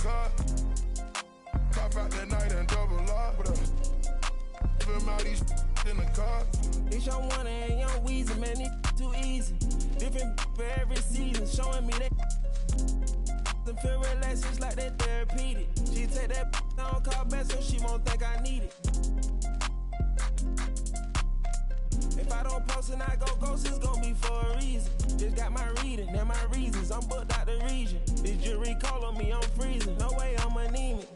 car. Pop out that night and double up. Film out these in the car. It's your one and young Weezy, man, it too easy. Different for every season, showing me that and feel relaxed, it's like that therapeutic. She take that on call back so she won't think I need it. If I don't post and I go ghost, it's gonna be for a reason. Just got my reading and my reasons. I'm booked out the region. This jury call on me, I'm freezing. No way I'm anemic.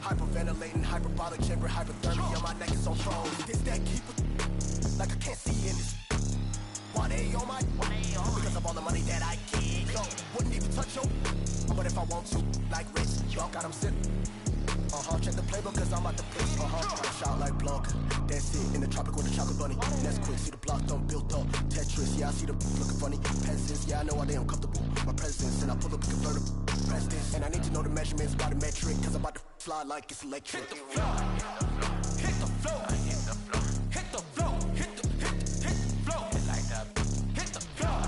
Hyperventilating, hyperbolic chamber, hypothermia, my neck is on thrones. This that keeper, like I can't see in this. Why they on my? Because of all the money that I get. Yo, wouldn't even touch you, but if I want to, like Rich, y'all got them sick. Check the playbook cause I'm out the place. Try to shout like Blanca. That's it, in the tropic with the chocolate bunny. That's quick, see the block done built up. Tetris, yeah, I see the looking funny. Peasants, yeah, I know why they uncomfortable. My presence, and I pull up a convertible. Presidents, and I need to know the measurements by the metric. Cause I'm about to fly like it's electric. Hit the floor, hit the floor, hit the floor, hit the floor, hit the floor, like that. Hit the floor,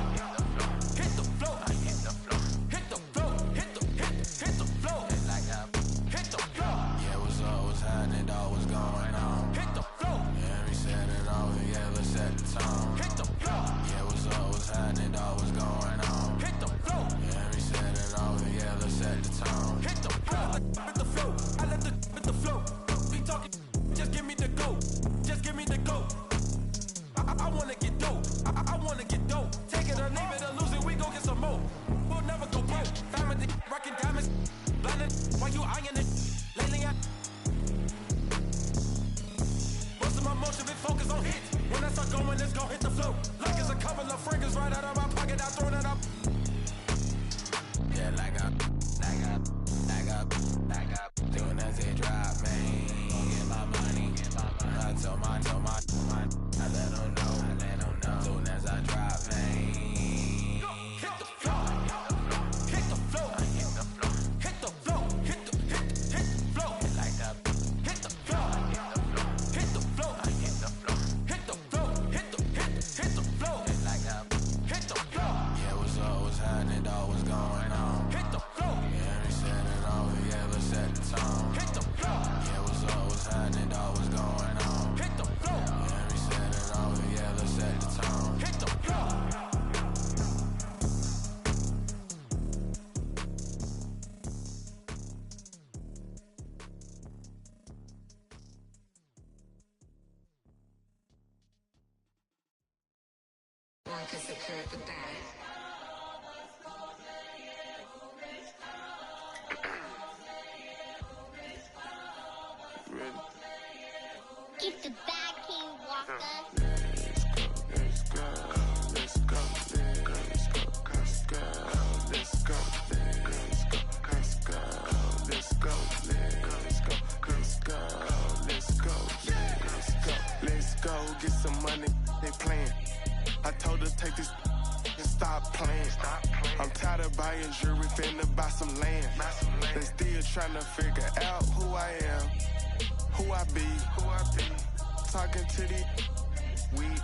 hit the floor, hit the floor, hit the floor, hit the floor, like that. Hit the floor. Yeah, what's up, what's happening, dog, what's going on? Hit the floor. Yeah, we said it all, yeah, let's set the tone. Hit the floor. Yeah, what's up, what's happening, dog, what's going on? Hit the floor. Yeah, we said it all, yeah, let's set the tone. Hit the floor. Hit the floor. I let the flow. Be talking, just give me the go. Just give me the go. I wanna get dope. I wanna get dope. Take it or leave it or lose it, we gon' get some more. We'll never go broke. Family, rockin' diamonds, blinded. While you eyeing it, lately I most of my motion been focused on hits. When I start going, it's gon' hit the flow. Like it's a couple of fragrance right out of my pocket, I throw that up. Yeah, like up. Doing as they drop, man. Get my money. I told my, I let them know. Soon as I drop, man. Hit the floor. Hit the floor. Hit the floor. Hit the floor. Hit the floor. Like that. Hit the floor. Hit the floor. Hit the floor. Hit the floor. Hit the floor. Like that. Hit the floor. Yeah, what's up? What's happening, dog? What's going on? Hit the floor. Yeah, we said it all. Yeah, let's set the tone. Hit the floor. Yeah, what's up? What's happening, dog? What's going on? Hit the floor. Yeah, we said it all. Yeah, let's set the tone. Hit the floor. One to secure the bag. Keep the bag, King Walker. Let's go, let's go, let's go, let's go, let's go, let's go, let's go, let's go, let's go, let's go, let's go, let's go, let's go, get some money, they playing. I told her take this and stop playing. I'm tired of buying jewelry, finna buy some land. They still trying to figure out who I am, who I be. Talking to the weed.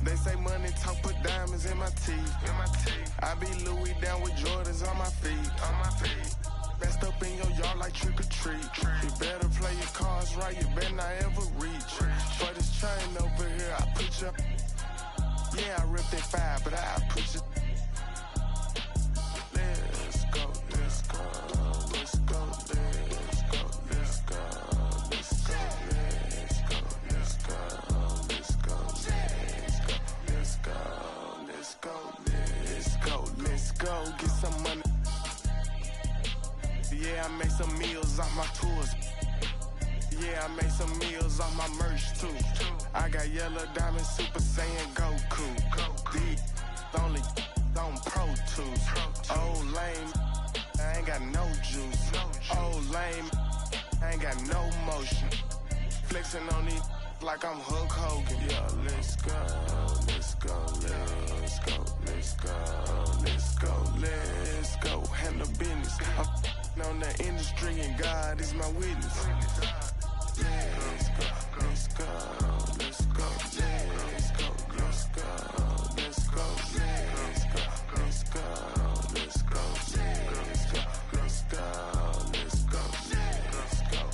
They say money talk, put diamonds in my teeth. I be Louis down with Jordans on my feet. Messed up in your yard like trick or treat. You better play your cards right, you better not ever reach. For this chain over here, I put you. Yeah, I ripped that 5, but I put you. Let's go, let's go, let's go, let's go, let's go, let's go, let's go, let's go, let's go, let's go, let's go, let's go, let's go, get some money. Yeah, I made some meals off my tours. Yeah, I made some meals off my merch too. I got yellow diamond Super Saiyan Goku. These only on Pro Tools. Old lame, I ain't got no juice. Old lame, I ain't got no motion. Flexing on these like I'm Hulk Hogan. Yeah, let's go, let's go, let's go, let's go, let's go, let's go. Handle business. I'm on the industry and God is my witness. Let's go, let's go, let's go, let's go, let's go, let's go, let's go, let's go, let's go, let's go, let's go, let's go, let's go.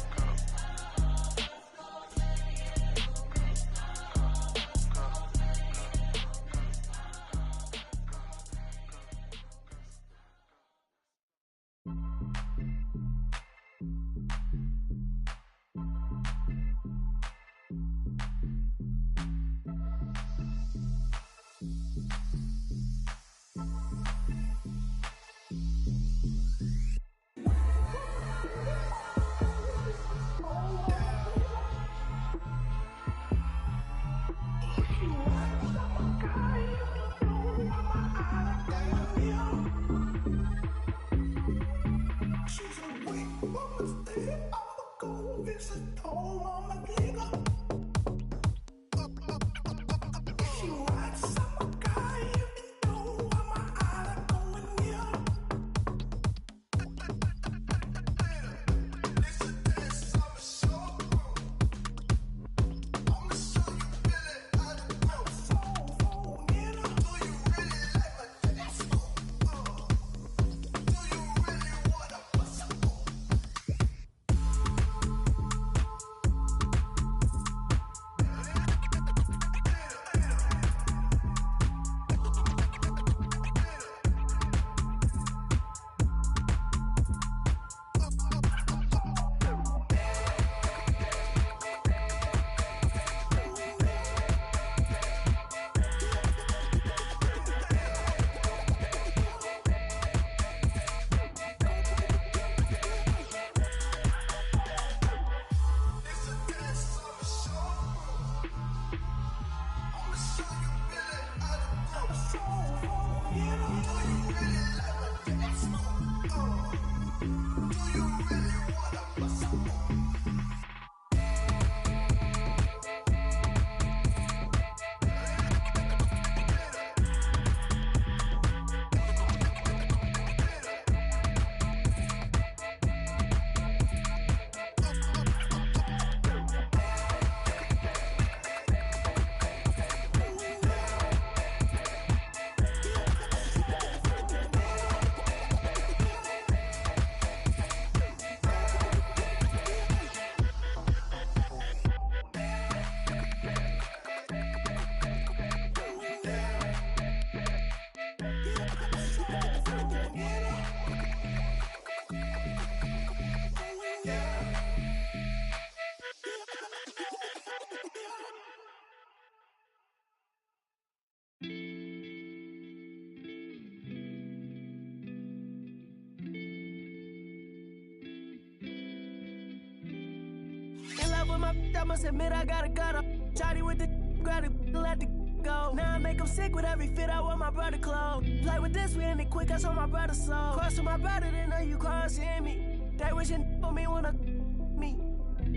I must admit I got a gun. Shawty with the grab it, let the go. Now I make him sick with every fit I want my brother clothes. Play with this, we end it quick, I saw my brother soul. Cross to my brother, then know you crossing me. They wishing for me when I me.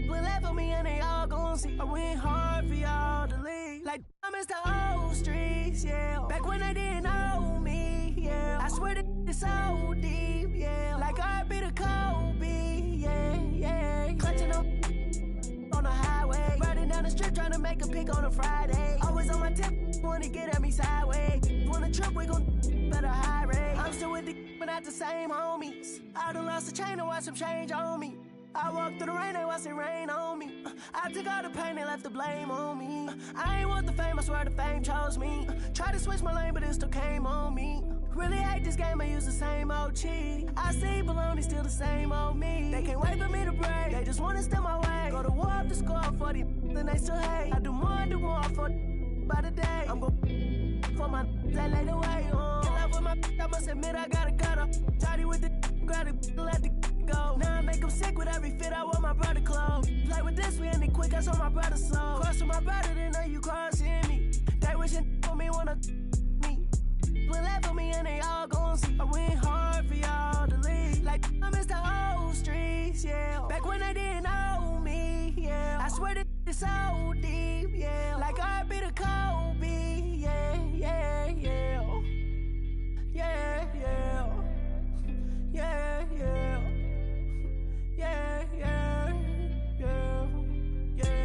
Will left for me and they all gon' see. I went hard for y'all to leave. Like I miss the old streets, yeah. Back when they didn't know me, yeah. I swear that it's so deep, yeah. Like I be the Kobe, yeah, yeah. Clutching on the highway, riding down the strip trying to make a pick on a Friday. Always on my tip, wanna get at me sideways. Wanna trip, we gon' better high rate. I'm still with the laughing at the same homies. I done lost the chain and watched them change on me. I walked through the rain, they watched it rain on me. I took all the pain, they left the blame on me. I ain't want the fame, I swear the fame chose me. Tried to switch my lane, but it still came on me. Really hate this game, I use the same old cheat. I see baloney, still the same old me. They can't wait for me to break, they just wanna steal my way. Go to war up the score for the then they still hate. I do more for by the day. I'm gon' for my that laid away. In love with my I must admit I gotta cut up. Tidy with the grab it, let the go. Now I make them sick with every fit I want my brother clothes. Play with this, we end it quick, I saw my brother's soul. Cross with my brother, then know you crossing me. They wishing for me, wanna me. Split left for me and they all gon' see. I went hard for y'all to leave. Like I miss the old streets, yeah. Back when they didn't know me, yeah. I swear that it's so deep, yeah. Like I be the Kobe, yeah, yeah, yeah. Yeah, yeah. Yeah, yeah. Yeah, yeah, yeah, yeah.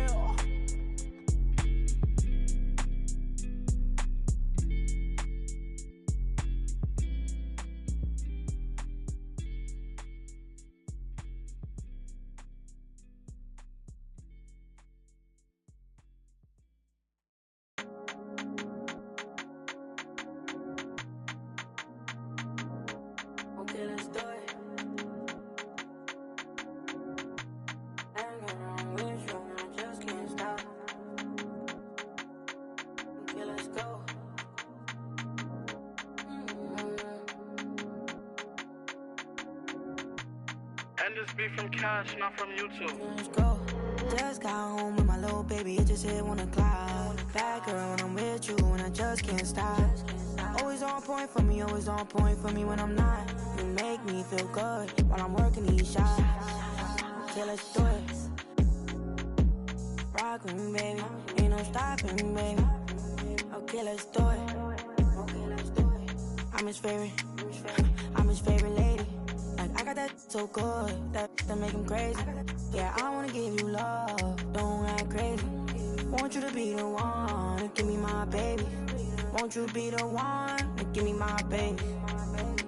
Okay, let's do it. I ain't got no wish, I just can't stop. Okay, let's go. And this be from Cash, not from YouTube. Let's go. Just got home with my little baby, it just hit 1 o'clock. Bad girl when I'm with you and I just can't stop. Always on point for me, always on point for me when I'm not. You make me feel good while I'm working these shots. Okay, let's do it. Rock with me, baby, ain't no stopping, baby. Okay, let's do it. Okay, let's do it. I'm his favorite, I'm his favorite lady. Like I got that so good, that make him crazy. Yeah, I wanna give you love, don't act crazy. Want you to be the one to give me my baby. Want you to be the one to give me my baby.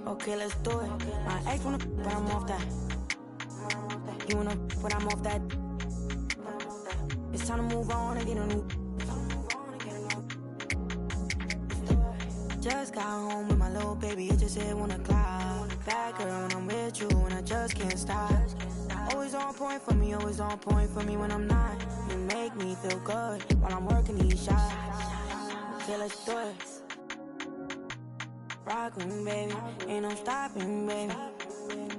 Okay, let's do it. My ex wanna, but I'm off that. You wanna, but I'm off that. It's time to move on and get a new. Just got home with my little baby, it just hit 1 o'clock. Bad girl when I'm with you and I just can't stop. Always on point for me, always on point for me when I'm not. You make me feel good while I'm working these shots. Okay, let's do it. Rock with me, baby, ain't no stopping, baby.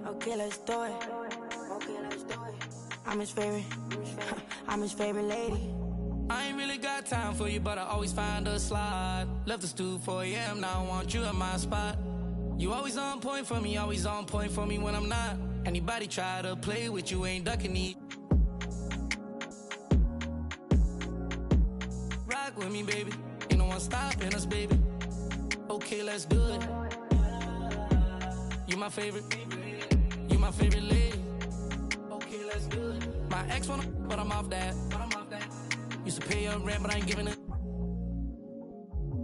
Okay, let's do it. Okay, let's do it. I'm his favorite, I'm his favorite lady. I ain't really got time for you, but I always find a slot. Left the stool 4 a.m., now I want you in my spot. You always on point for me, always on point for me when I'm not. Anybody try to play with you, ain't ducking me. Rock with me, baby, ain't no one stopping us, baby. Okay, let's do it. You my favorite lady. Okay, let's do it. My ex wanna, but I'm off that. Used to pay your rent, but I ain't giving it.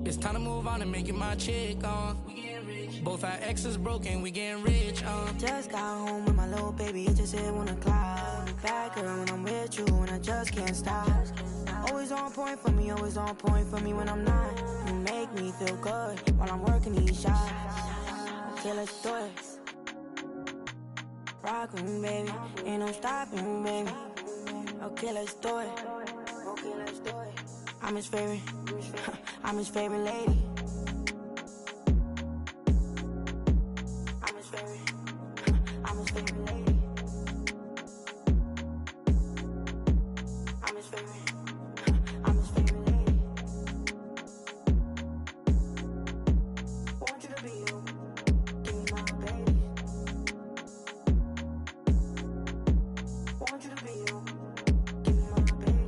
It's time to move on and make it my chick, we getting rich. Both our exes broken, we getting rich, Just got home with my little baby, it just hit 1 o'clock. Bad girl when I'm with you and I just can't stop. Always on point for me, always on point for me when I'm not. You make me feel good while I'm working these shots. Okay, let's do it. Rock with me, baby, ain't no stopping, baby. Okay, let's do it. Okay, let's do it. I'm his favorite, I'm his favorite lady. I'm his favorite, I'm his favorite lady. I'm his favorite, I'm his favorite lady. Want you to be you, give me my baby. Want you to be you, give me my baby.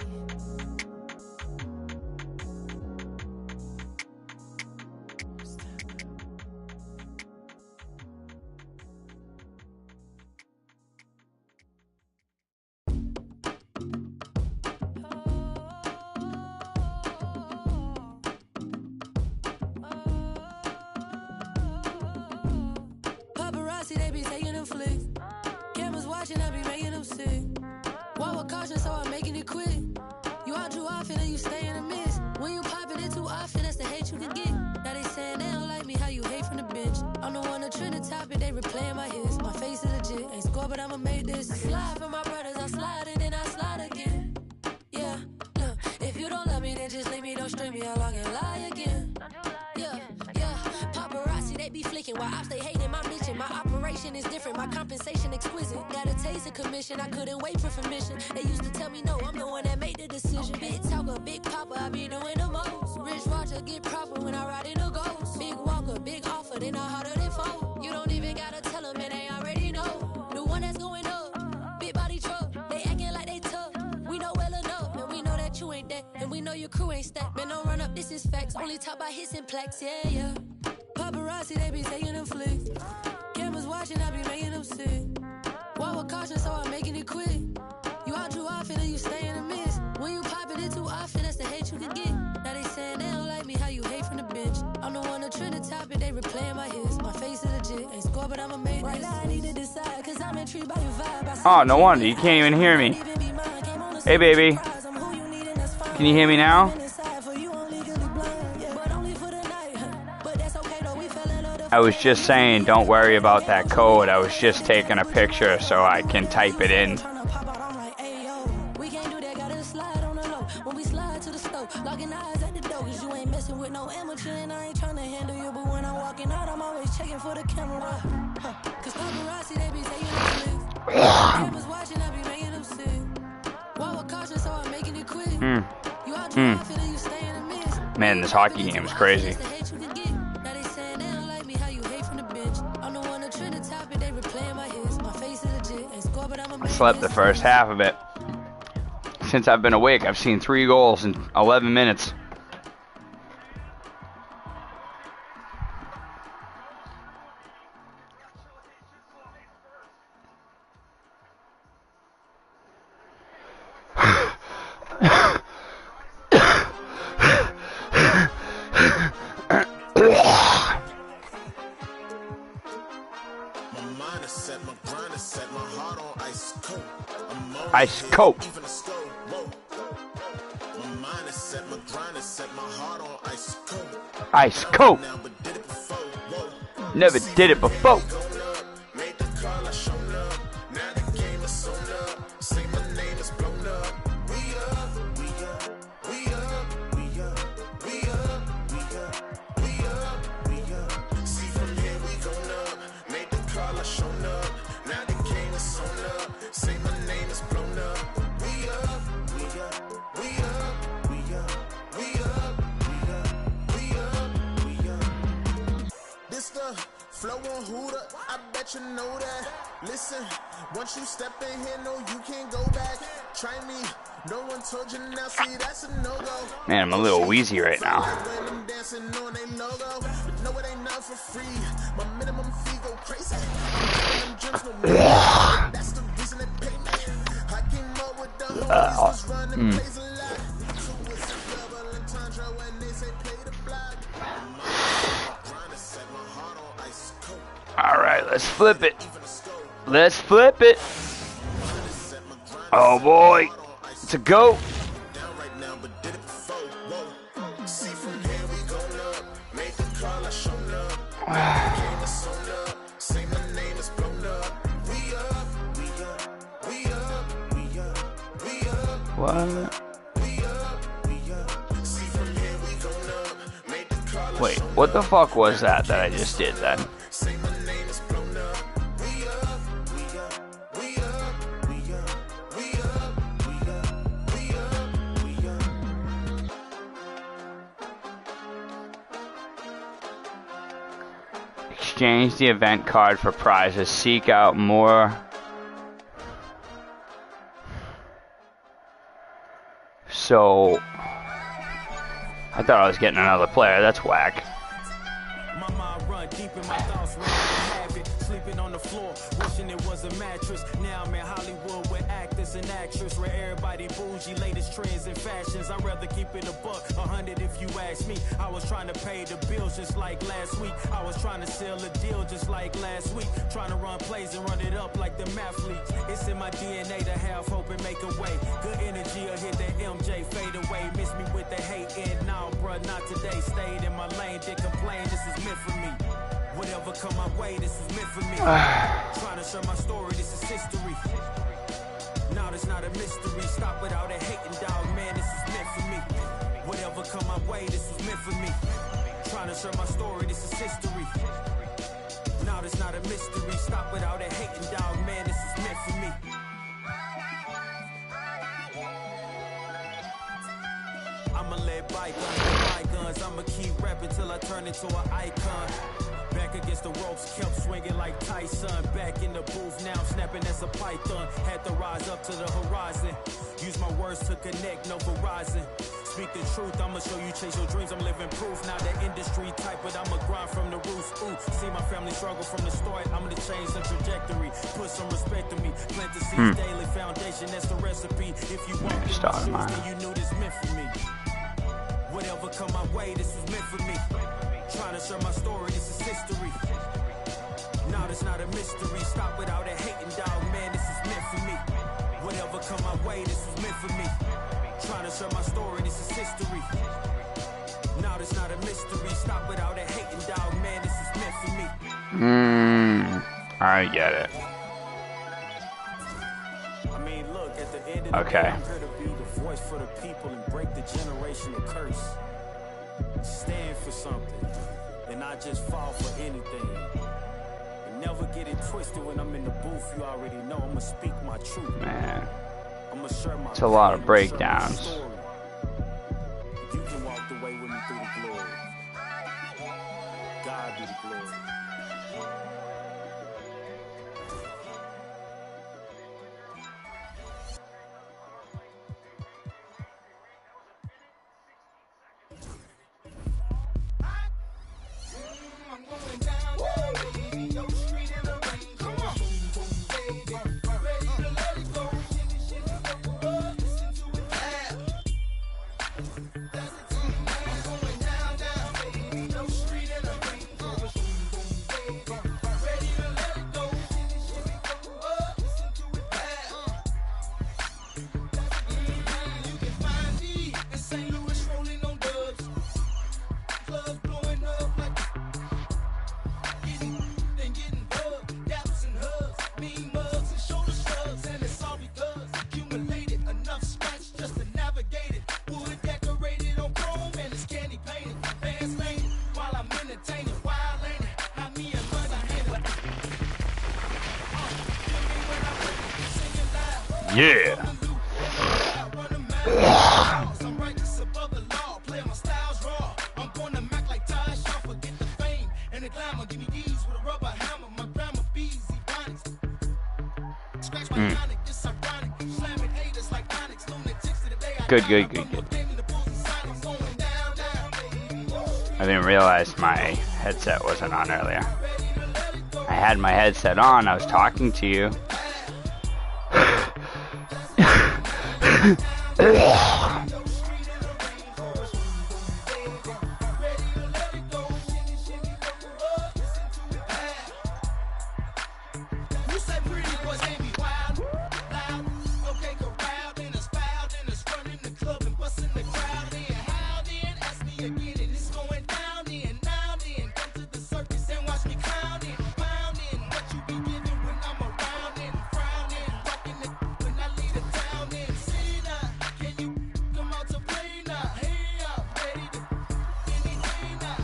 them flick. Cameras watching, I be making them sick. Walk with caution, so I'm making it quick. You out too often and you stay in the mist. When you popping it too often, that's the hate you can get. Now they saying they don't like me, how you hate from the bench. I'm the one that trend the topic, they replaying my hits. My face is legit, ain't score, but I'ma make this. Slide for my brothers, I slide and then I slide again. Yeah, look, if you don't love me, then just leave me, don't string me along and lie again. Yeah, yeah, paparazzi, they be flicking while ops, they hating my mission. My operation is different, my compensation exquisite. Got a taste of commission, I couldn't wait for permission. They used to tell me no, I'm the one that made the decision. Big talker, big papa, I be doing the most. Rich Roger, get proper when I ride in a ghost. Big walker, big offer, they not harder than foe. You don't even gotta tell them and they already know. The one that's going up, big body truck. They acting like they tough, we know well enough. And we know that you ain't that, and we know your crew ain't stacked. Man, don't run up, this is facts. Only talk about hits and plaques, yeah, yeah. Paparazzi, they be taking them flicks. Cameras watching, I be making them sick. Walk with caution, so I'm making it quick. You out too often and you stay in the mist. When you popping it too often, that's the hate you can get. Now they saying they don't like me, how you hate from the bench. I'm the one that trend the topic, they replaying my hits. My face is legit, ain't score, but I'ma make right now I need to decide, cause I'm intrigued by your vibe. Oh, no wonder, you can't even hear me. Hey, baby. Can you hear me now? I was just saying, don't worry about that code. I was just taking a picture so I can type it in. Man, this hockey game is crazy. I slept the first half of it. Since I've been awake, I've seen 3 goals in 11 minutes. Ice cold. Ice cold. Never did it before. Flow on Hooter, I bet you know that. Listen, once you step in here, no, you can't go back. Try me, no one told you now, see, that's a no-go. Man, I'm a little wheezy right now. No, it ain't not for free. My minimum fee go crazy. That's the reason they pay me. I came up with the homies, was running plays a lot. Alright, let's flip it. Let's flip it. Oh boy. It's a go. What? Wait, what the fuck was that I just did then? Exchange the event card for prizes. Seek out more. So, I thought I was getting another player. That's whack. house wrecked and havoc, sleeping on the floor, wishing it was a mattress. Now I'm in Hollywood with actors and actresses, where everybody bougie, latest trends and fashions. I'd rather keep it a buck, 100 if you ask me. I was trying to pay the bills just like last week. I was trying to sell a deal just like last week. Trying to run plays and run it up like the mathletes. It's in my DNA to have hope and make a way. Good energy will hit that MJ fade away. Miss me with the hate and now, bruh, not today. Stayed in my lane, didn't complain, this is meant for me. Whatever come my way, this is meant for me. Trying to share my story, this is history. Now it's not a mystery. Stop without a hating, dog, man, this is meant for me. Whatever come my way, this is meant for me. Trying to share my story, this is history. Now it's not a mystery. Stop without a hating, dog, man, this is meant for me. I'ma let bygones be bygones. I'ma keep rapping till I turn into an icon. Back against the ropes, kept swinging like Tyson. Back in the booth, now I'm snapping as a python. Had to rise up to the horizon. Use my words to connect, no Verizon. Speak the truth, I'ma show you chase your dreams. I'm living proof, not the industry type, but I'ma grind from the roots. Ooh, see my family struggle from the start. I'm gonna change the trajectory. Put some respect in me. Plant the seeds daily, foundation, that's the recipe. If you want the shoes, then you knew this meant for me. Whatever come my way, this is meant for me. Trying to share my story, this is history. Now it's not a mystery. Stop without a hating, dog, man, this is meant for me. Whatever come my way, this is meant for me. Trying to share my story, this is history. Now it's not a mystery. Stop without a hating, dog, man, this is meant for me. I get it. I mean, look, at the end of the day, I'm here to be the voice for the people and break the generational curse. Stand for something and not just fall for anything. And never get it twisted when I'm in the booth. You already know I'ma speak my truth. Man, I'ma share my it's a lot of breakdowns. You can walk the way with me through the glory. God be the glory. Yeah. Good. I didn't realize my headset wasn't on earlier. I had my headset on, I was talking to you.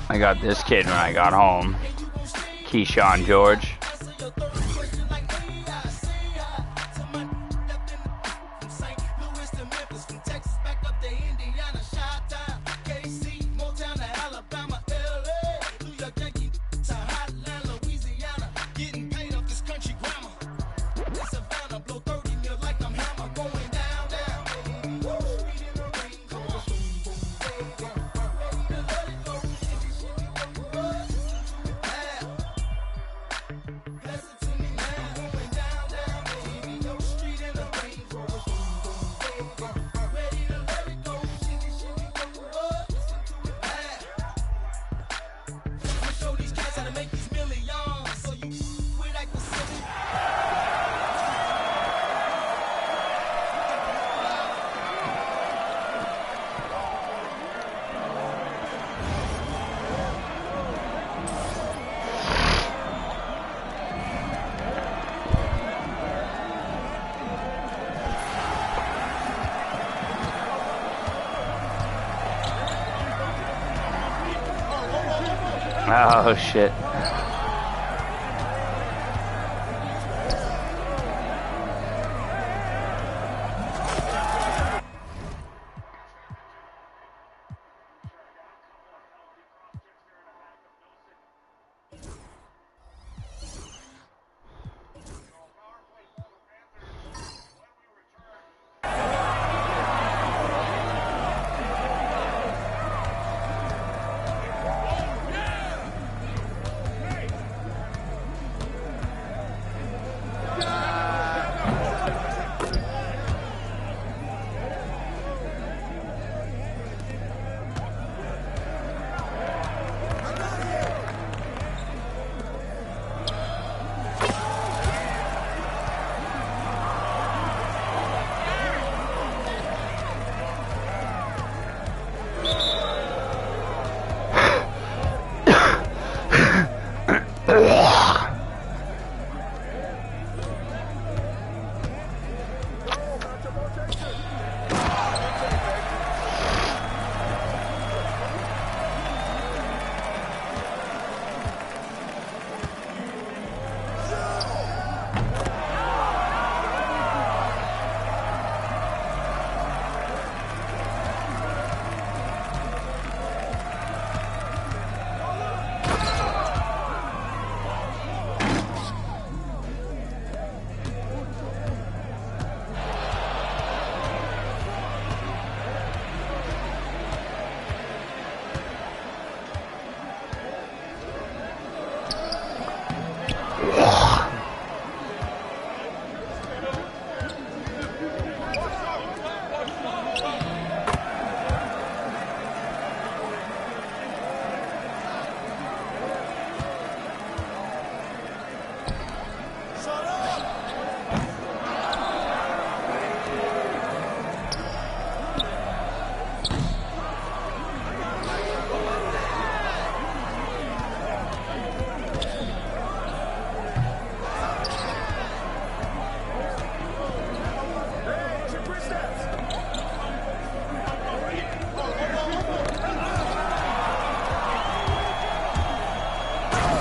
I got this kid when I got home, Keyshawn George. Oh shit.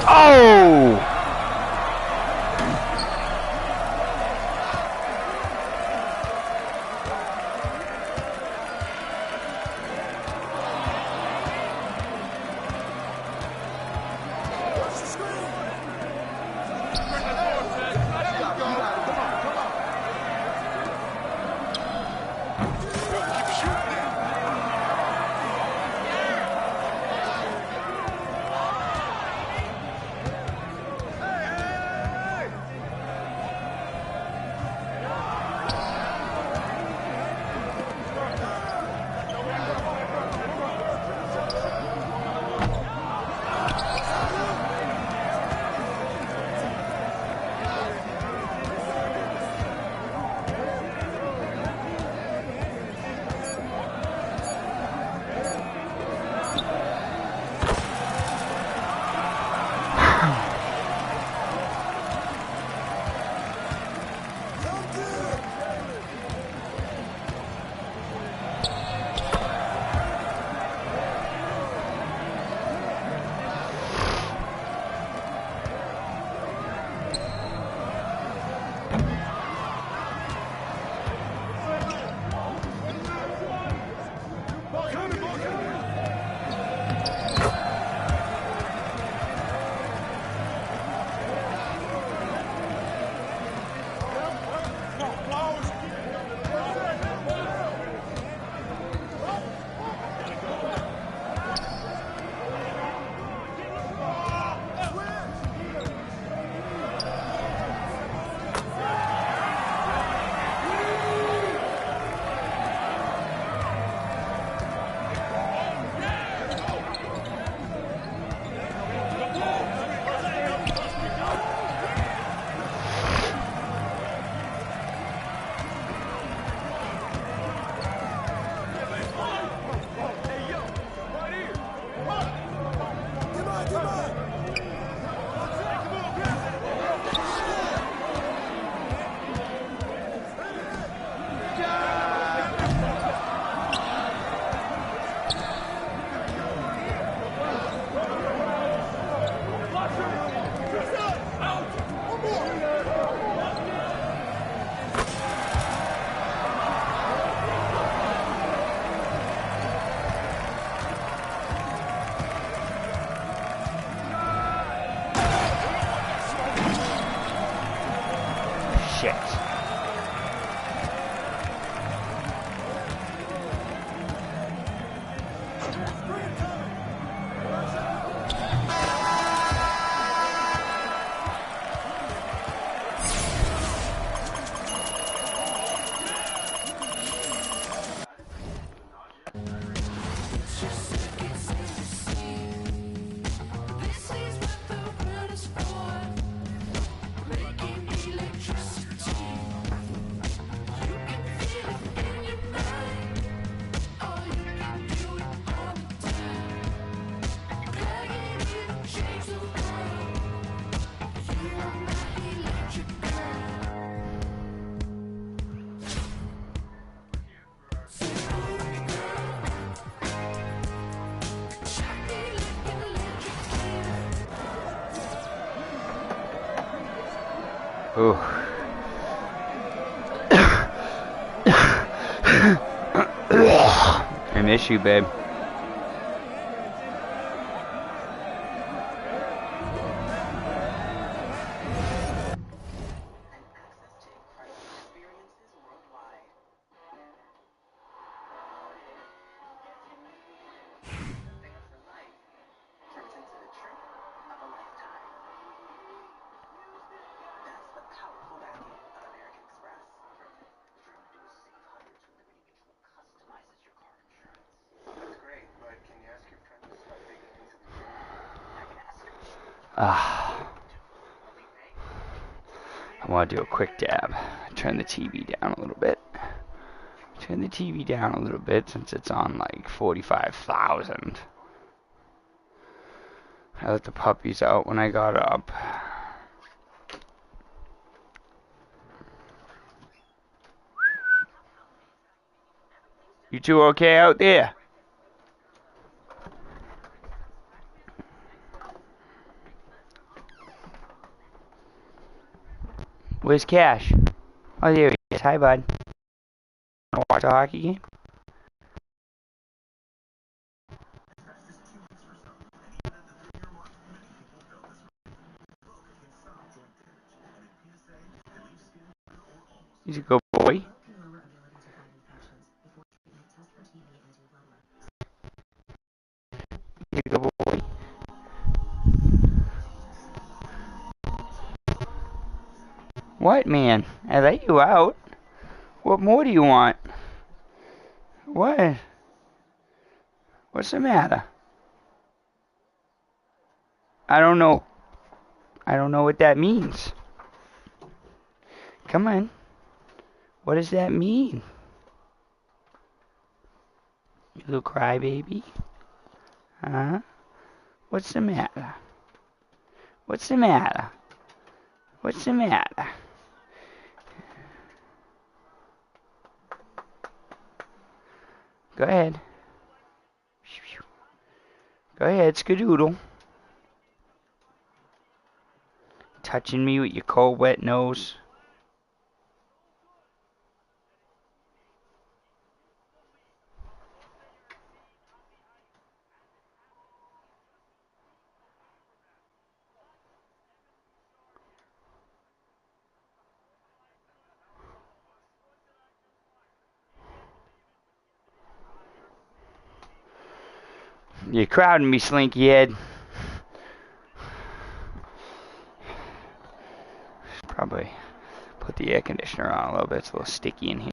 Oh! Shit. Ooh. I miss you, babe. I want to do a quick dab. Turn the TV down a little bit. Turn the TV down a little bit since it's on like 45,000. I let the puppies out when I got up. You two okay out there? Where's Cash? Oh, there he is. Hi, bud. Wanna watch a hockey game? He's a good boy. He's a good boy. What, man? I let you out. What more do you want? What? What's the matter? I don't know. I don't know what that means. Come on. What does that mean? You little crybaby? Huh? What's the matter? What's the matter? What's the matter? Go ahead. Go ahead, skadoodle. Touching me with your cold, wet nose. You're crowding me, slinky head. Probably put the air conditioner on a little bit. It's a little sticky in here.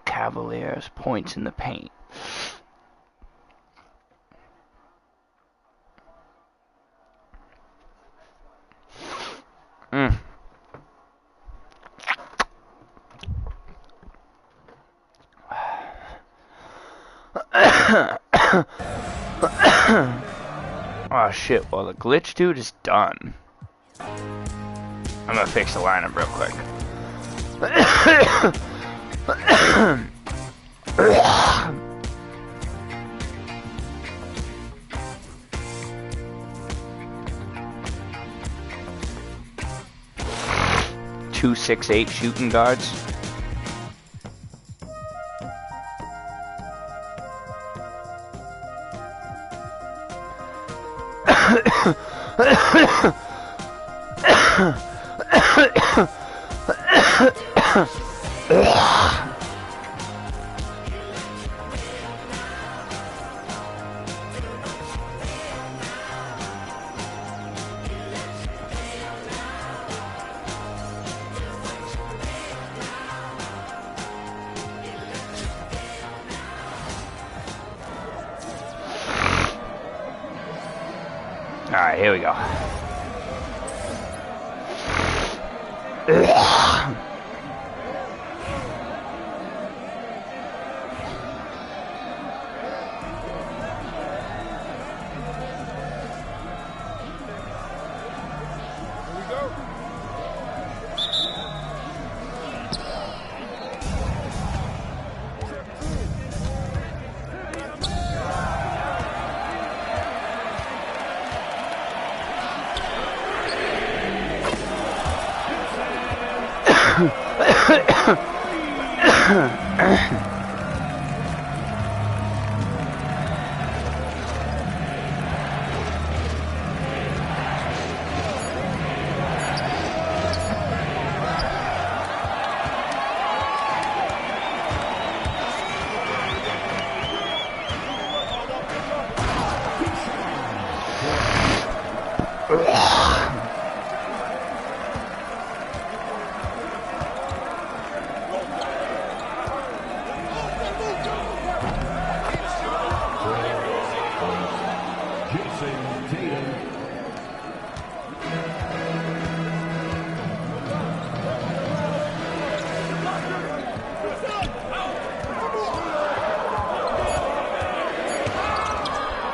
Cavaliers points in the paint. Oh shit, well the glitch dude is done. I'm gonna fix the lineup real quick. 2-6-8 shooting guards. Alright, here we go.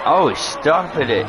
Oh, he's stopping it.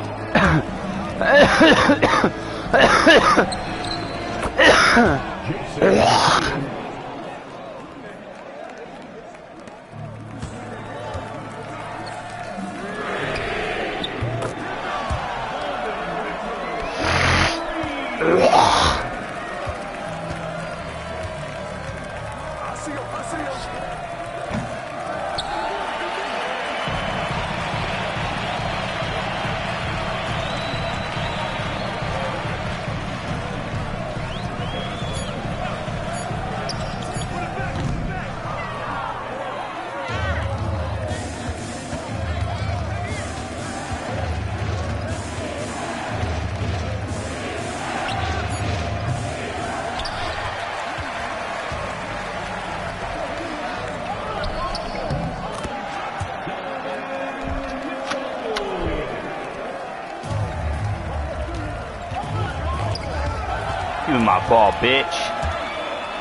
Give me my ball, bitch.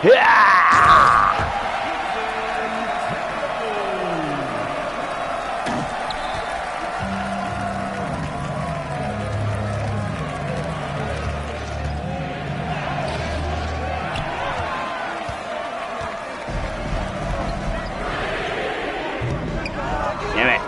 Yeah! Damn it.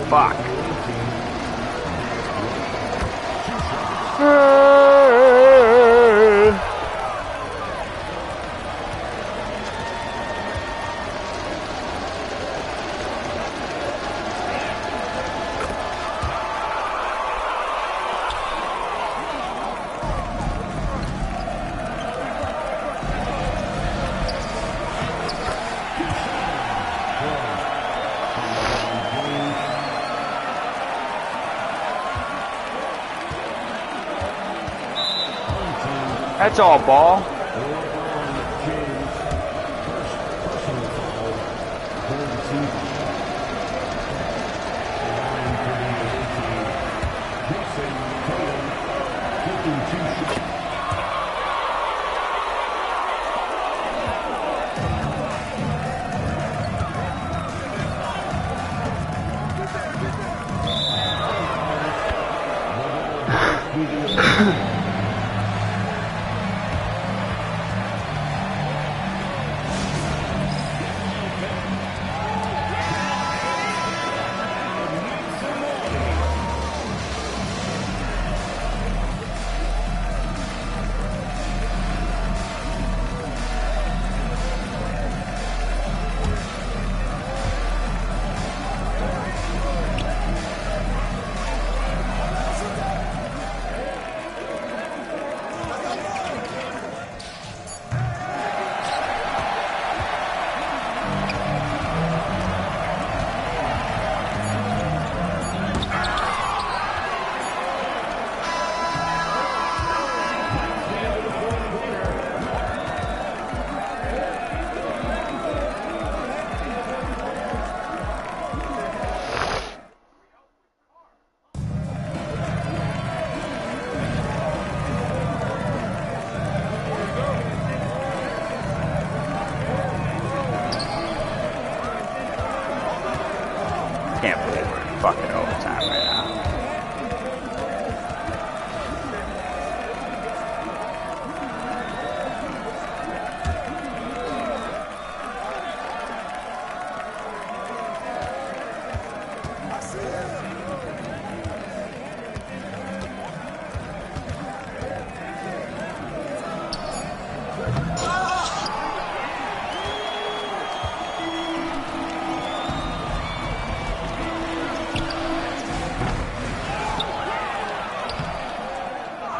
Fuck. That's all ball.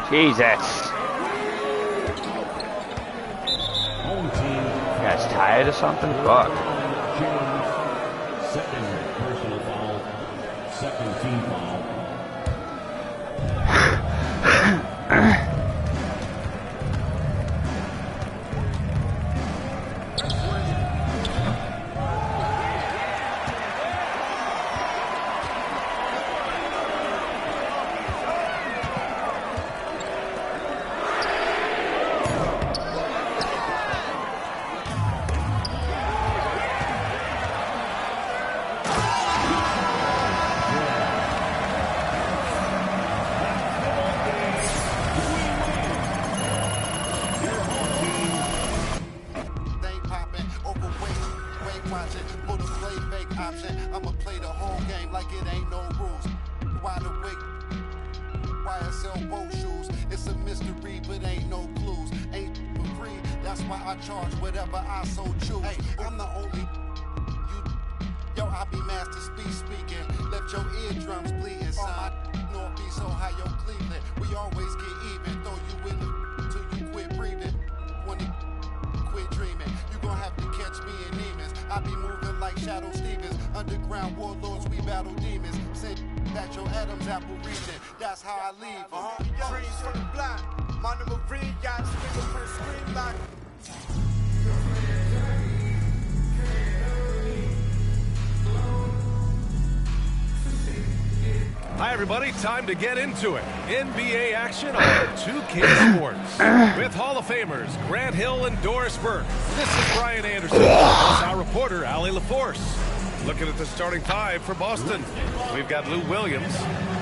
Jesus. You guys tired or something? Fuck. Second personal foul. Second team foul. I'ma play the whole game like it ain't no rules. Wide awake, YSL boat shoes. It's a mystery, but ain't no clues. Ain't for free, that's why I charge whatever I so choose. Hey, I'm the only yo, I be master speaking. Left your eardrums bleeding, son. Northeast, Ohio, Cleveland. We always get even. Throw you in the till you quit breathing. When you quit dreaming, you gon' have to catch me in demons. I be moving like Shadow Stevens. Underground warlords, we battle demons. Send that your Adam's apple region. That's how I leave. Trees from the block. Monomarine yacht, fingerprint screen lock. Hi, everybody. Time to get into it. NBA action on 2K Sports. With Hall of Famers Grant Hill and Doris Burke. This is Brian Anderson. Plus our reporter, Allie LaForce. Looking at the starting five for Boston. We've got Lou Williams.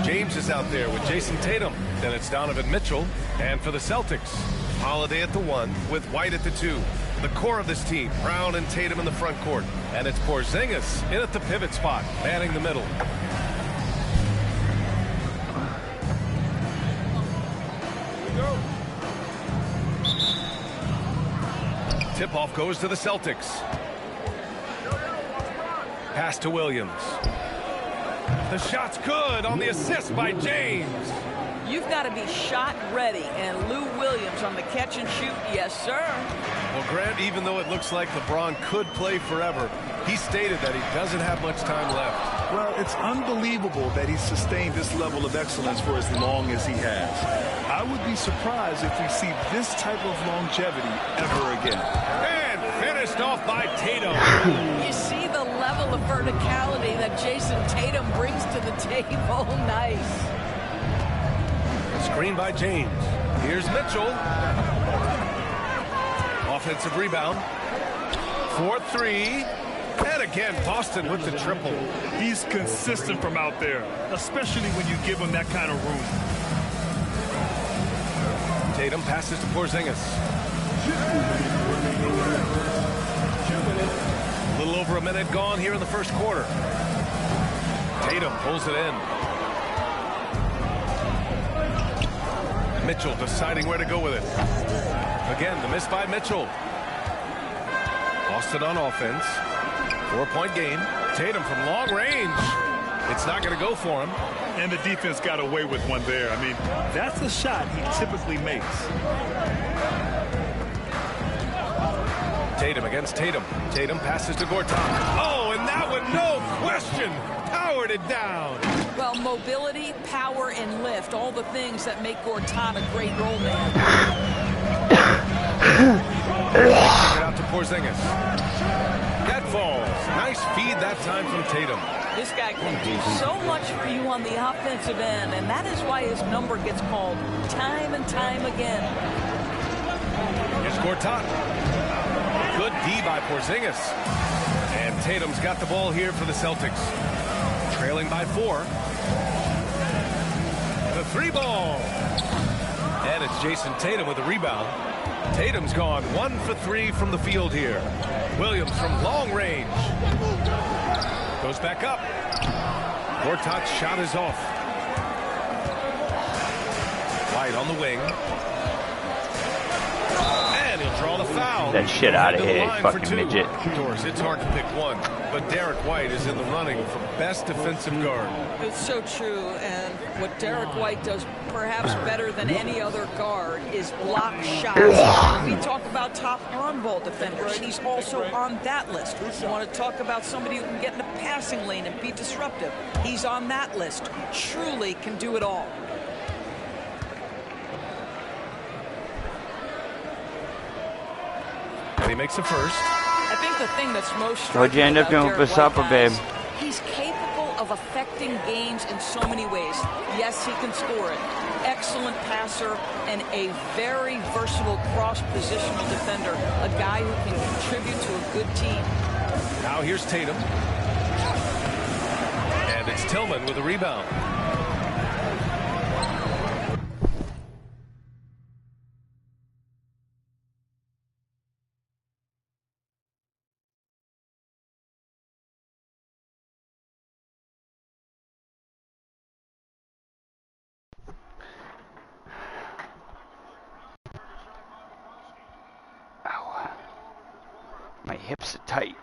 James is out there with Jason Tatum. Then it's Donovan Mitchell. And for the Celtics, Holiday at the 1 with White at the 2. The core of this team, Brown and Tatum in the front court. And it's Porzingis in at the pivot spot, manning the middle. Tip-off goes to the Celtics. Pass to Williams. The shot's good on the assist by James. You've got to be shot ready, and Lou Williams on the catch and shoot, yes, sir. Well, Grant, even though it looks like LeBron could play forever, he stated that he doesn't have much time left. Well, it's unbelievable that he's sustained this level of excellence for as long as he has. I would be surprised if we see this type of longevity ever again. And finished off by Tatum. You see the level of verticality that Jason Tatum brings to the table. Nice. Screen by James. Here's Mitchell. Offensive rebound. 4-3. And again, Boston with the triple. He's consistent from out there, especially when you give him that kind of room. Tatum passes to Porzingis. A little over a minute gone here in the first quarter. Tatum pulls it in. Mitchell deciding where to go with it. Again, the miss by Mitchell. Boston on offense. 4-point game. Tatum from long range. It's not going to go for him. And the defense got away with one there. I mean, that's a shot he typically makes. Tatum against Tatum. Tatum passes to Gortat. Oh, and that one, no question, powered it down. Well, mobility, power, and lift, all the things that make Gortat a great role man. Kick it out to Porzingis. That falls. Nice feed that time from Tatum. This guy can do so much for you on the offensive end, and that is why his number gets called time and time again. Here's Gortat. Good D by Porzingis. And Tatum's got the ball here for the Celtics. Trailing by 4. The 3-ball. And it's Jason Tatum with a rebound. Tatum's gone 1 for 3 from the field here. Williams from long range. Goes back up. Gortat's shot is off. White on the wing. And he'll draw the foul. That shit out of To the here, line fucking for 2. midget. Doors, it's hard to pick one, but Derek White is in the running for best defensive guard. It's so true, and what Derek White does perhaps better than any other guard is block shots. We talk about top on-ball defenders. He's also on that list. You want to talk about somebody who can get in the passing lane and be disruptive. He's on that list. Truly can do it all. And he makes a first. I think the thing that's most What'd you end up doing for supper, babe? He's capable of affecting games in so many ways. Yes, he can score it. Excellent passer and a very versatile cross-positional defender. A guy who can contribute to a good team. Now here's Tatum. And it's Tillman with a rebound. My hips are tight.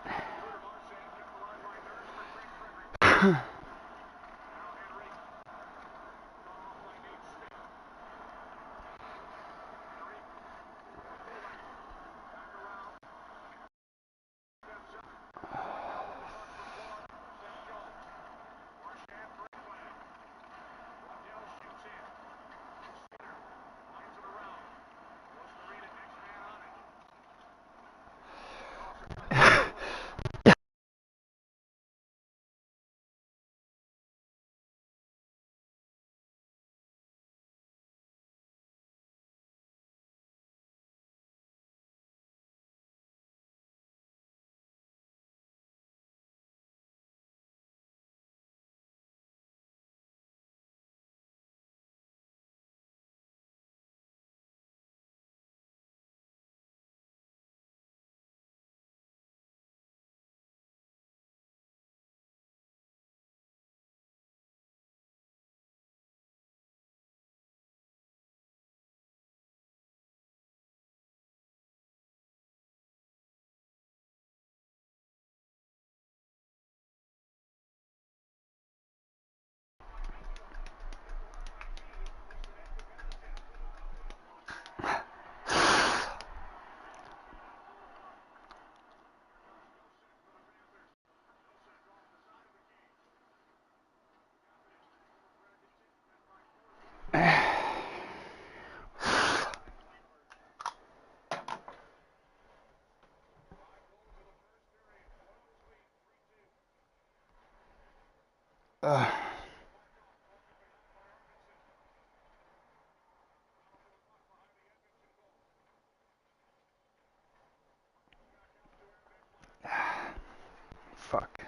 Fuck.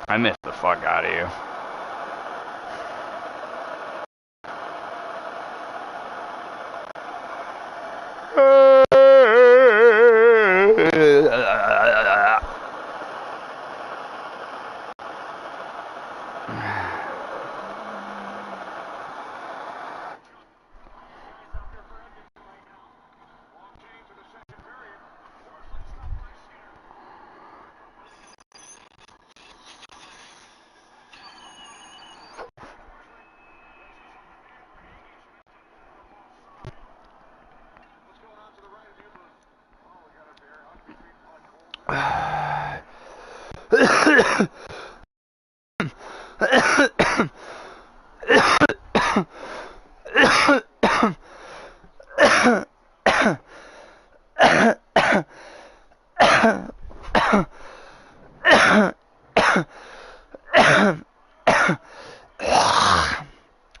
I missed the fuck out of you.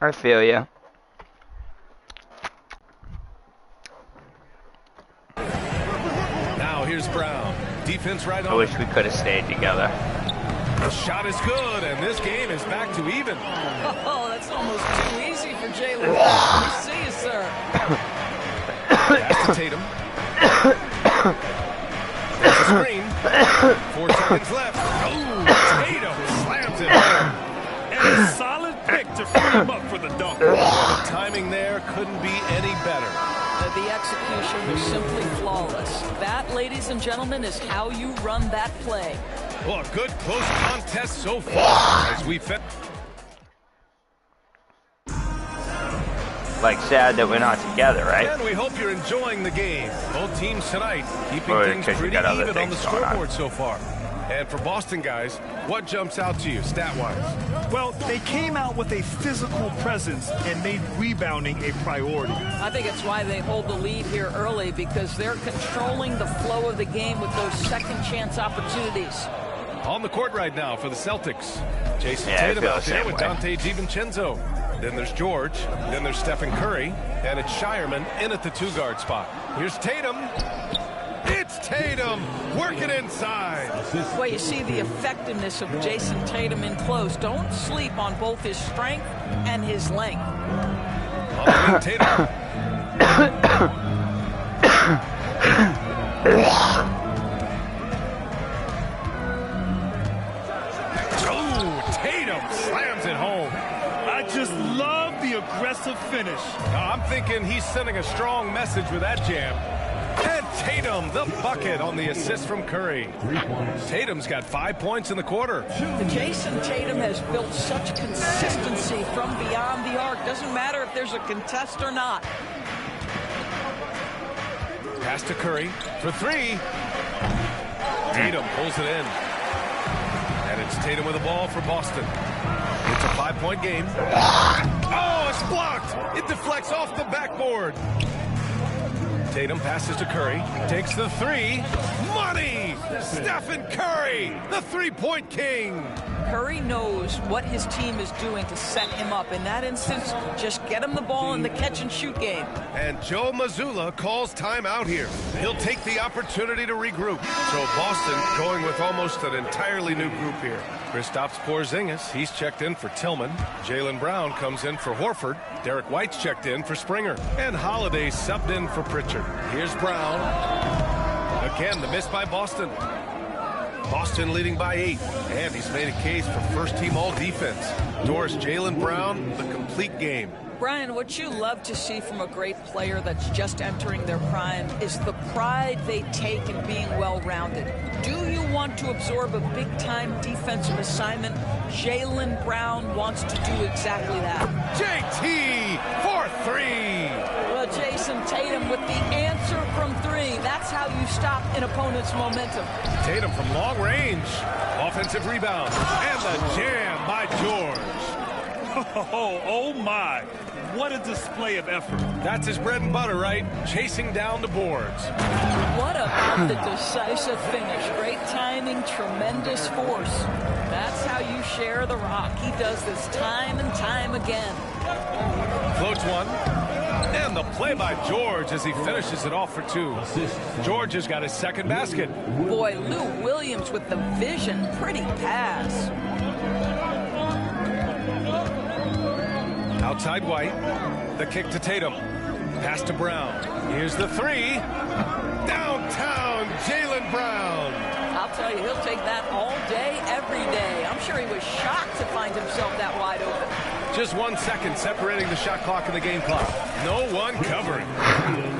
I feel ya. Now here's Brown. Defense right on. I wish we could have stayed together. The shot is good, and this game is back to even. Oh, that's almost too easy for Jalen. We see you, sir. Pass to Tatum. There's a screen. 4 seconds left. Oh, Tatum slams it home. And a solid pick to free him up for the dunk. The timing there couldn't be any better. The execution was simply flawless. That, ladies and gentlemen, is how you run that play. Well, a good close contest so far as we fit. Like, sad that we're not together, right? And we hope you're enjoying the game. Both teams tonight keeping Or things because you pretty got other even on the things going on. scoreboard so far. And for Boston guys, what jumps out to you stat-wise? Well, they came out with a physical presence and made rebounding a priority. I think it's why they hold the lead here early, because they're controlling the flow of the game with those second chance opportunities. On the court right now for the Celtics. Jason Yeah, Tatum I feel out the there same with way. Dante DiVincenzo. Then there's George. Then there's Stephen Curry. And it's Shireman in at the 2-guard spot. Here's Tatum. It's Tatum working inside. Well, you see the effectiveness of Jason Tatum in close. Don't sleep on both his strength and his length. On the wing, Tatum. Oh, Tatum slams it home. I just love the aggressive finish. I'm thinking he's sending a strong message with that jam. And Tatum, the bucket on the assist from Curry. Tatum's got 5 points in the quarter. Jason Tatum has built such consistency from beyond the arc. Doesn't matter if there's a contest or not. Pass to Curry for 3. Tatum pulls it in. And it's Tatum with the ball for Boston. It's a 5-point game. Oh, it's blocked. It deflects off the backboard. Tatum passes to Curry, takes the 3. Money! Stephen Curry, the 3-point king. Curry knows what his team is doing to set him up. In that instance, just get him the ball in the catch-and-shoot game. And Joe Mazzulla calls timeout here. He'll take the opportunity to regroup. So Boston going with almost an entirely new group here. Kristaps Porzingis, he's checked in for Tillman. Jaylen Brown comes in for Horford. Derek White's checked in for Springer. And Holiday subbed in for Pritchard. Here's Brown. Again, the miss by Boston. Boston leading by 8. And he's made a case for first-team all-defense. Doris Jaylen Brown, the complete game. Brian, what you love to see from a great player that's just entering their prime is the pride they take in being well-rounded. Do you want to absorb a big-time defensive assignment? Jaylen Brown wants to do exactly that. JT for 3. Well, Jason Tatum with the answer from 3. That's how you stop an opponent's momentum. Tatum from long range. Offensive rebound. And the jam by George. Oh my. What a display of effort. That's his bread and butter, right? Chasing down the boards. What about the decisive finish? Great timing, tremendous force. That's how you share the rock. He does this time and time again. Floats one. And the play by George as he finishes it off for 2. George has got his second basket. Boy, Lou Williams with the vision. Pretty pass. Outside White. The kick to Tatum. Pass to Brown. Here's the 3. Downtown, Jaylen Brown. I'll tell you, he'll take that all day, every day. I'm sure he was shocked to find himself that wide open. Just 1 second separating the shot clock and the game clock. No one covering.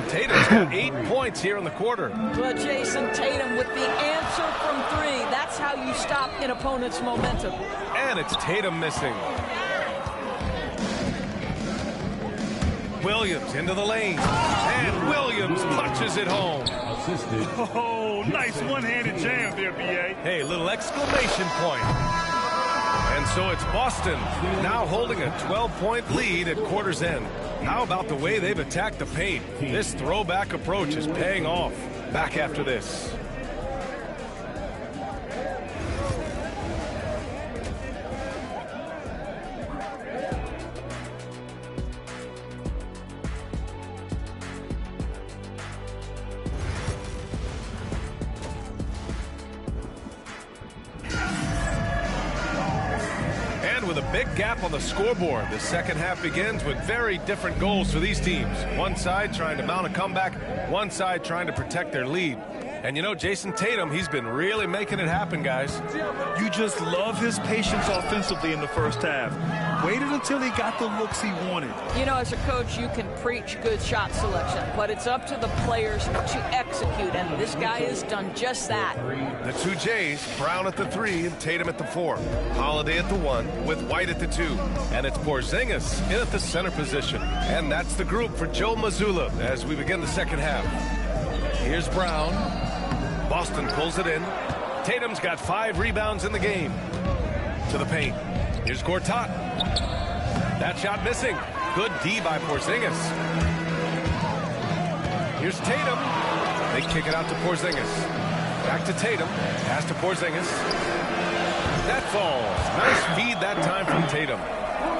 Tatum's got 8 points here in the quarter. Well, Jason Tatum with the answer from 3. That's how you stop an opponent's momentum. And it's Tatum missing. Williams into the lane. And Williams punches it home. Oh, nice one-handed jam there, B.A. Hey, little exclamation point. And so it's Boston now holding a 12-point lead at quarter's end. How about the way they've attacked the paint? This throwback approach is paying off. Back after this. And with a big gap on the scoreboard, the second half begins with very different goals for these teams. One side trying to mount a comeback, one side trying to protect their lead. And you know, Jason Tatum, he's been really making it happen, guys. You just love his patience offensively in the first half. Waited until he got the looks he wanted. You know, as a coach, you can preach good shot selection, but it's up to the players to execute, and this guy has done just that. The two Jays, Brown at the 3 and Tatum at the 4. Holiday at the 1 with White at the 2. And it's Porzingis in at the center position. And that's the group for Joe Mazzulla as we begin the second half. Here's Brown. Boston pulls it in. Tatum's got 5 rebounds in the game. To the paint. Here's Gortat. That shot missing. Good D by Porzingis. Here's Tatum. They kick it out to Porzingis. Back to Tatum. Pass to Porzingis. That falls. Nice feed that time from Tatum.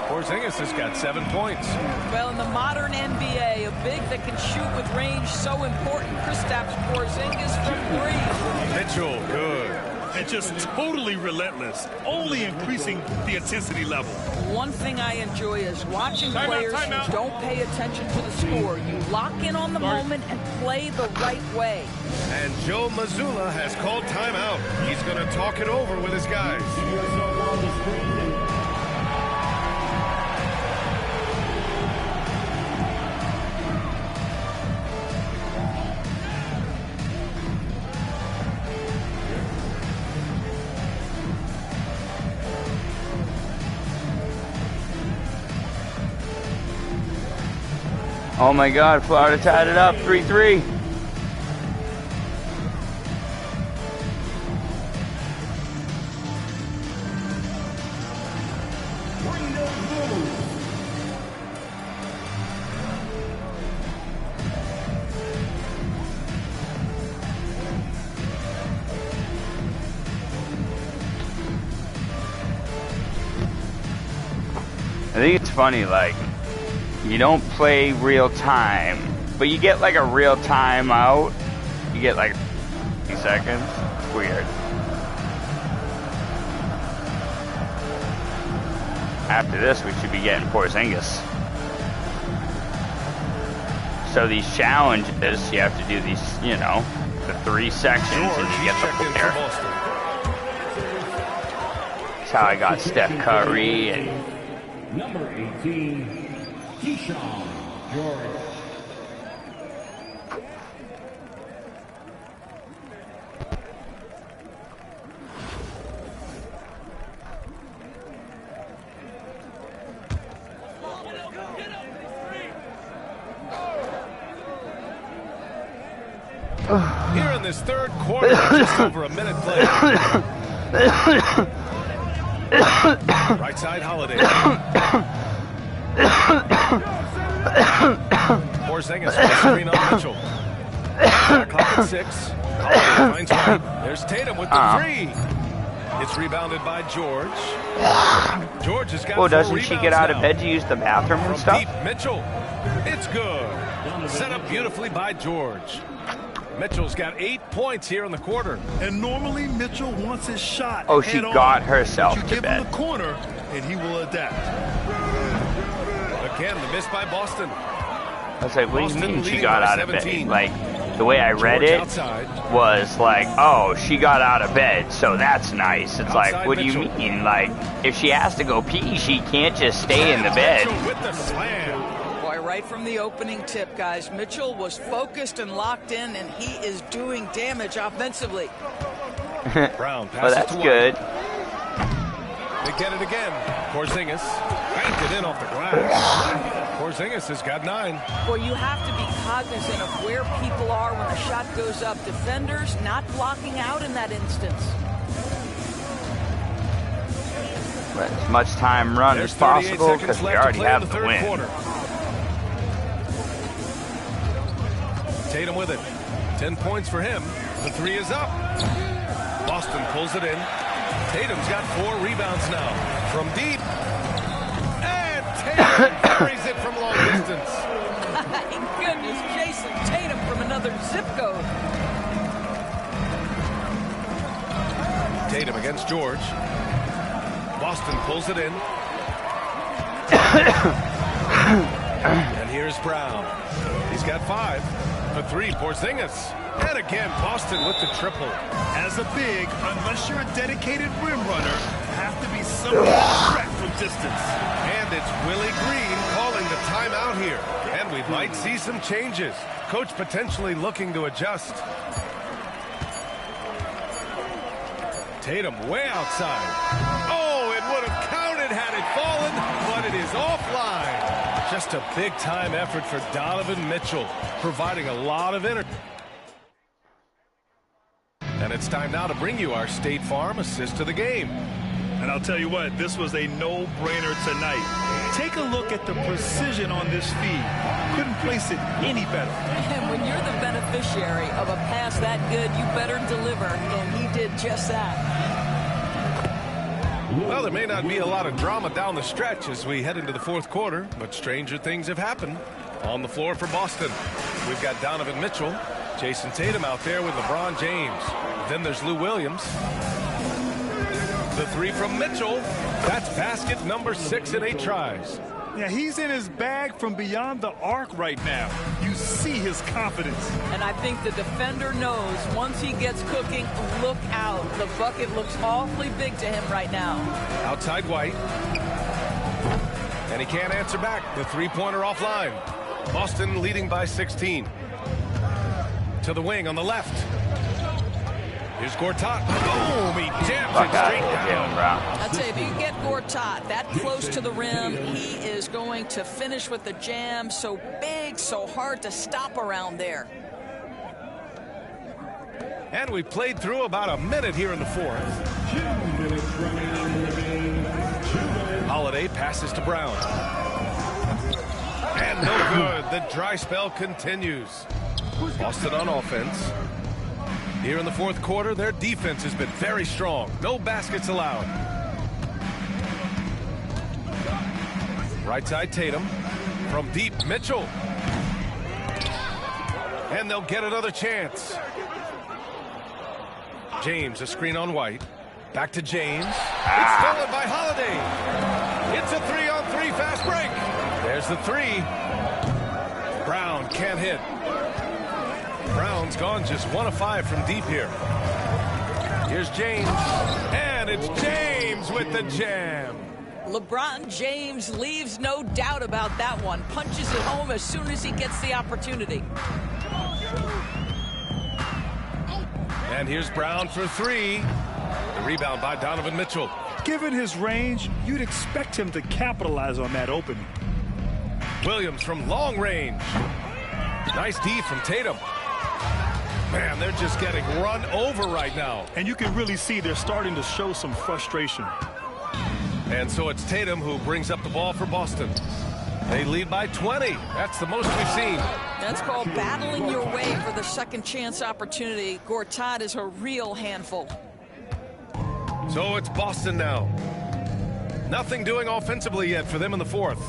Porzingis has got 7 points. Well, in the modern NBA, a big that can shoot with range so important. Kristaps Porzingis from 3. Mitchell, good. And just totally relentless, only increasing the intensity level. One thing I enjoy is watching players who don't pay attention to the score. You lock in on the moment and play the right way. And Joe Mazzulla has called timeout. He's going to talk it over with his guys. Oh my God, Florida tied it up, 3-3. I think it's funny, like, you don't play real time, but you get like a real time out. You get like 50 seconds. It's weird. After this, we should be getting Porzingis. So these challenges, you have to do these, you know, the 3 sections, and you get the player. That's how I got Steph Curry and number 18. Keyshawn George. Here in this third quarter, just over a minute played. Right side, Holiday. Porzingis with a screen on Mitchell. Shot clock at 6. Holiday finds White. There's Tatum with the 3. It's rebounded by George. George has got 4 doesn't rebounds she get out now. of bed to use the bathroom and From stuff? deep, Mitchell. It's good. Set up beautifully by George. Mitchell's got 8 points here in the quarter. And normally Mitchell wants his shot. Oh, she got herself you to give bed. him the corner, and he will adapt. Again, the miss by Boston. I was like, what do you Boston mean she leading got by out of 17. bed? Like, the way I read George it outside. was like, oh, she got out of bed, so that's nice. It's Outside like, what do you Mitchell. mean? Like, if she has to go pee, she can't just stay in the bed. Mitchell with the slam. Boy, right from the opening tip, guys, Mitchell was focused and locked in, and he is doing damage offensively. Brown passes Well, that's to White. good. They get it again. Porzingis banked it in off the glass. Porzingis has got 9. Boy, you have to be cognizant of where people are when a shot goes up. Defenders not blocking out in that instance. Let as much time run There's as 38 possible seconds because we left to already play in have the the third win. quarter. Tatum with it. 10 points for him. The 3 is up. Boston pulls it in. Tatum's got 4 rebounds now. From deep. And Tatum carries it from long distance. My goodness, Jason Tatum from another zip code. Tatum against George. Boston pulls it in. And here's Brown. He's got 5. For 3, Porzingis. And again, Boston with the triple. As a big, unless you're a dedicated rim runner, you have to be somewhat direct from distance. And it's Willie Green calling the timeout here. And we might see some changes. Coach potentially looking to adjust. Tatum way outside. Oh, it would have counted had it fallen, but it is offline. Just a big-time effort for Donovan Mitchell, providing a lot of energy. And it's time now to bring you our State Farm assist to the game. And I'll tell you what, this was a no-brainer tonight. Take a look at the precision on this feed. Couldn't place it any better. And when you're the beneficiary of a pass that good, you better deliver, and he did just that. Well, there may not be a lot of drama down the stretch as we head into the 4th quarter, but stranger things have happened. On the floor for Boston, we've got Donovan Mitchell, Jason Tatum out there with LeBron James. Then there's Lou Williams. The 3 from Mitchell. That's basket number 6 in 8 tries. Yeah, he's in his bag from beyond the arc right now. You see his confidence. And I think the defender knows once he gets cooking, look out. The bucket looks awfully big to him right now. Outside White. And he can't answer back. The 3-pointer offline. Boston leading by 16. To the wing on the left. Here's Gortat. Boom! He jams it straight down. I'd say if you get Gortat that close to the rim, he is going to finish with the jam. So big, so hard to stop around there. And we played through about a minute here in the 4th. Holiday passes to Brown. And no good. The dry spell continues. Boston on offense. Here in the 4th quarter, their defense has been very strong. No baskets allowed. Right side Tatum. From deep, Mitchell. And they'll get another chance. James, a screen on White. Back to James. It's stolen by Holiday. It's a 3-on-3 fast break. There's the 3. Brown can't hit. Brown's gone just 1 of 5 from deep here. Here's James. And it's James with the jam. LeBron James leaves no doubt about that one. Punches it home as soon as he gets the opportunity. And here's Brown for 3. The rebound by Donovan Mitchell. Given his range, you'd expect him to capitalize on that opening. Williams from long range. Nice D from Tatum. Man, they're just getting run over right now. And you can really see they're starting to show some frustration. And so it's Tatum who brings up the ball for Boston. They lead by 20. That's the most we've seen. That's called battling your way for the second chance opportunity. Gortat is a real handful. So it's Boston now. Nothing doing offensively yet for them in the 4th.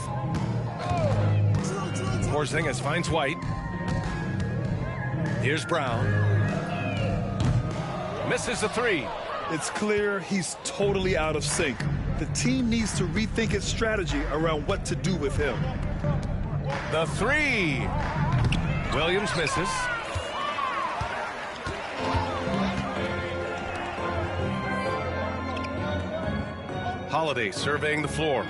Porzingis finds White. Here's Brown. Misses the 3. It's clear he's totally out of sync. The team needs to rethink its strategy around what to do with him. The 3. Williams misses. Holiday surveying the floor.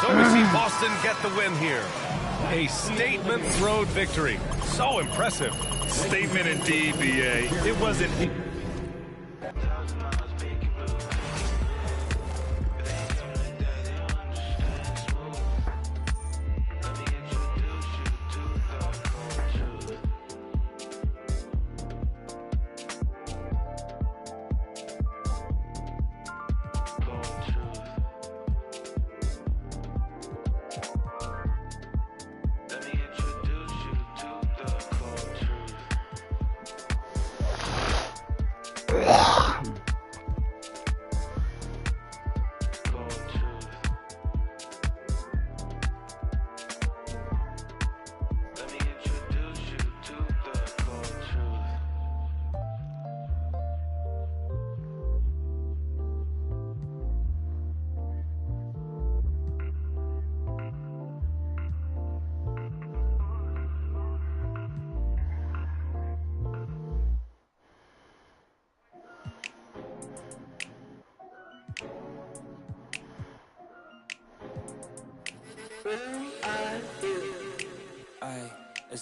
So we see Boston get the win here. A statement road victory. So impressive. Statement indeed, BA. It wasn't...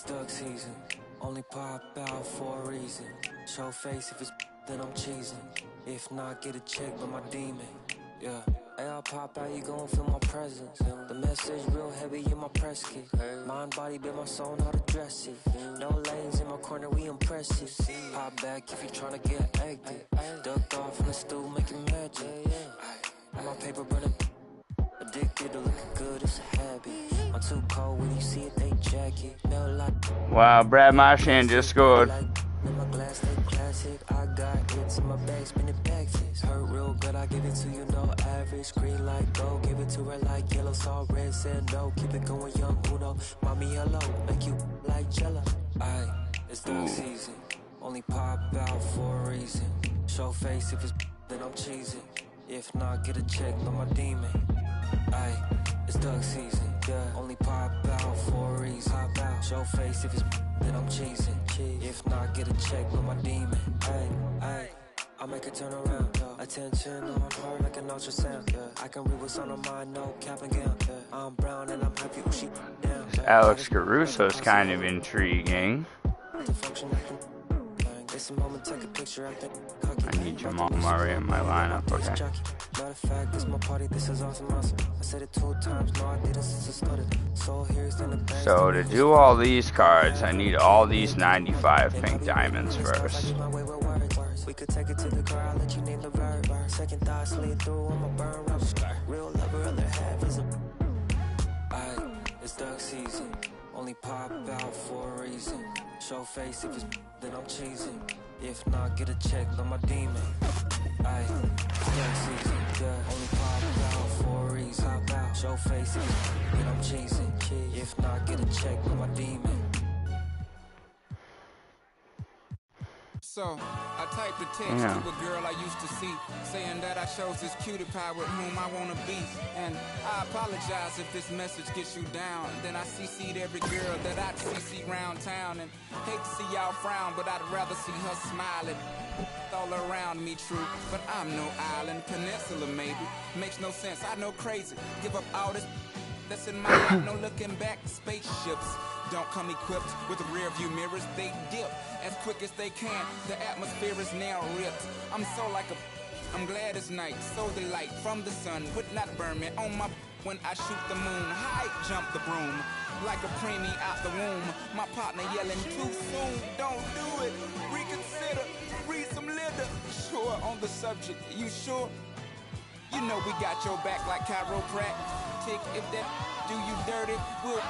duck season. Only pop out for a reason. Show face if it's then I'm cheesing. If not, get a check by my demon. Yeah. Hey, I'll pop out, you gon' feel my presence. The message real heavy in my press kit. Mind, body, build my soul, not to dress it. No lanes in my corner, we impressive. Pop back if you tryna get active. Ducked off in the stool, making magic. My paper burning. Addicted to looking good, it's a habit. I'm too cold when you see it, they jacket. No like. Wow, Brad Marchand just scored. My glass stay classic. I got hits in my bag, spinning back fist. Hurt real good, I give it to you, no average. Green light, go, give it to her like yellow. Saw red, said no, keep it going young, Uno. Mommy, hello, make you like jello. Aye, it's duck season. Only pop out for a reason. Show face if it's then I'm cheesing. If not, get a check by my demon. Aye, it's duck season. Yeah, only pop out for a reason. Pop out, show face if it's then I'm cheesing. If not, get a check by my demon. Aye, I make it turn around. Attention on her like an ultrasound. I can read what's on her mind, no cap and gown. I'm brown and I'm happy when she down. Alex Caruso's kind of intriguing. I need Jamal Murray in my lineup, okay. Matter of fact, this my party, this is awesome. I said it 2 times, no I didn't since it started. So here's in the back. So to do all these cards, I need all these 95 pink diamonds first. We could take it to the car, I'll let you name the verb. Second thought slid through on my burn rubber. Real lover, other half is a. Aye, it's duck season. Only pop out for a reason. Show face if it's then I'm cheesing. If not, get a check on my demon. Aye, it's duck season. Yeah, only pop out for a reason. Pop out, show face if it's then I'm cheesing. If not, get a check on my demon. So, I typed a text to a girl I used to see, saying that I chose this cutie pie with whom I wanna be. And I apologize if this message gets you down. Then I CC'd every girl that I'd CC round town. And hate to see y'all frown, but I'd rather see her smiling. All around me true, but I'm no island, peninsula maybe. Makes no sense, I know crazy. Give up all this that's in my life, no looking back. Spaceships don't come equipped with rear view mirrors, they dip as quick as they can. The atmosphere is now ripped. I'm so like a I'm glad it's night, so the light from the sun would not burn me on my when I shoot the moon. High jump the broom like a preemie out the womb. My partner yelling too soon, don't do it, reconsider, read some litter. Sure on the subject, you sure? You know we got your back like chiropractic. If that do you dirty, we'll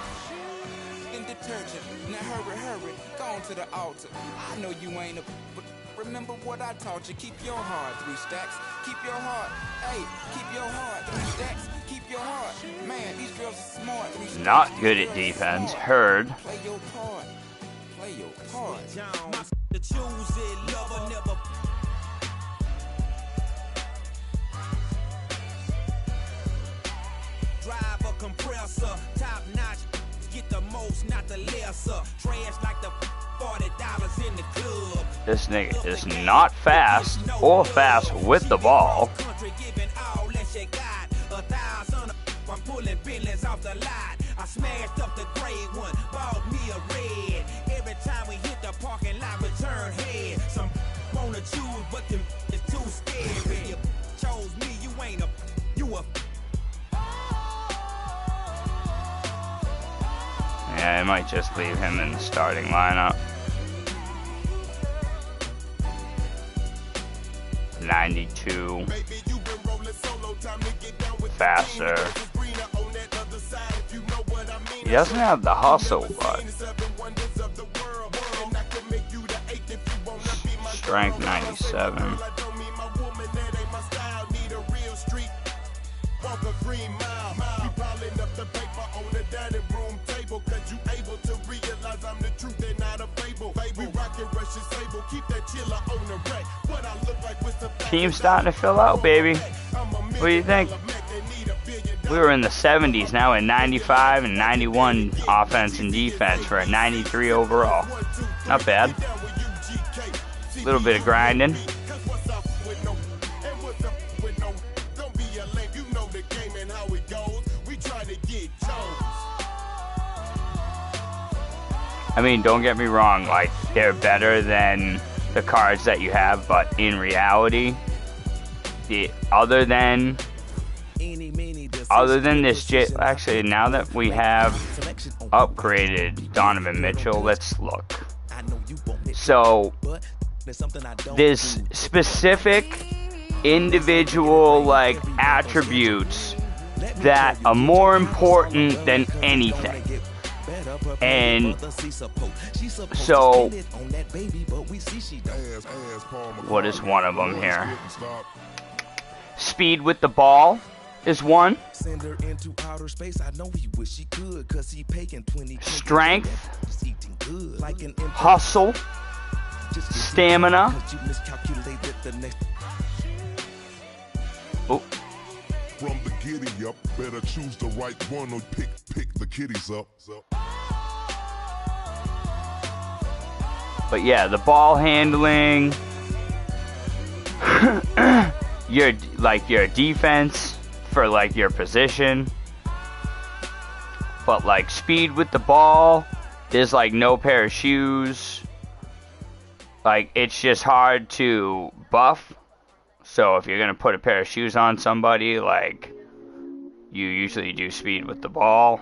in detergent. Now hurry, go on to the altar. I know you ain't a, but remember what I taught you. Keep your heart 3 stacks. Keep your heart, hey, keep your heart 3 stacks. Keep your heart, man. These girls are smart. 3 stacks. Not good at defense. Heard. Play your part. Play your part. The choose it, lover never. Drive a compressor, top notch, get the most, not the lesser. Trash like the $40 in the club. This nigga is not fast or fast with the ball. Country giving all that she got. 1,000, I'm pulling billions off the lot. I smashed up the gray one, bought me a red. Every time we hit the parking lot, we turn head. Some wanna choose, but them is too scary. You chose me, you ain't a, you a. Yeah, I might just leave him in the starting lineup. 92. Faster. He doesn't have the hustle, but strength 97. Team's starting to fill out, baby. What do you think? We were in the 70s, now in 95 and 91 offense and defense for a 93 overall. Not bad. A little bit of grinding. I mean, don't get me wrong, like, they're better than the cards that you have, but in reality, other than this, actually, now that we have upgraded Donovan Mitchell, let's look. So, there's specific individual, like, attributes that are more important than anything. And so, what is one of them here? Speed with the ball is one. Strength, hustle, stamina. Oh. From the giddy up, better choose the right one or pick the kiddies up. But yeah, the ball handling, your defense for like your position. But like speed with the ball, there's like no pair of shoes. Like it's just hard to buff. So if you're going to put a pair of shoes on somebody, like, you usually do speed with the ball.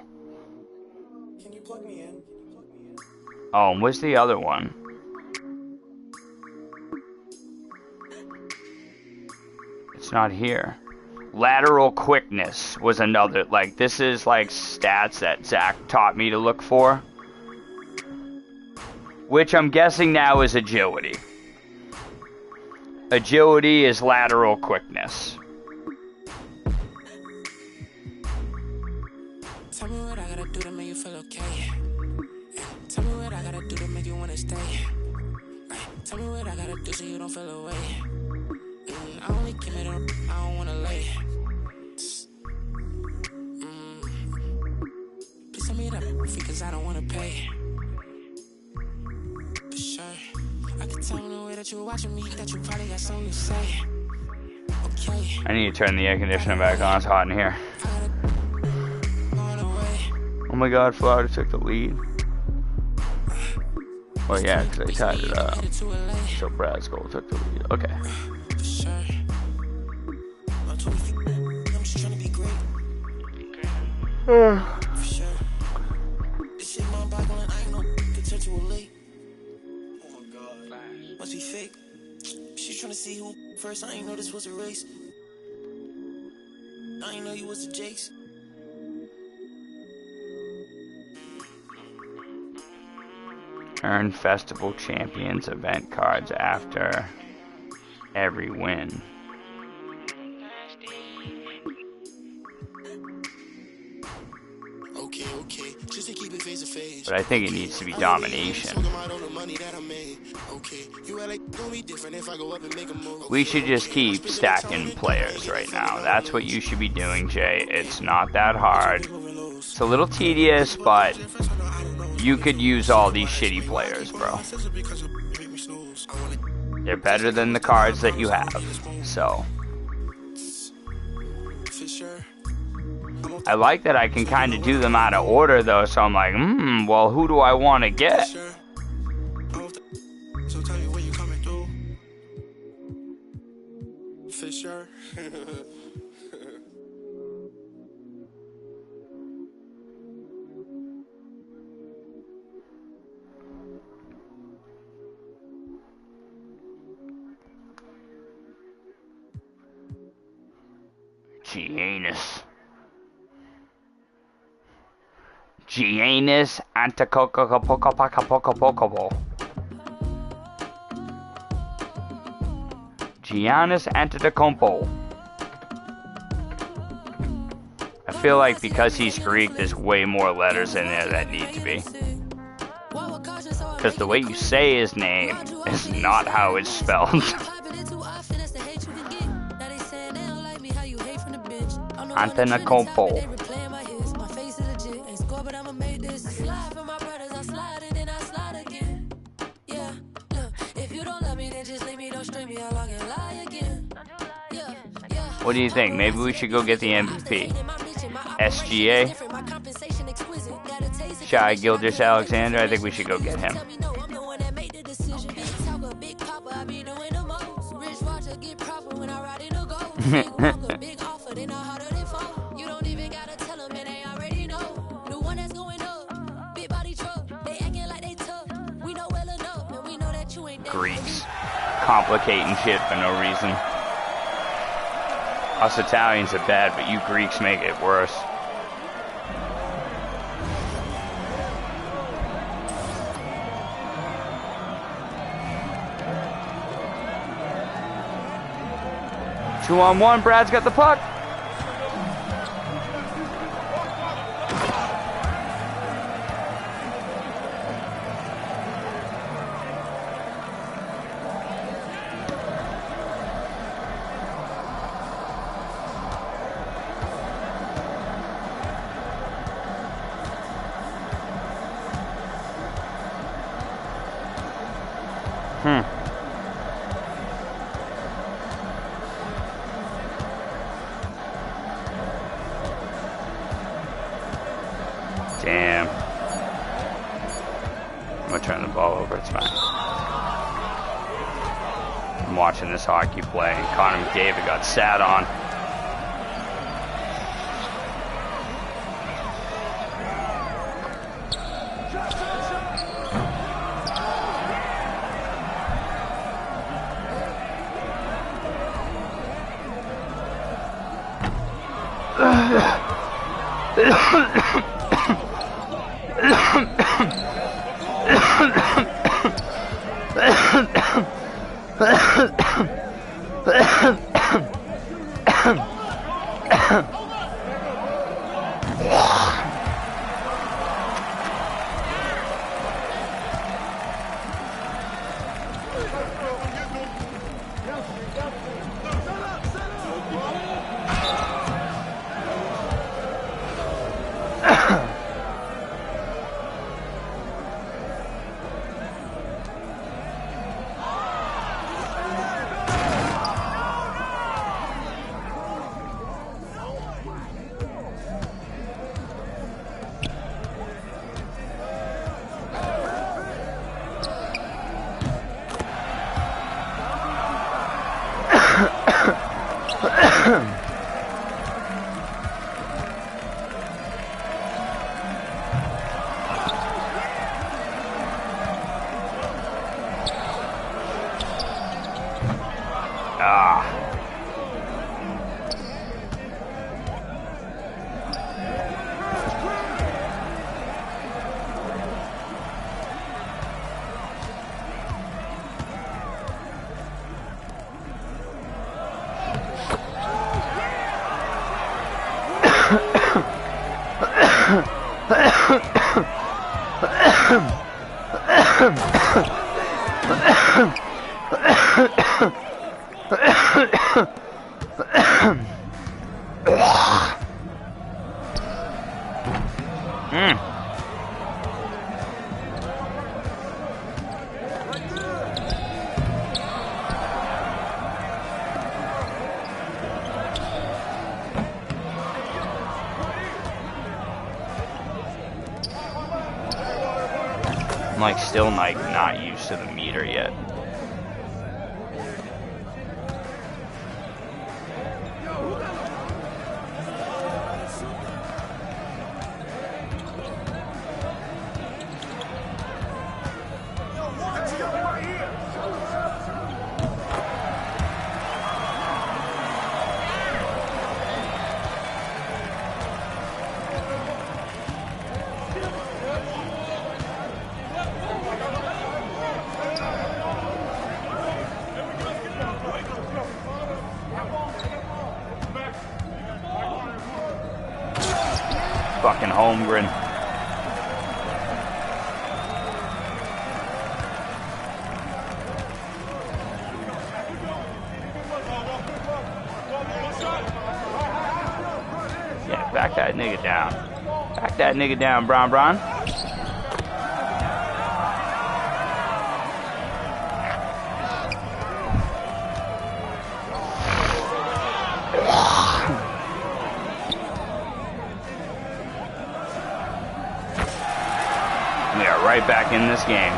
Can you plug me in? Oh, and where's the other one? It's not here. Lateral quickness was another, like, this is like stats that Zach taught me to look for. Which I'm guessing now is agility. Agility is lateral quickness. Tell me what I gotta do to make you feel okay. Tell me what I gotta do to make you wanna stay. Tell me what I gotta do so you don't feel away. I only give it up, I don't wanna lay. Please tell me that fee, cause I don't wanna pay. For sure. I can tell in the way that you're watching me that you probably got something to say. Okay. I need to turn the air conditioner back on. It's hot in here. Oh my god, Florida took the lead. Well, yeah, because they tied it up. So Brad's goal took the lead. Okay. For sure. I'm just trying to be great. For sure. This shit my back when I ain't no could touch you late. Must be fake. She's trying to see who first. I ain't know this was a race. I ain't know you was the Jakes. Earn Festival Champions event cards after every win. Okay. Just to keep it face to face. But I think it needs to be domination. We should just keep stacking players right now. That's what you should be doing, Jay. It's not that hard. It's a little tedious, but you could use all these shitty players, bro. They're better than the cards that you have, so. I like that I can kind of do them out of order, though, so I'm like, well, who do I want to get? So tell me where you coming through. For sure. Giannis Antetokounmpo. Giannis Antetokounmpo. I feel like because he's Greek, there's way more letters in there that need to be. Because the way you say his name is not how it's spelled. Antetokounmpo. What do you think? Maybe we should go get the MVP. SGA? Shy Gilgis Alexander. I think we should go get him. Greeks complicating shit for no reason. Us Italians are bad, but you Greeks make it worse. Two on one, Brad's got the puck. Damn. I'm gonna turn the ball over, it's fine. I'm watching this hockey play, and Connor McDavid got sat on. I'm like still like not used to the meter yet. Fucking Holmgren. Yeah, back that nigga down. Back that nigga down, Bron. right back in this game.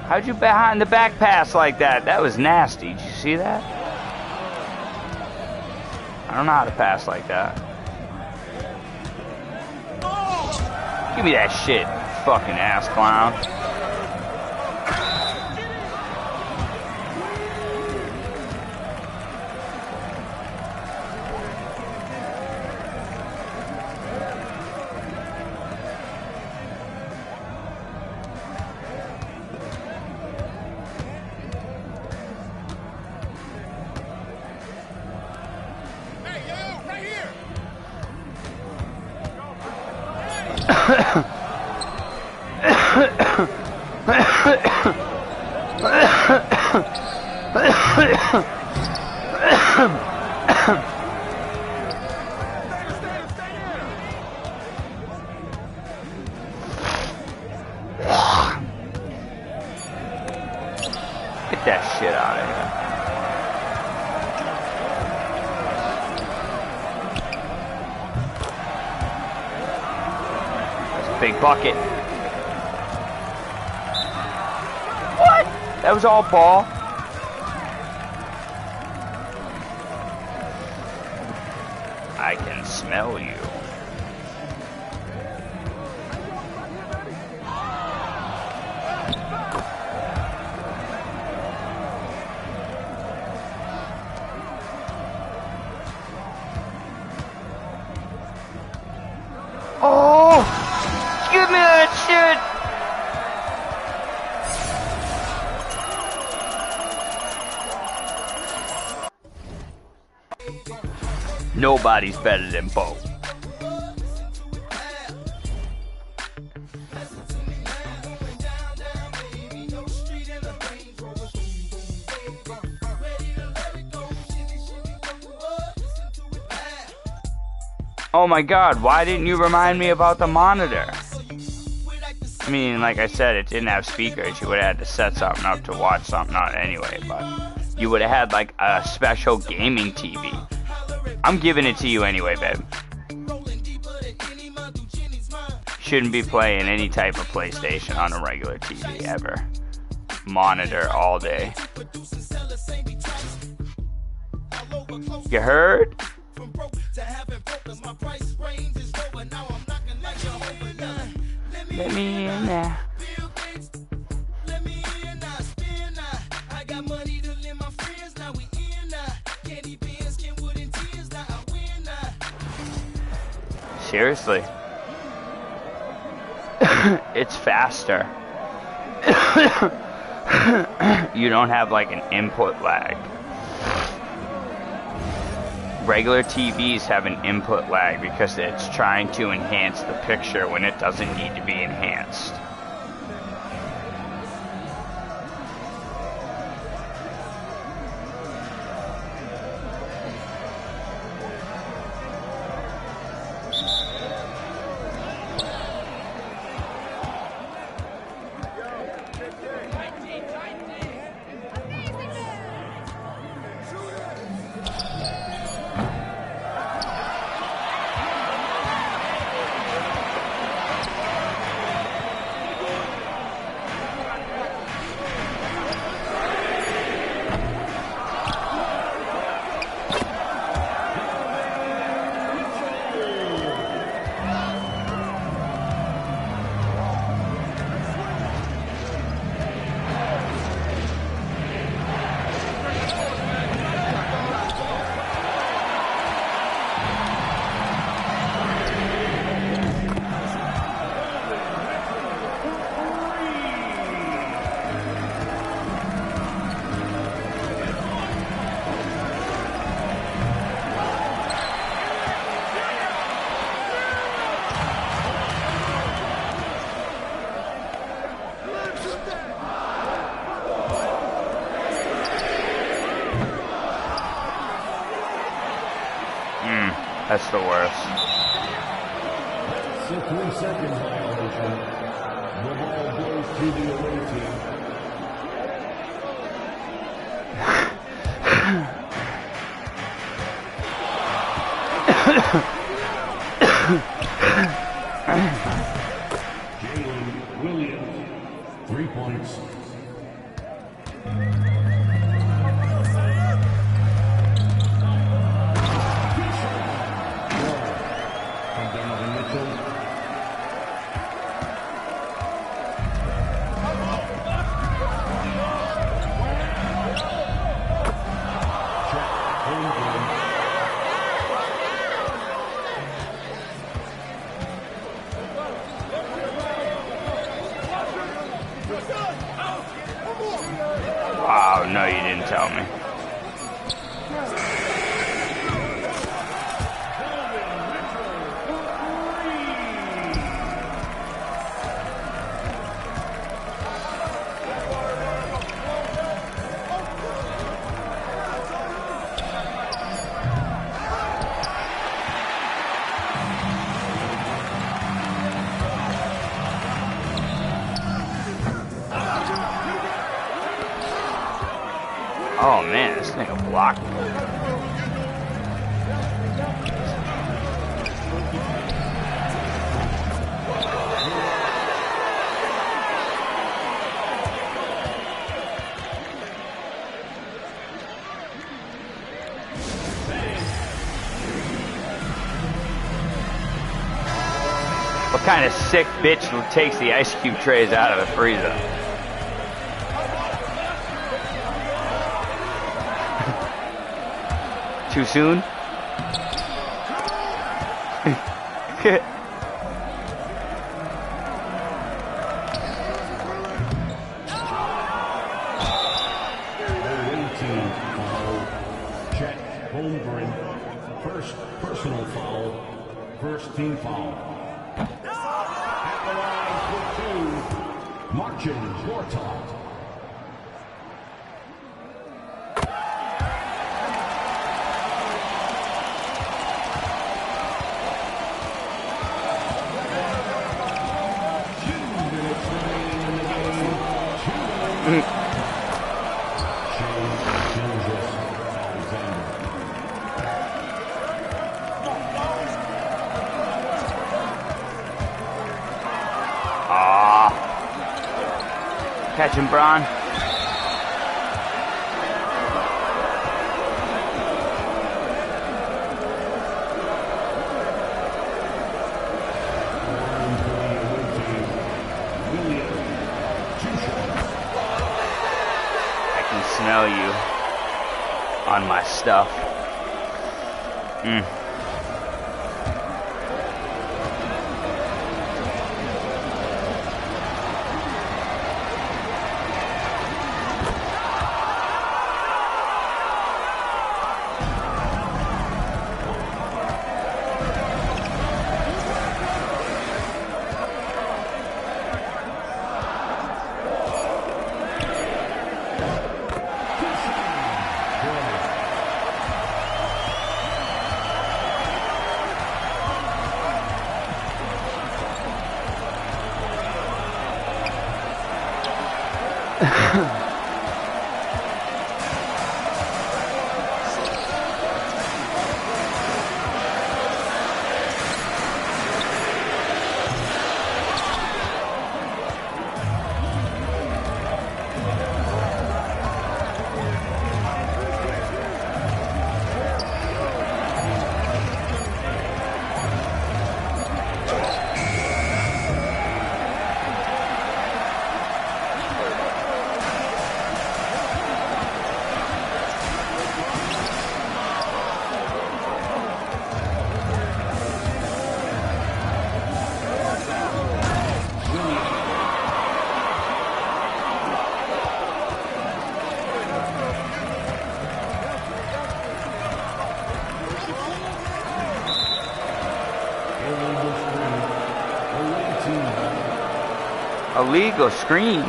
How'd you behind the back pass like that? That was nasty. Did you see that? I don't know how to pass like that. Give me that shit, fucking ass clown. Get that shit out of here. That's a big bucket. What? That was all ball. I can smell you. Oh! Give me that shit! Nobody's better than Bo. Oh my god, why didn't you remind me about the monitor? I mean, like I said, it didn't have speakers. You would have had to set something up to watch something on anyway, but you would have had like a special gaming TV. I'm giving it to you anyway, babe. Shouldn't be playing any type of PlayStation on a regular TV ever. Monitor all day. You heard? Let me in there. Seriously. It's faster. You don't have like an input lag. Regular TVs have an input lag because it's trying to enhance the picture when it doesn't need to be enhanced. That's the worst. 3-second violation. The ball goes to the away team. Jalen Williams, 3 points. From Donovan Mitchell. Wow, no, you didn't tell me. Oh man, this nigga blocked me. What kind of sick bitch takes the ice cube trays out of the freezer? Too soon? Chet Holmgren, first personal foul, first team foul. At the line for 2, Marcin Gortat. Catch him, Braun. I can smell you on my stuff. Illegal screen.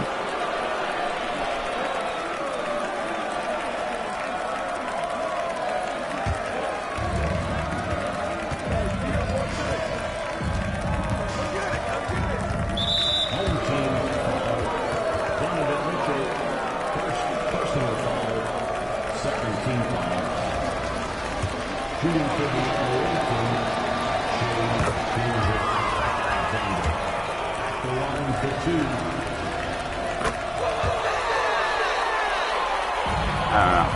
Shooting for the I don't know.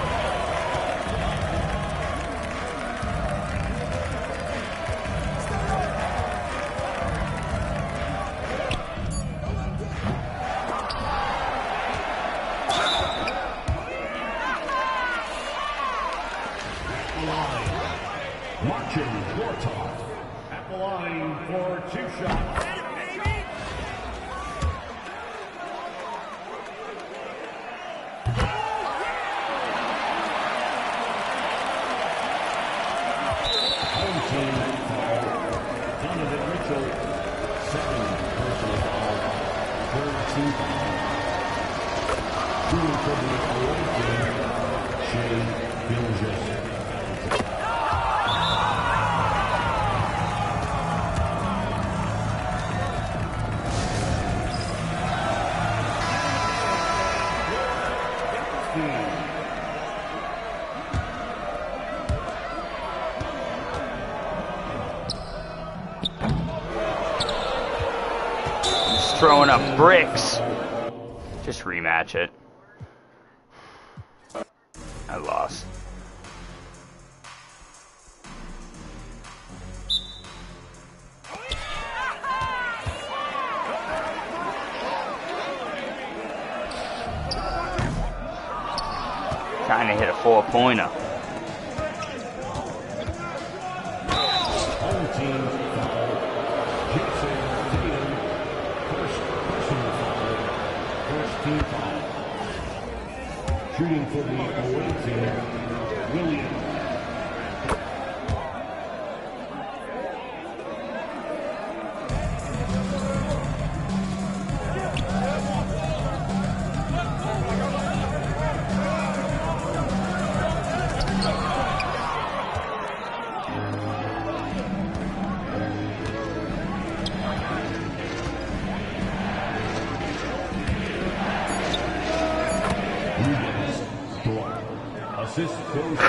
At the line for 2 shots. Home team foul. Donovan Mitchell, 7 personal foul. 13 foul. Shooting for the away team, Shea Gilgeous. Throwing up bricks. Just rematch it. I lost. Trying to hit a 4-pointer. Home team foul. Jason Tatum. First personal foul. First team foul. Shooting for the away team, Williams. Assist goes to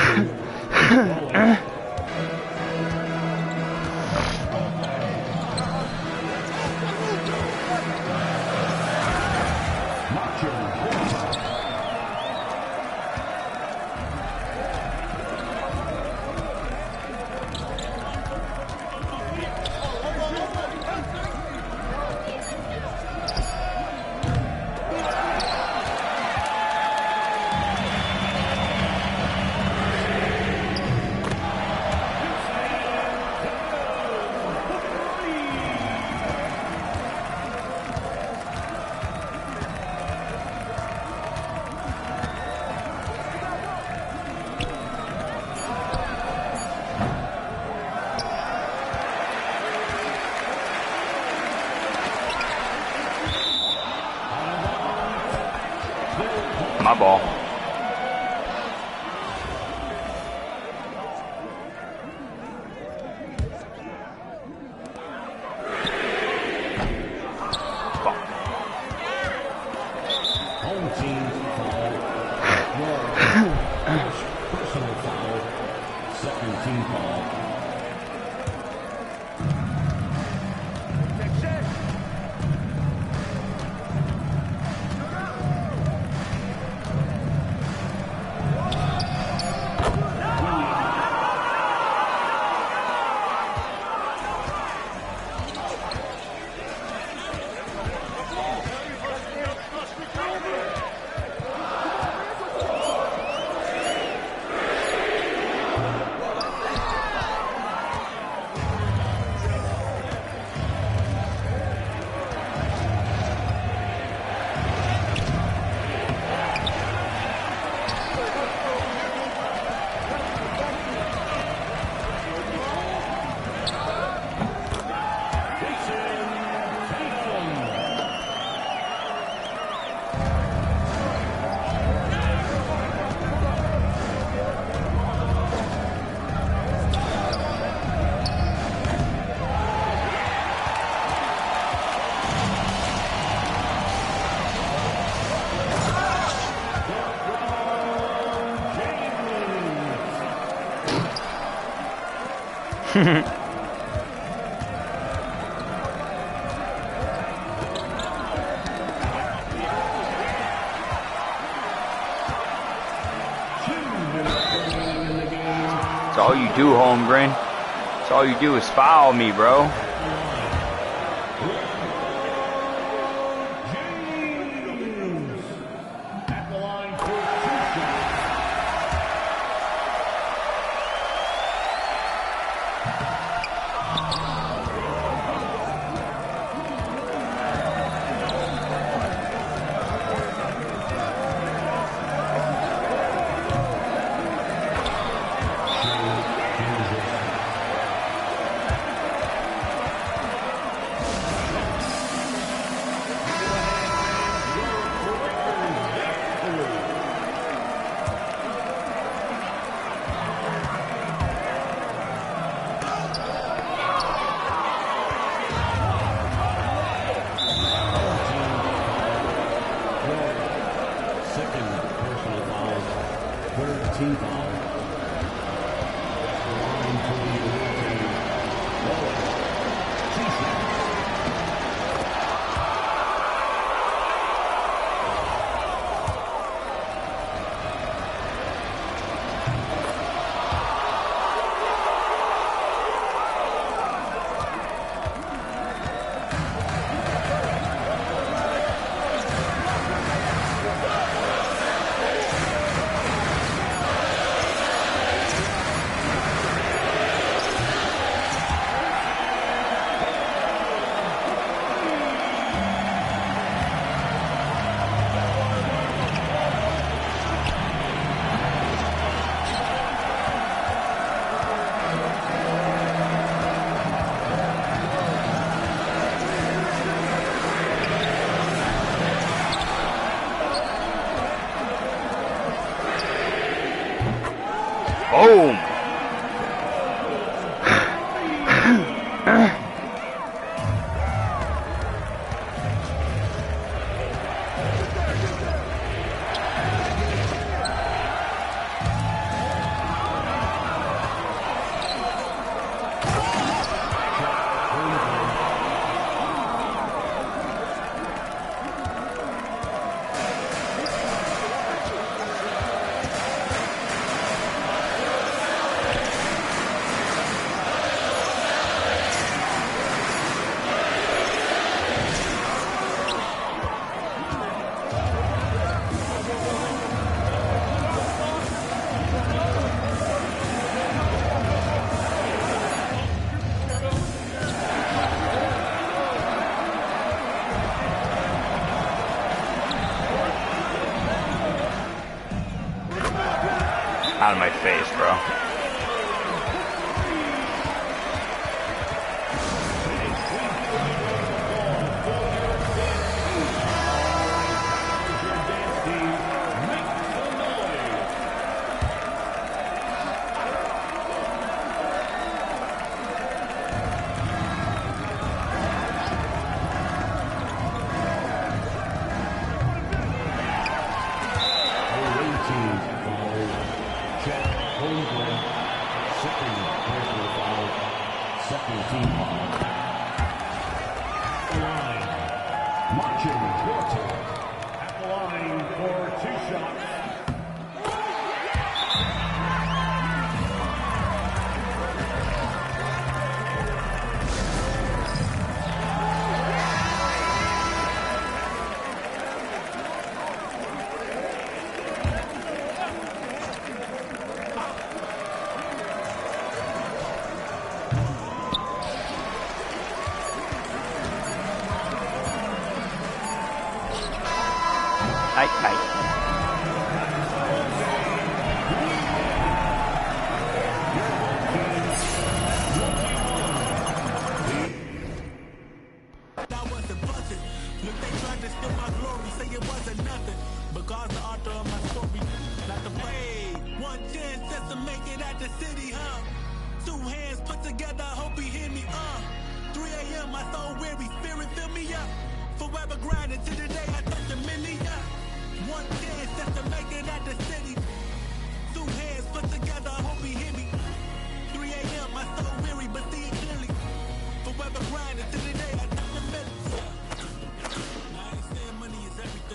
My ball. home team foul. First personal foul. Second team foul. That's all you do, Holmgren. That's all you do is foul me, bro. Boom! Out of my face, bro.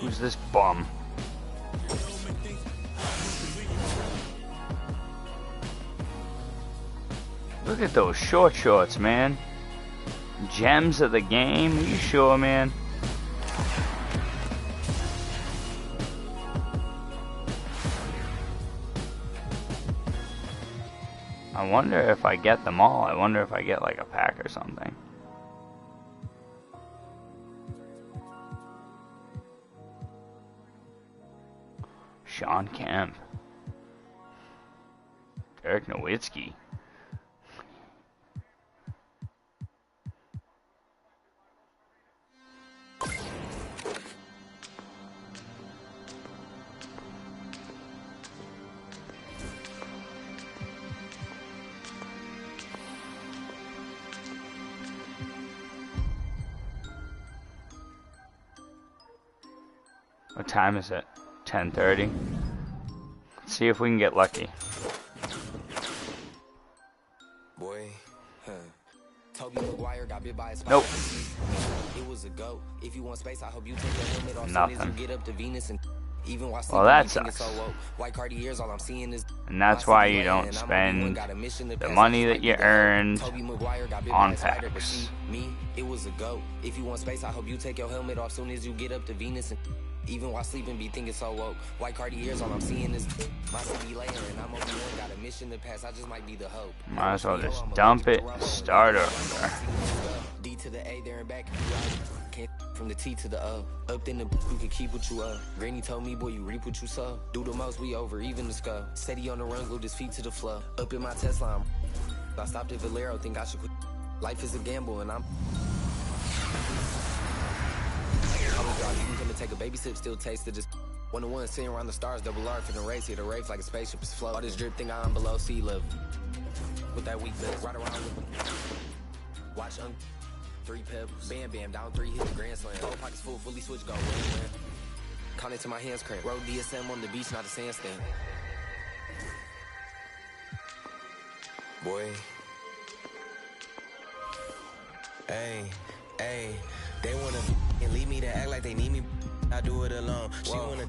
Who's this bum? Look at those short shorts, man. Gems of the game. You sure, man? I wonder if I get them all. I wonder if I get like a pack or something. Sean Kemp. Dirk Nowitzki. What time is it? 10:30. Let's see if we can get lucky. Boy, Toby Maguire got bit by a spider. Nope. It was a go. If you want space, I hope you take your helmet off. Nothing. Soon as you get up to Venus and even while Well, that sucks. White Cartiers, all I'm seeing is And that's why you don't spend the money that you earned on packs. Me, it was a go. If you want space, I hope you take your helmet off. Soon as you get up to Venus and even while sleeping, be thinking so woke. White Cartiers, all I'm seeing is my city layer, and I'm only one, got a mission to pass. I just might be the hope. Might as well just dump it, start over. D to the A, there and back. Can't from the T to the O. Up in the you can keep what you up. Granny told me, boy, you reap what you sow. Do the most, we over, even the skull. Steady on the run, glued his feet to the floor. Up in my Tesla, I stopped at Valero, think I should quit. Life is a gamble, and I'm. You can come and take a baby sip, still taste it. Just 1-to-1, sitting around the stars, double R for the race. Here the race like a spaceship is flow. All this drip thing I'm below sea level. With that weak bit, right around with watch 3 pebbles, bam bam, down 3, hit the grand slam. Whole pockets full, fully switch, go win. Count it to my hands cramp. Road DSM on the beach, not a sandstand. Boy. Hey, hey, they wanna and leave me to act like they need me. I do it alone. She wanna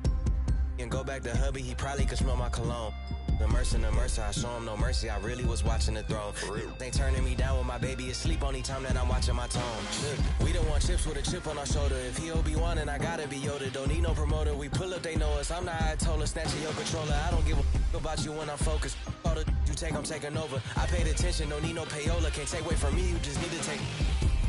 and go back to hubby. He probably could smell my cologne. The mercy, I show him no mercy. I really was watching the throne. They turning me down when my baby is asleep. Only time that I'm watching my tone. We don't want chips with a chip on our shoulder. If he Obi-Wan and I gotta be Yoda. Don't need no promoter. We pull up, they know us. I'm the Ayatollah, snatching your controller. I don't give a about you when I'm focused. All the you take, I'm taking over. I paid attention, don't need no payola. Can't take away from me, you just need to take.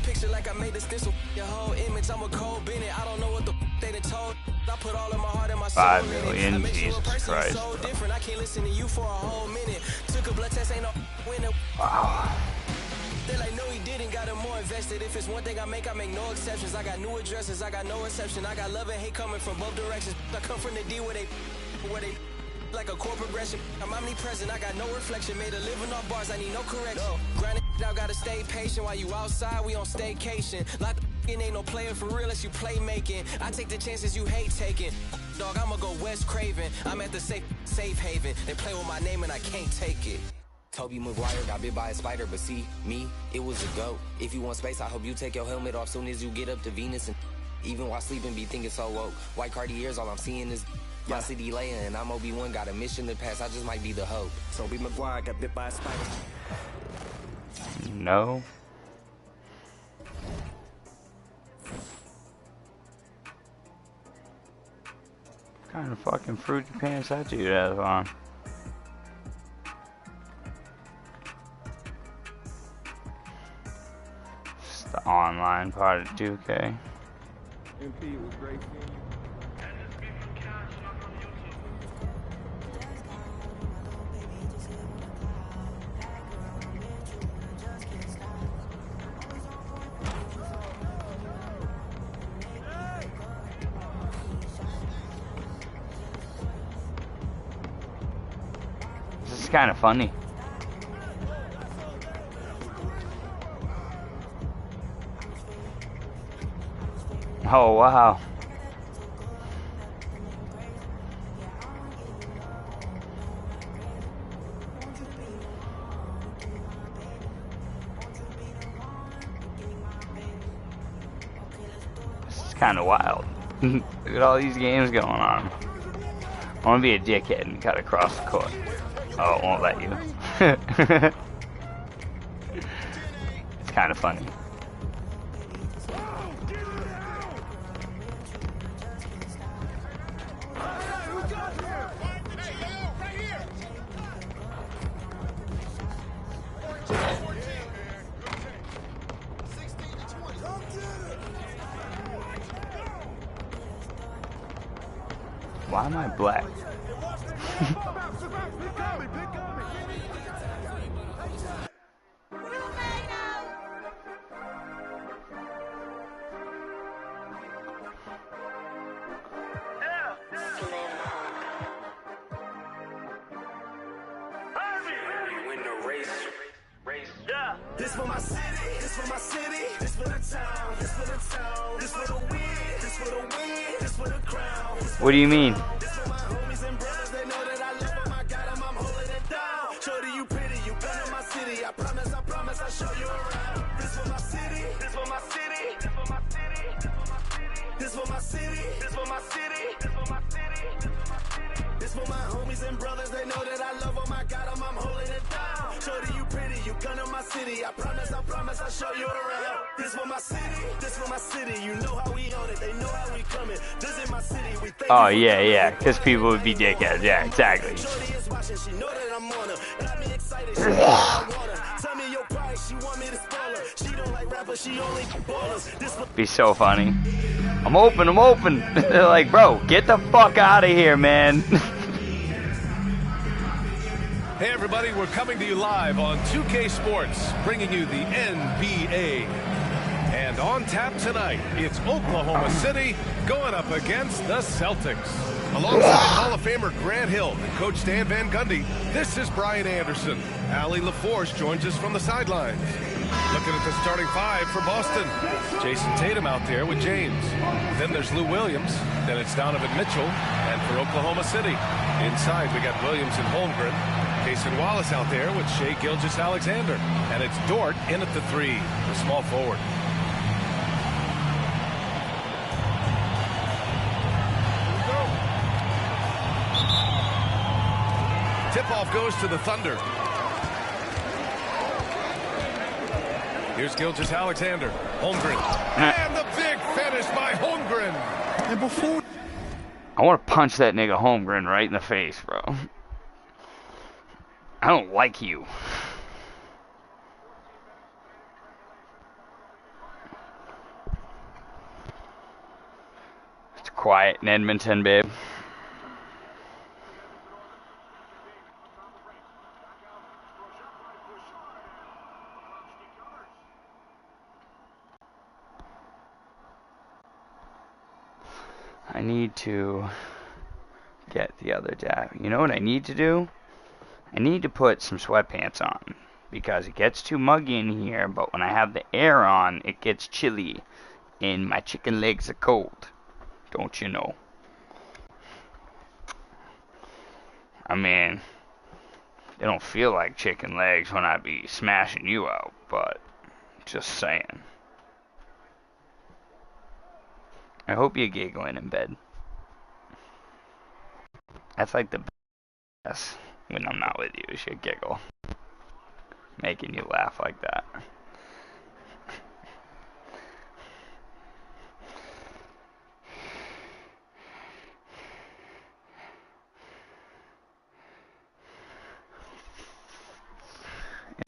Picture like I made the stencil. Your whole image, I'm a cold Bennett. I don't know what the they done told. I put all of my heart and my soul 5 million, Jesus Christ. So different. I can't listen to you for a whole minute. Took a blood test, ain't no winner. Wow. They're like, no, he didn't. Got him more invested. If it's one thing I make no exceptions. I got new addresses, I got no exception. I got love and hate coming from both directions. I come from the D where they like a core progression. I'm omnipresent, I got no reflection. Made a living off bars, I need no correction. Grinding out, gotta stay patient. While you outside, we on staycation. Like ain't no player for real unless you play making. I take the chances you hate taking. Dog, I'ma go West Craven. I'm at the safe haven. They play with my name and I can't take it. Toby Maguire got bit by a spider, but see, me, it was a go. If you want space, I hope you take your helmet off soon as you get up to Venus. And even while sleeping, be thinking so woke. White Cartiers, all I'm seeing is my city layer, and I'm Obi-Wan, got a mission to pass. I just might be the hope. Toby Maguire got bit by a spider. No. What kind of fucking fruity pants that dude has on? It's the online part of 2K. MP, it was great seeing you. This is kind of funny. Oh wow. This is kind of wild. Look at all these games going on. I want to be a dickhead and cut across the court. Oh, it won't let you. kind of funny. Why am I black? This for my city, this for my city, this for the town, this for the town, this for the win, this for the win, this for the crown. What do you mean? This for my homies and brothers, they know that I love them, I got them, I'm holding it down. Shorty, you pretty, you gun in my city, I promise, I'll show you around. This for my city, this for my city, this for my city, this for my city, this for my city, this for my city, this for my homies and brothers, they know that I love them, I got them, I'm holding it down. Shorty, you pretty, you gun in my city, I promise, I'll show you around. This for my city, you know how we own it, they know how we coming. This is my city, we think. Oh yeah, yeah, because people would be dickheads. Yeah, exactly. Shorty is watching, she know that I'm on her. Got me excited, she know that I want her. Tell me your price, she want me to spoil her. She don't like rappers, she only ballers. This Be so funny. I'm open. They're like, bro, get the fuck out of here, man. Hey everybody, we're coming to you live on 2K Sports, bringing you the NBA. And on tap tonight, it's Oklahoma City going up against the Celtics. Alongside Hall of Famer Grant Hill and Coach Dan Van Gundy, this is Brian Anderson. Allie LaForce joins us from the sidelines. Looking at the starting five for Boston. Jason Tatum out there with James. Then there's Lou Williams. Then it's Donovan Mitchell. And for Oklahoma City, inside we got Williams and Holmgren. Cason Wallace out there with Shea Gilgeous-Alexander. And it's Dort in at the three, the small forward. Tip-off goes to the Thunder. Here's Gilgeous-Alexander. Holmgren. And the big finish by Holmgren. And before... I want to punch that nigga Holmgren right in the face, bro. I don't like you. It's quiet in Edmonton, babe. I need to get the other dab. You know what I need to do? I need to put some sweatpants on because it gets too muggy in here, but when I have the air on, it gets chilly and my chicken legs are cold. Don't you know? I mean, they don't feel like chicken legs when I be smashing you out, but just saying. I hope you're giggling in bed. That's like the best when I'm not with you, is your giggle. Making you laugh like that.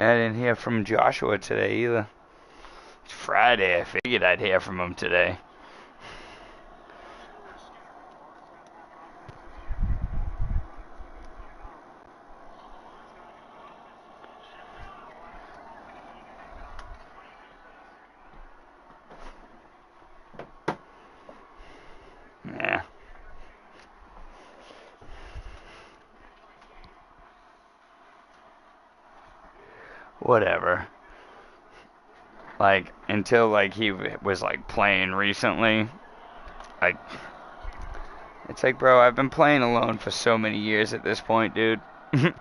I didn't hear from Joshua today either. It's Friday. I figured I'd hear from him today. Yeah. Whatever. Like, until, like, he was, like, playing recently. Like, it's like, bro, I've been playing alone for so many years at this point, dude. I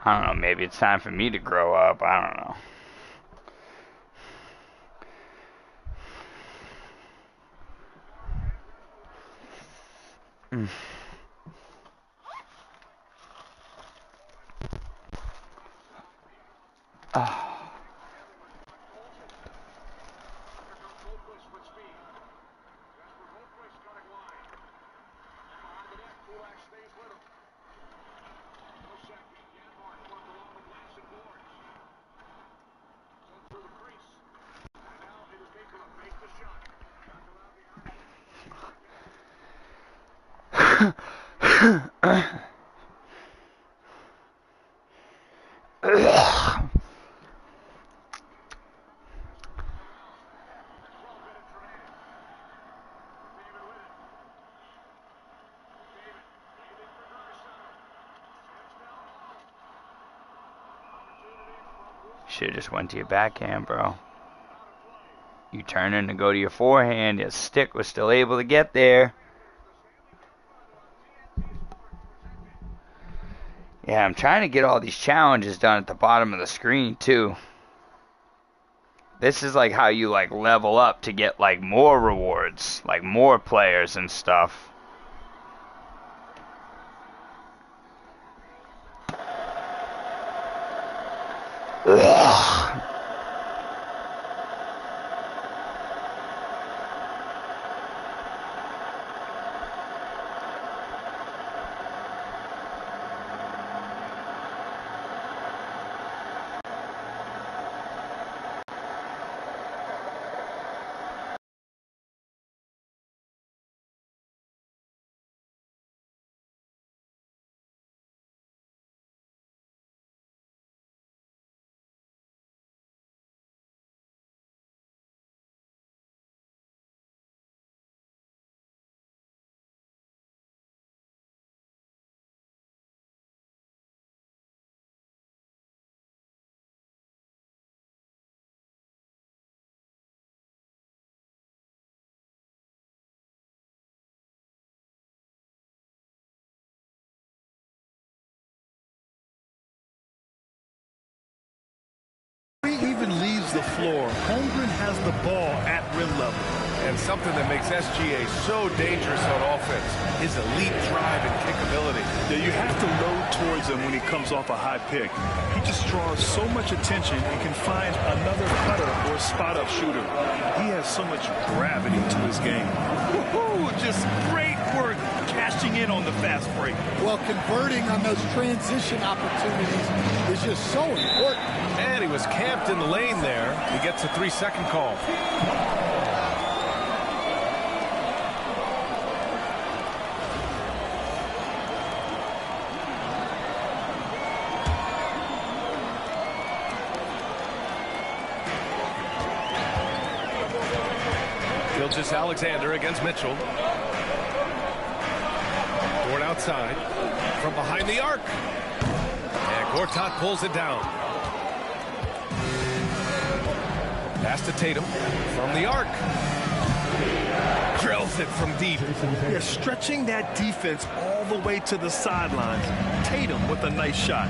don't know, maybe it's time for me to grow up. I don't know. Should've just went to your backhand, bro. You turn in to go to your forehand, your stick was still able to get there. Yeah, I'm trying to get all these challenges done at the bottom of the screen, too. This is like how you like level up to get like more rewards, like more players and stuff. Ugh. He even leaves the floor. Holmgren has the ball at rim level. And something that makes SGA so dangerous on offense, his elite drive and kickability. Yeah, you have to load towards him when he comes off a high pick. He just draws so much attention and can find another cutter or spot-up shooter. He has so much gravity to his game. Woohoo! Just great work cashing in on the fast break. Well, converting on those transition opportunities is just so important. And he was camped in the lane there. He gets a 3-second call. Gilgeous-Alexander against Mitchell. Dort outside. From behind the arc. And Gortat pulls it down. Pass to Tatum from the arc. Drills it from deep. They're stretching that defense all the way to the sidelines. Tatum with a nice shot.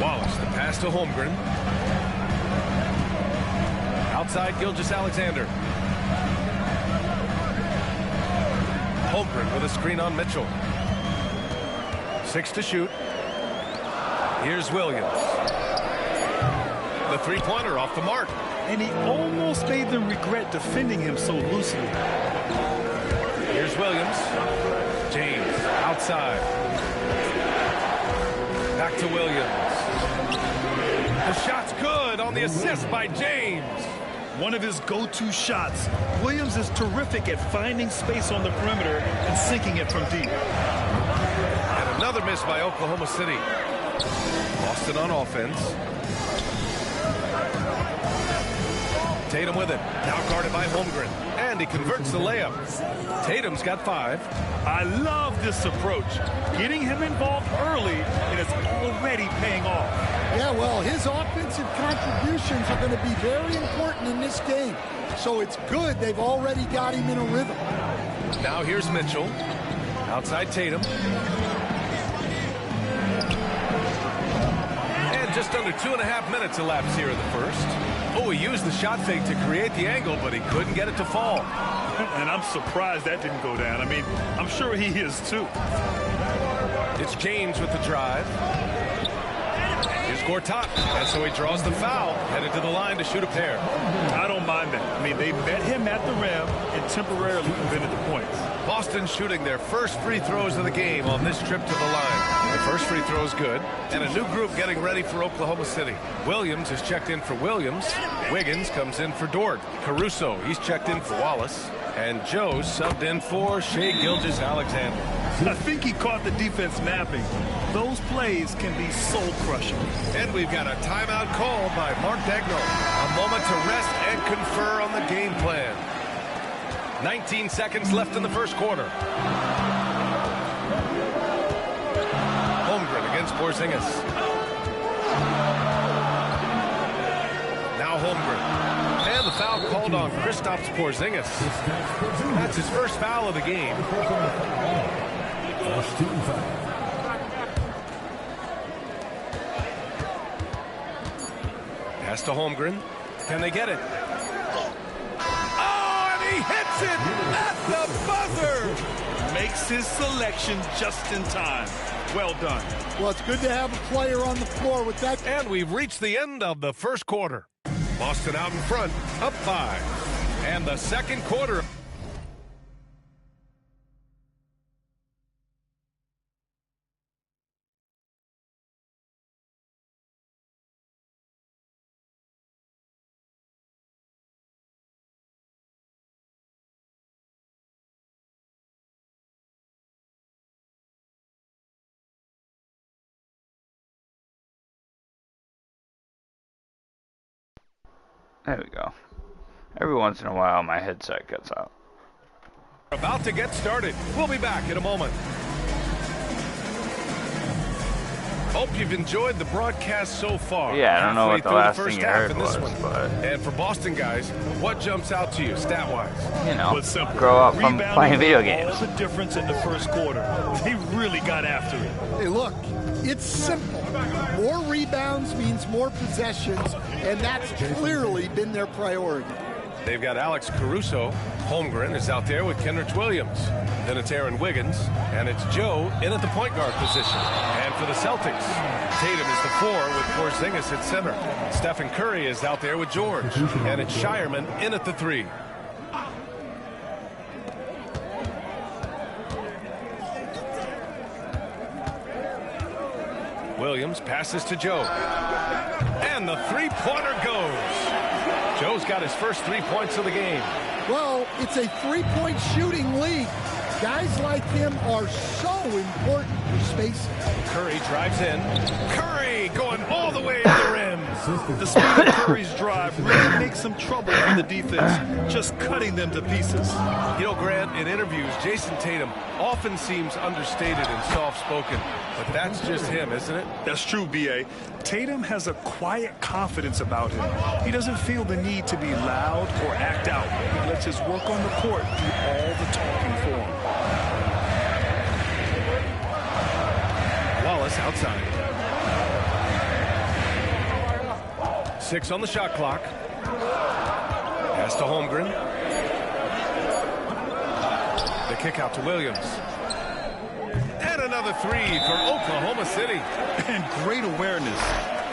Wallace, the pass to Holmgren. Outside Gilgeous-Alexander. Holmgren with a screen on Mitchell. 6 to shoot. Here's Williams. The three-pointer off the mark. And he almost made them regret defending him so loosely. Here's Williams. James outside. Back to Williams. The shot's good on the assist by James. One of his go-to shots. Williams is terrific at finding space on the perimeter and sinking it from deep. And another miss by Oklahoma City. Boston on offense. Tatum with it. Now guarded by Holmgren. And he converts the layup. Tatum's got 5. I love this approach. Getting him involved early, and it's already paying off. Yeah, well, his offensive contributions are going to be very important in this game. So it's good they've already got him in a rhythm. Now here's Mitchell. Outside Tatum. And just under 2.5 minutes elapsed here in the first. Oh, he used the shot fake to create the angle, but he couldn't get it to fall. And I'm surprised that didn't go down. I mean, I'm sure he is too. It's James with the drive. Here's Gortat. And so he draws the foul, headed to the line to shoot a pair. I don't mind that. I mean, they met him at the rim and temporarily prevented the points. Boston shooting their first free throws of the game on this trip to the line. The first free throw is good. And a new group getting ready for Oklahoma City. Williams is checked in for Williams. Wiggins comes in for Dort. Caruso, he's checked in for Wallace. And Joe subbed in for Shai Gilgeous-Alexander. I think he caught the defense napping. Those plays can be soul-crushing. And we've got a timeout called by Mark Dagnall. A moment to rest and confer on the game plan. 19 seconds left in the first quarter. Holmgren against Porzingis. Now Holmgren. And the foul called on Kristaps Porzingis. That's his first foul of the game. Pass to Holmgren. Can they get it? Oh, and he hits it at the buzzer! Makes his selection just in time. Well done. Well, it's good to have a player on the floor with that. And we've reached the end of the first quarter. Boston out in front, up 5. And the second quarter. There we go. Every once in a while, my headset cuts out. About to get started. We'll be back in a moment. Hope you've enjoyed the broadcast so far. Yeah, I don't know what the last first thing you half heard in this was, one. but... And for Boston guys, what jumps out to you, stat-wise? You know, grow up from playing video games. All the difference in the first quarter. He really got after it. Hey, look, it's simple. More rebounds means more possessions, and that's clearly been their priority. They've got Alex Caruso. Holmgren is out there with Kenrich Williams. Then it's Aaron Wiggins, and it's Joe in at the point guard position. And for the Celtics, Tatum is the 4 with Porzingis at center. Stephen Curry is out there with George, and it's Shireman in at the 3. Williams passes to Joe. And the three-pointer goes. Joe's got his first 3 points of the game. Well, it's a three-point shooting league. Guys like him are so important for spacing. Curry drives in. Curry going all the way to the rim. The speed of Curry's drive really makes some trouble for the defense, just cutting them to pieces. You know, Grant, in interviews, Jason Tatum often seems understated and soft-spoken, but that's just him, isn't it? That's true, B.A. Tatum has a quiet confidence about him. He doesn't feel the need to be loud or act out. He lets his work on the court do all the talking for him. Wallace outside. 6 on the shot clock. Pass to Holmgren. The kick out to Williams. And another 3 for Oklahoma City. And great awareness.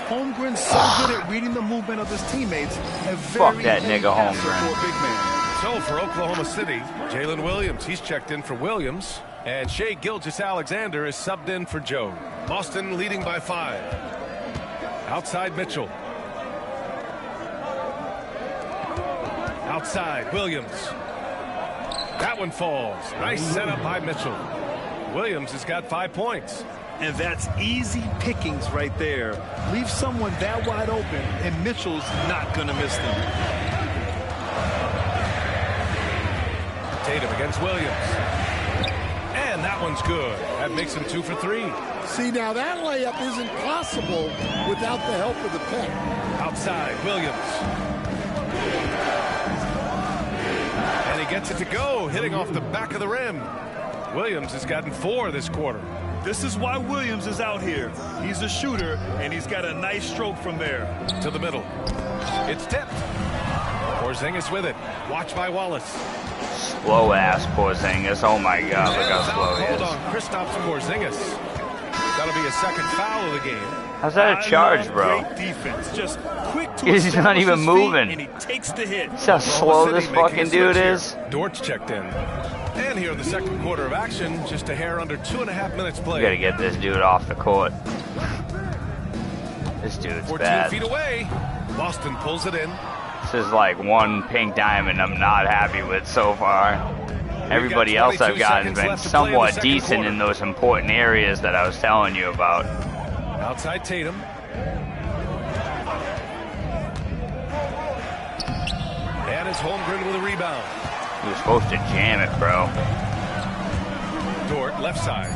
Holmgren's so good at reading the movement of his teammates. And very fuck that nigga Holmgren. For a big man. So for Oklahoma City, Jalen Williams, he's checked in for Williams. And Shai Gilgeous-Alexander is subbed in for Joe. Boston leading by 5. Outside Mitchell. Outside Williams. That one falls. Nice setup by Mitchell. Williams has got 5 points. And that's easy pickings right there. Leave someone that wide open, and Mitchell's not going to miss them. Tatum against Williams. And that one's good. That makes him 2 for 3. See, now that layup isn't possible without the help of the pick. Outside, Williams. And he gets it to go, hitting off the back of the rim. Williams has gotten 4 this quarter. This is why Williams is out here. He's a shooter, and he's got a nice stroke from there. To the middle. It's tipped. Porzingis with it. Watch by Wallace. Slow ass Porzingis. Oh my God, look how slow he is. Hold on, Kristaps Porzingis. That'll be a second foul of the game. How's that a charge, bro? Great defense. Just quick to He's not even moving. And he takes the hit. See how slow this fucking dude is? Dortch checked in. And here in the second quarter of action, just a hair under 2.5 minutes played. You gotta get this dude off the court. This dude's 14 bad. feet away. Boston pulls it in. This is like one pink diamond I'm not happy with so far. Everybody else I've got has been somewhat decent in those important areas that I was telling you about. Outside Tatum. And it's Holmgren with a rebound. He was supposed to jam it, bro. Dort, left side.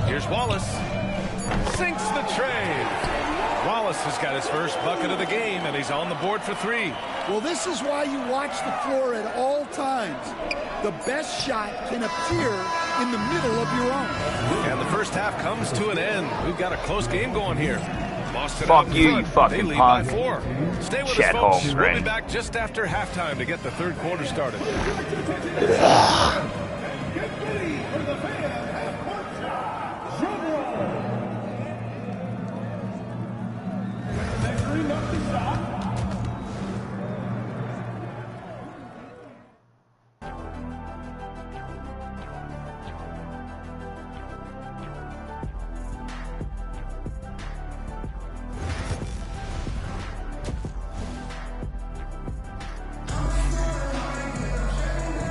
Here's Wallace. Sinks the tray. Wallace has got his first bucket of the game, and he's on the board for 3. Well, this is why you watch the floor at all times. The best shot can appear in the middle of your own. And the first half comes to an end. We've got a close game going here. Boston Fuck you, you they fucking lead punk. by 4. Stay with Chet us, folks. Holmgren. We'll be back just after halftime to get the third quarter started.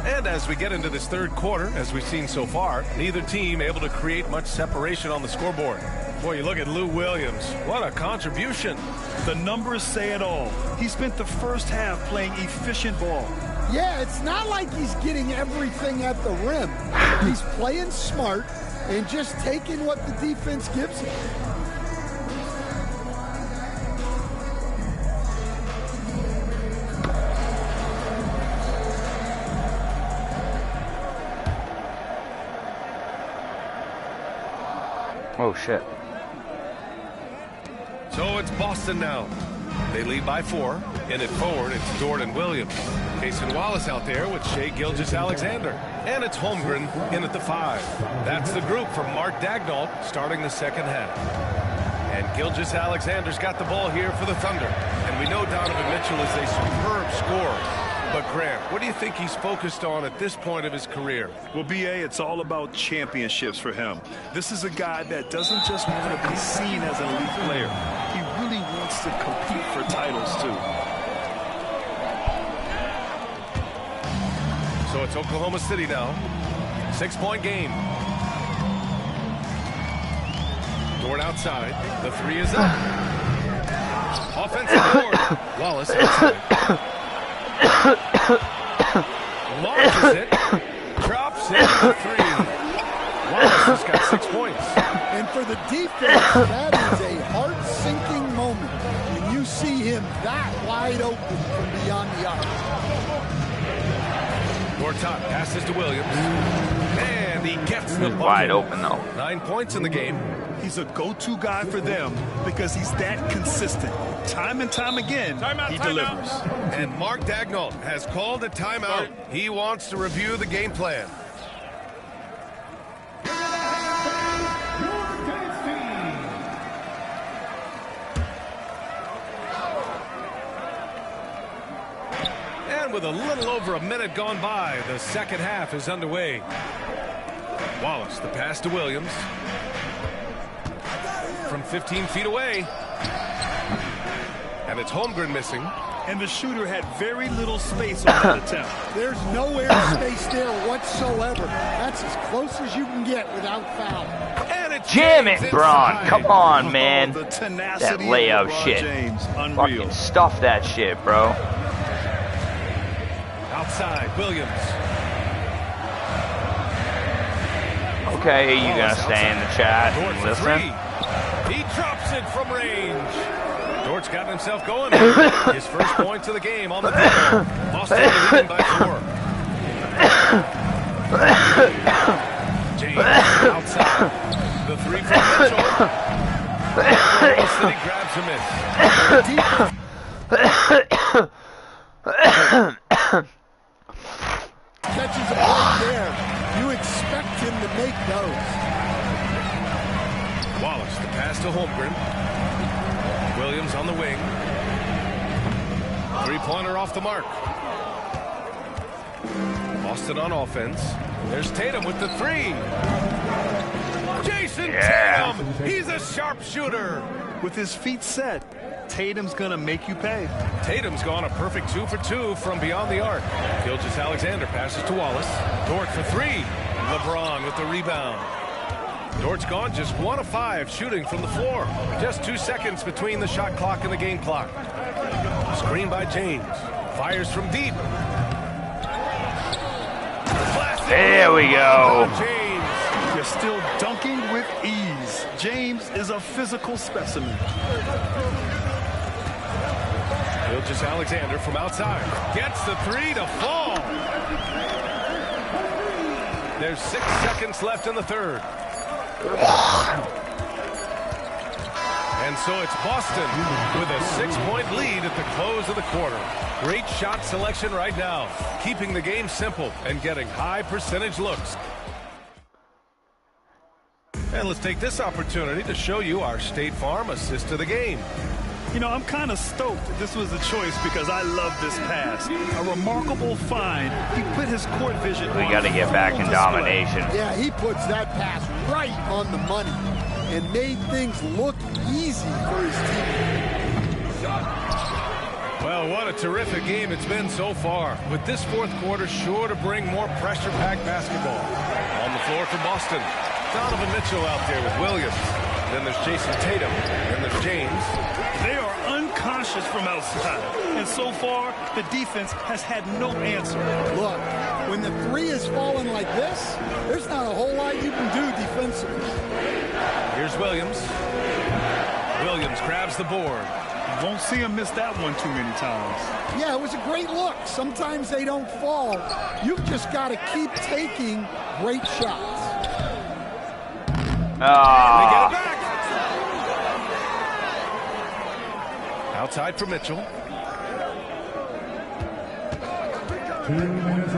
And as we get into this third quarter, as we've seen so far, neither team able to create much separation on the scoreboard. Boy, you look at Lou Williams. What a contribution. The numbers say it all. He spent the first half playing efficient ball. Yeah, it's not like he's getting everything at the rim. He's playing smart and just taking what the defense gives him. Oh, shit. So it's Boston now. They lead by 4. In it forward, it's Dort and Williams. Cason Wallace out there with Shai Gilgeous-Alexander. And it's Holmgren in at the 5. That's the group from Mark Daigneault starting the second half. And Gilgeous-Alexander's got the ball here for the Thunder. And we know Donovan Mitchell is a superb scorer. But Grant, what do you think he's focused on at this point of his career? Well, B.A., it's all about championships for him. This is a guy that doesn't just want to be seen as an elite player. He really wants to compete for titles, too. So it's Oklahoma City now. 6-point game. Dort outside. The 3 is up. Offensive board. Wallace outside. Launches it. Drops it. The 3. Wallace has got 6 points. And for the defense, that is a heart-sinking moment when you see him that wide open from beyond the arc. Gortat passes to Williams. And he gets the bucket. Wide open, though. 9 points in the game. He's a go-to guy for them because he's that consistent. Time and time again, he delivers. And Mark Daigneault has called a timeout. He wants to review the game plan. And with a little over a minute gone by, the second half is underway. Wallace, the pass to Williams. From 15 feet away. And it's Holmgren missing. And the shooter had very little space on that attempt. There's no air space there whatsoever. That's as close as you can get without foul. And it Jam it, Braun. Come on, man. The That tenacity layup of LeBron shit. James, unreal. Fucking stuff that shit, bro. Outside, Williams. Okay, you gonna stay in the chat and listen? He drops it from range. Dort's got himself going. His first points of the game on the floor. Boston leading by 4. James outside. The 3 from Mitchell. City grabs a miss. Catches a break there. You expect him to make those. Wallace, the pass to Holmgren. Williams on the wing. 3-pointer off the mark. Boston on offense. There's Tatum with the 3. Jason Tatum! He's a sharpshooter! With his feet set, Tatum's going to make you pay. Tatum's gone a perfect 2 for 2 from beyond the arc. Gilgeous-Alexander passes to Wallace. Dort for 3. LeBron with the rebound. Dort's gone just 1 of 5 shooting from the floor. Just 2 seconds between the shot clock and the game clock. Screen by James. Fires from deep. There we go. James. You're still dunking with ease. James is a physical specimen. Gilgeous-Alexander from outside. Gets the 3 to fall. There's 6 seconds left in the third. And so it's Boston with a 6-point lead at the close of the quarter. Great shot selection right now, keeping the game simple and getting high percentage looks. And let's take this opportunity to show you our State Farm assist to the game. You know, I'm kind of stoked this was a choice because I love this pass. A remarkable find. He put his court vision on. We got to get back in domination. Yeah, he puts that pass right on the money and made things look easy for his team. Well, what a terrific game it's been so far. With this fourth quarter sure to bring more pressure-packed basketball. On the floor for Boston, Donovan Mitchell out there with Williams. Then there's Jason Tatum. Then there's James. They are unconscious from outside. And so far, the defense has had no answer. Look, when the 3 is falling like this, there's not a whole lot you can do defensively. Here's Williams. Williams grabs the board. You won't see him miss that one too many times. Yeah, it was a great look. Sometimes they don't fall. You've just got to keep taking great shots. They get it back. Outside for Mitchell.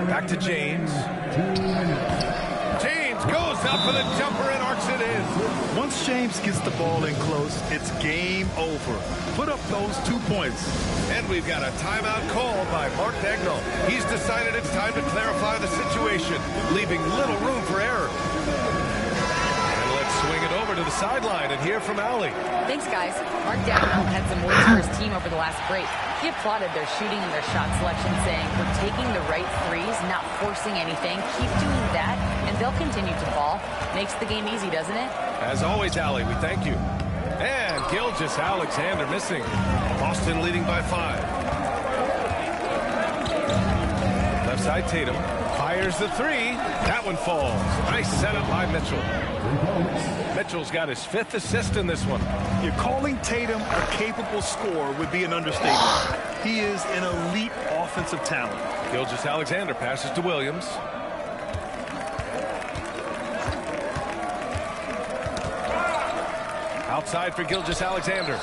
Back to James. James goes up for the jumper and arcs it in. Once James gets the ball in close, it's game over. Put up those 2 points. And we've got a timeout called by Mark Dagnall. He's decided it's time to clarify the situation, leaving little room for error. Swing it over to the sideline and hear from Allie. Thanks, guys. Mark Dagnall had some words for his team over the last break. He applauded their shooting and their shot selection, saying, "We're taking the right threes, not forcing anything. Keep doing that, and they'll continue to fall." Makes the game easy, doesn't it? As always, Allie, we thank you. And Gilgeous-Alexander missing. Boston leading by 5. Left side, Tatum. Fires the 3. That one falls. Nice setup by Mitchell. Mitchell's got his 5th assist in this one. You're calling Tatum a capable scorer would be an understatement. He is an elite offensive talent. Gilgeous-Alexander passes to Williams. Outside for Gilgeous-Alexander.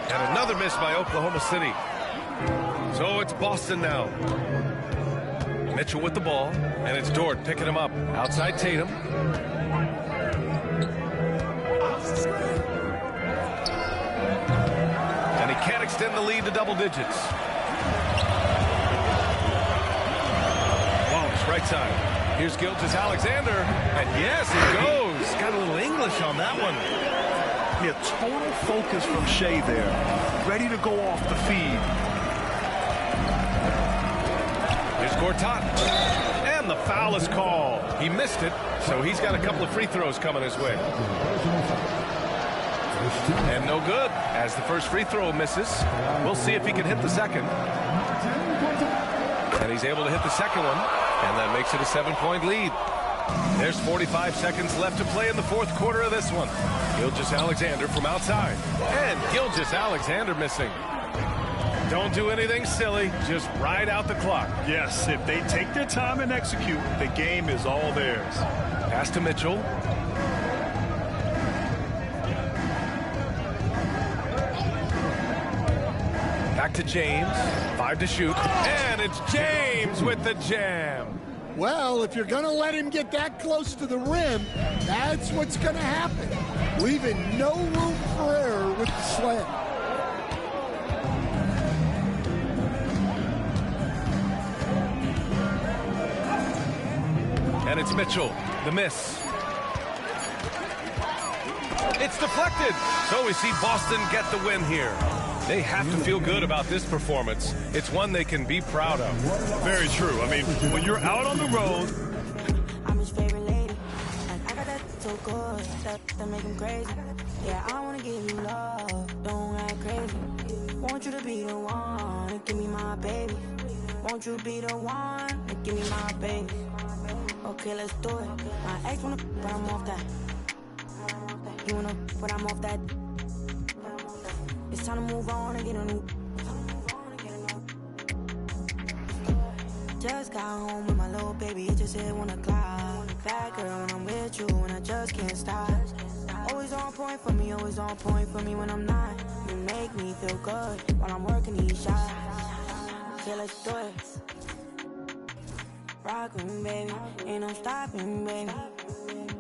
And another miss by Oklahoma City. So it's Boston now. Mitchell with the ball, and it's Dort picking him up. Outside Tatum. And he can't extend the lead to double digits. Wallace, right side. Here's Gilgeous-Alexander, and yes, it goes. Got a little English on that one. Yeah, total focus from Shea there. Ready to go off the feed. Here's Gortat. And the foul is called. He missed it, so he's got a couple of free throws coming his way. And no good, as the first free throw misses. We'll see if he can hit the second. And he's able to hit the second one, and that makes it a 7-point lead. There's 45 seconds left to play in the fourth quarter of this one. Gilgeous-Alexander from outside. And Gilgeous-Alexander missing. Don't do anything silly. Just ride out the clock. Yes, if they take their time and execute, the game is all theirs. Pass to Mitchell. Back to James. 5 to shoot. And it's James with the jam. Well, if you're going to let him get that close to the rim, that's what's going to happen. Leaving no room for error with the slam. And it's Mitchell, the miss. It's deflected. So we see Boston get the win here. They have to feel good about this performance. It's one they can be proud of. Very true. I mean, when you're out on the road, I'm his favorite lady. I got that so good, that make him crazy. Yeah, I wanna give you love, don't act crazy. Want you to be the one, and give me my baby. Want you to be the one, and give me my baby. Okay, let's do it. My ex wanna, but I'm off that. You wanna, but I'm off that. It's time to move on and get a new. Just got home with my little baby, it just hit 1 o'clock. Bad girl when I'm with you, and I just can't stop. Always on point for me, always on point for me when I'm not. You make me feel good while I'm working these shots. Okay, let's do it. Rock with me, baby, ain't no stopping, baby.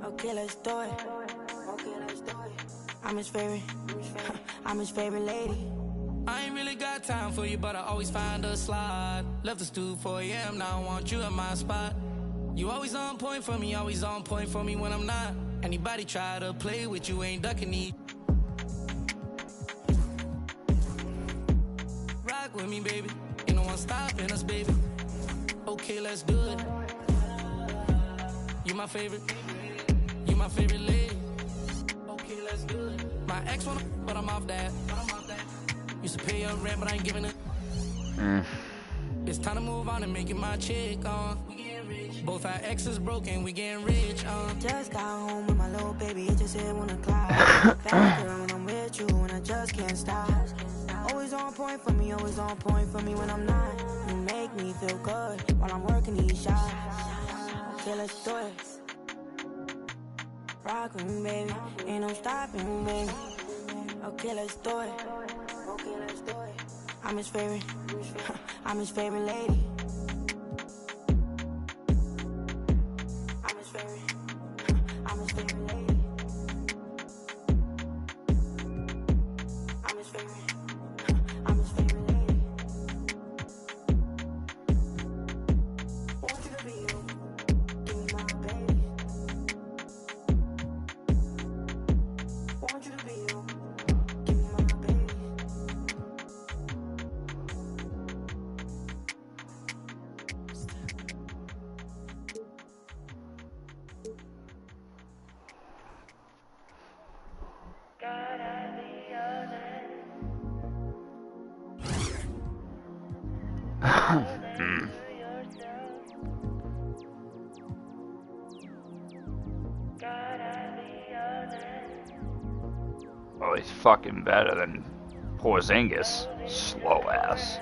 Okay, let's do it. Okay, let's do it. I'm his favorite, I'm his favorite lady. I ain't really got time for you, but I always find a slot. Left the stool 4 a.m., now I want you in my spot. You always on point for me, always on point for me when I'm not. Anybody try to play with you, ain't ducking me. Rock with me, baby, ain't no one stopping us, baby. Okay, let's do it. You my favorite lady. Okay, let's do it. My ex wanna, but I'm off that. Used to pay your rent, but I ain't giving it. It's time to move on and make it my chick, We getting rich. Both our exes broken, we getting rich, Just got home with my little baby, it just hit 1 o'clock. Bad girl when I'm with you, and I just can't stop. Always on point for me, always on point for me when I'm not. You make me feel good while I'm working these shots. Okay, let's do it. Rock with me, baby, ain't no stopping, baby. Okay, let's do it. Okay, let's do it. I'm his favorite, I'm his favorite lady. I'm his favorite, I'm his favorite lady. I'm his favorite, I'm his favorite lady. Want you to be you, give me my baby. Want you to be you. Oh, he's fucking better than Porzingis. Slow ass.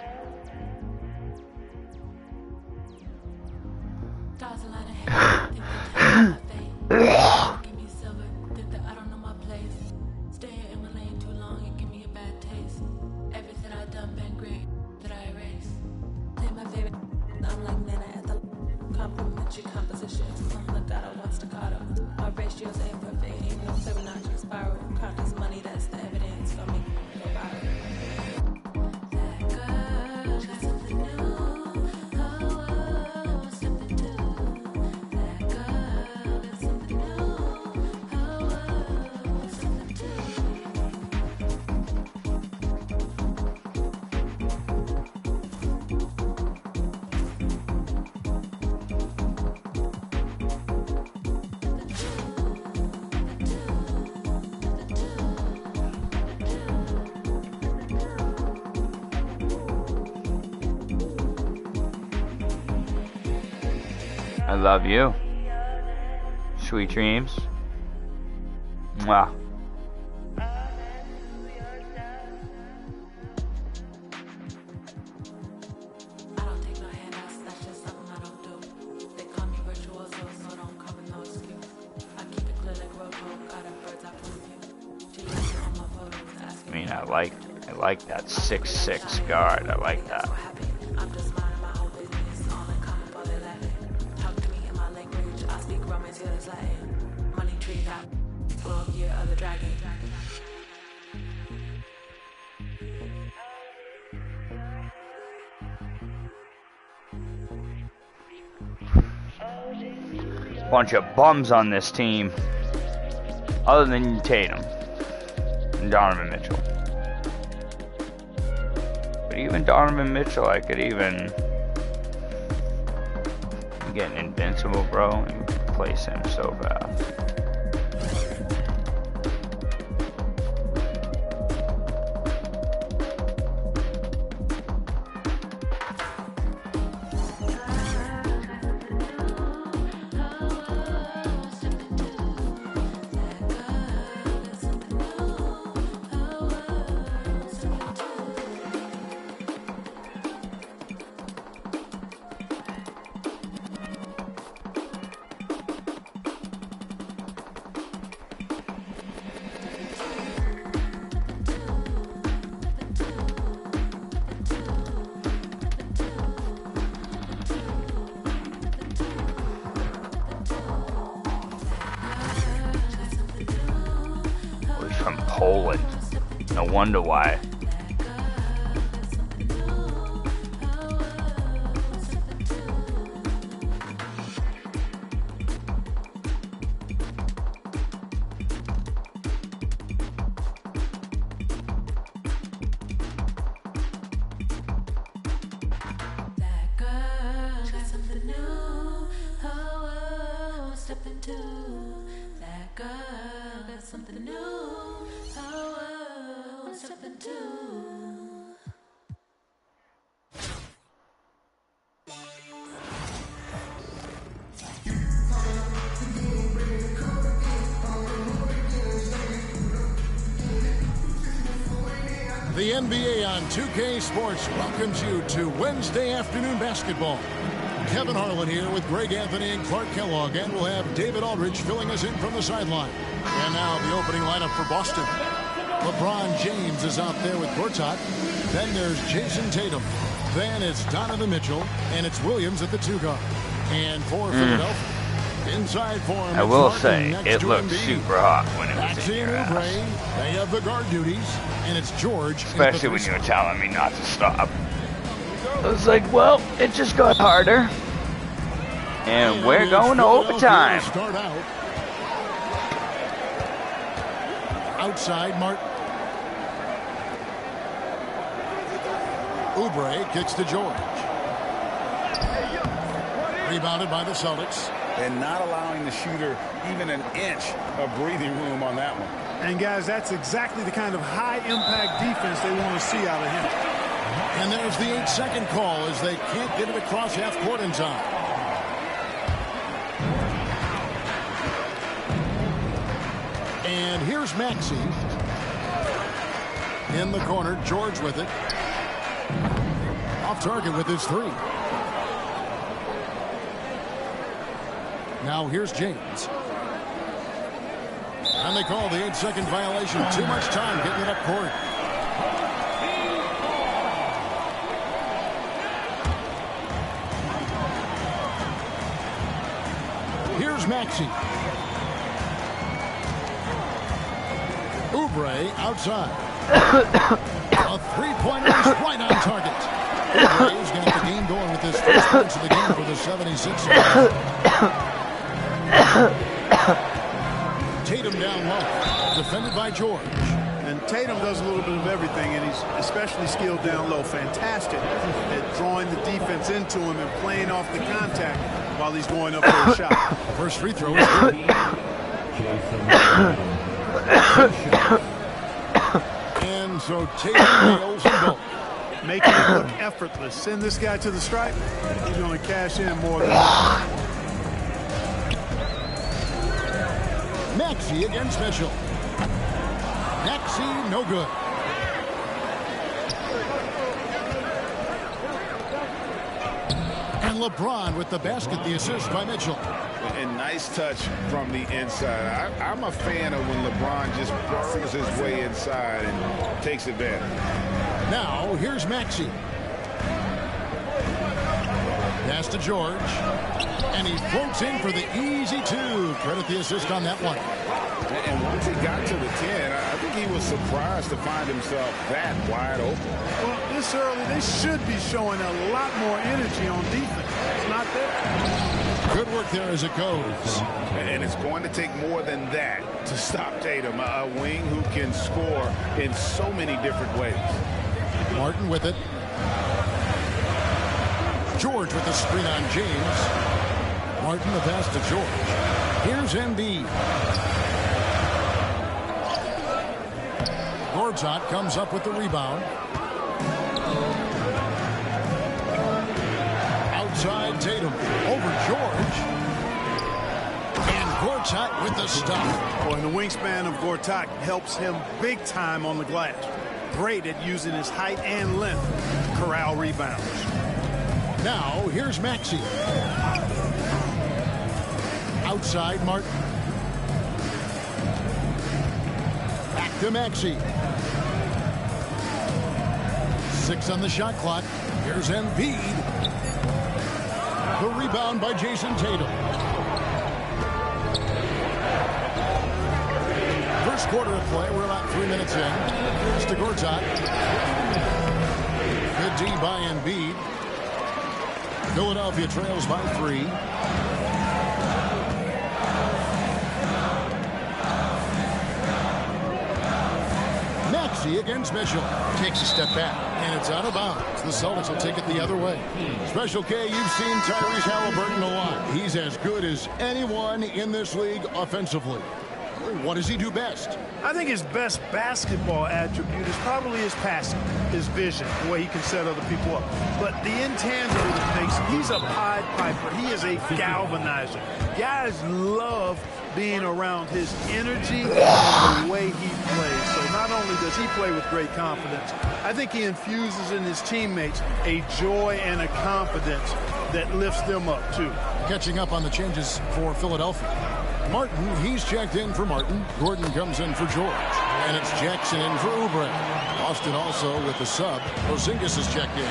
I love you. Sweet dreams. Mwah. I mean, I like that 6'6" guard. I like that. Bunch of bums on this team, other than Tatum and Donovan Mitchell. But even Donovan Mitchell, I could even get an invincible, bro, and place him so fast. From Poland. No wonder why. The NBA on 2K Sports welcomes you to Wednesday afternoon basketball. Kevin Harlan here with Greg Anthony and Clark Kellogg, and we'll have David Aldridge filling us in from the sideline. And now the opening lineup for Boston. LeBron James is out there with Gortat. Then there's Jason Tatum. Then it's Donovan Mitchell, and it's Williams at the 2 guard. And for Philadelphia, inside for him, I will say, it looked super hot when it was in your ass. They have the guard duties, and it's George. Especially when you were telling me not to stop. I was like, well, it just got harder. And we're going to overtime. Start out. Outside, Martin. Oubre kicks to George. Rebounded by the Celtics. And not allowing the shooter even an inch of breathing room on that one. And guys, that's exactly the kind of high-impact defense they want to see out of him. And there's the 8-second call as they can't get it across half court in time. And here's Maxey. In the corner, George with it. Off target with his 3. Now here's James. And they call the 8-second violation. Too much time getting it up court. Here's Maxey. Oubre outside. A three-pointer is right on target. Oubre's got the game going with his first points of the game for the 76ers. Tatum down low, defended by George. And Tatum does a little bit of everything, and he's especially skilled down low. Fantastic at drawing the defense into him and playing off the contact while he's going up for a shot. First free throw is good. And so Tatum nails them both. Making it look effortless. Send this guy to the stripe, he's going to cash in more than that. Maxey against Mitchell. Maxey, no good. And LeBron with the basket, the assist by Mitchell. And nice touch from the inside. I'm a fan of when LeBron just burns his way inside and takes advantage. Now, here's Maxey. Pass to George. And he floats in for the easy 2. Credit the assist on that one. And once he got to the 10, I think he was surprised to find himself that wide open. Well, this early, they should be showing a lot more energy on defense. It's not there. Good work there as it goes. And it's going to take more than that to stop Tatum, a wing who can score in so many different ways. Martin with it. George with the screen on James. Martin the pass to George. Here's Embiid. Gortat comes up with the rebound. Outside Tatum. Over George. And Gortat with the stop. And the wingspan of Gortat helps him big time on the glass. Great at using his height and length to corral rebounds. Now, here's Maxey. Outside Martin. Back to Maxey. 6 on the shot clock. Here's Embiid. The rebound by Jason Tatum. First quarter of play. We're about 3 minutes in. Here's to Gortat. Good D by Embiid. Philadelphia trails by 3. Maxey against Mitchell. Takes a step back, and it's out of bounds. The Celtics will take it the other way. Special K, you've seen Tyrese Halliburton a lot. He's as good as anyone in this league offensively. What does he do best? I think his best basketball attribute is probably his passing, his vision, the way he can set other people up. But the intangible that makes, he's a Pied Piper. He is a galvanizer. Guys love being around his energy and the way he plays. So not only does he play with great confidence, I think he infuses in his teammates a joy and a confidence that lifts them up too. Catching up on the changes for Philadelphia. Martin, he's checked in for Martin. Gordon comes in for George. And it's Jackson in for Oubre. Austin also with the sub. Porzingis is checked in.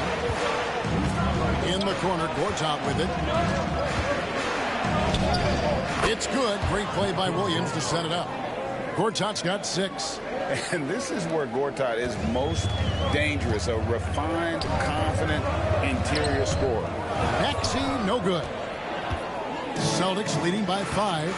In the corner, Gortat with it. It's good. Great play by Williams to set it up. Gortat's got 6. And this is where Gortat is most dangerous. A refined, confident interior scorer. Maxey, no good. Celtics leading by 5.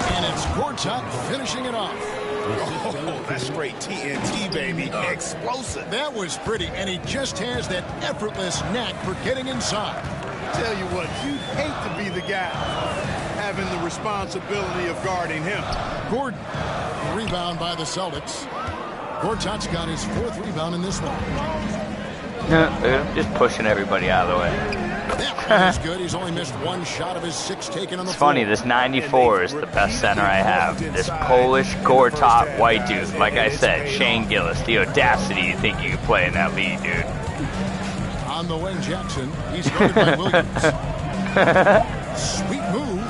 And it's Gortat finishing it off. Oh, that's straight TNT, baby. Explosive. That was pretty, and he just has that effortless knack for getting inside. Tell you what, you'd hate to be the guy having the responsibility of guarding him. Gordon, rebound by the Celtics. Gortat's got his 4th rebound in this one. Just pushing everybody out of the way. That one is good. He's only missed 1 shot of his 6 taken on the floor. It's funny, this 94 is the best center I have. This Polish Gortat white dude. Like I said, Shane Gillis, the audacity you think you could play in that league, dude. On the wing, Jackson. He's guarded by Williams. Sweet move.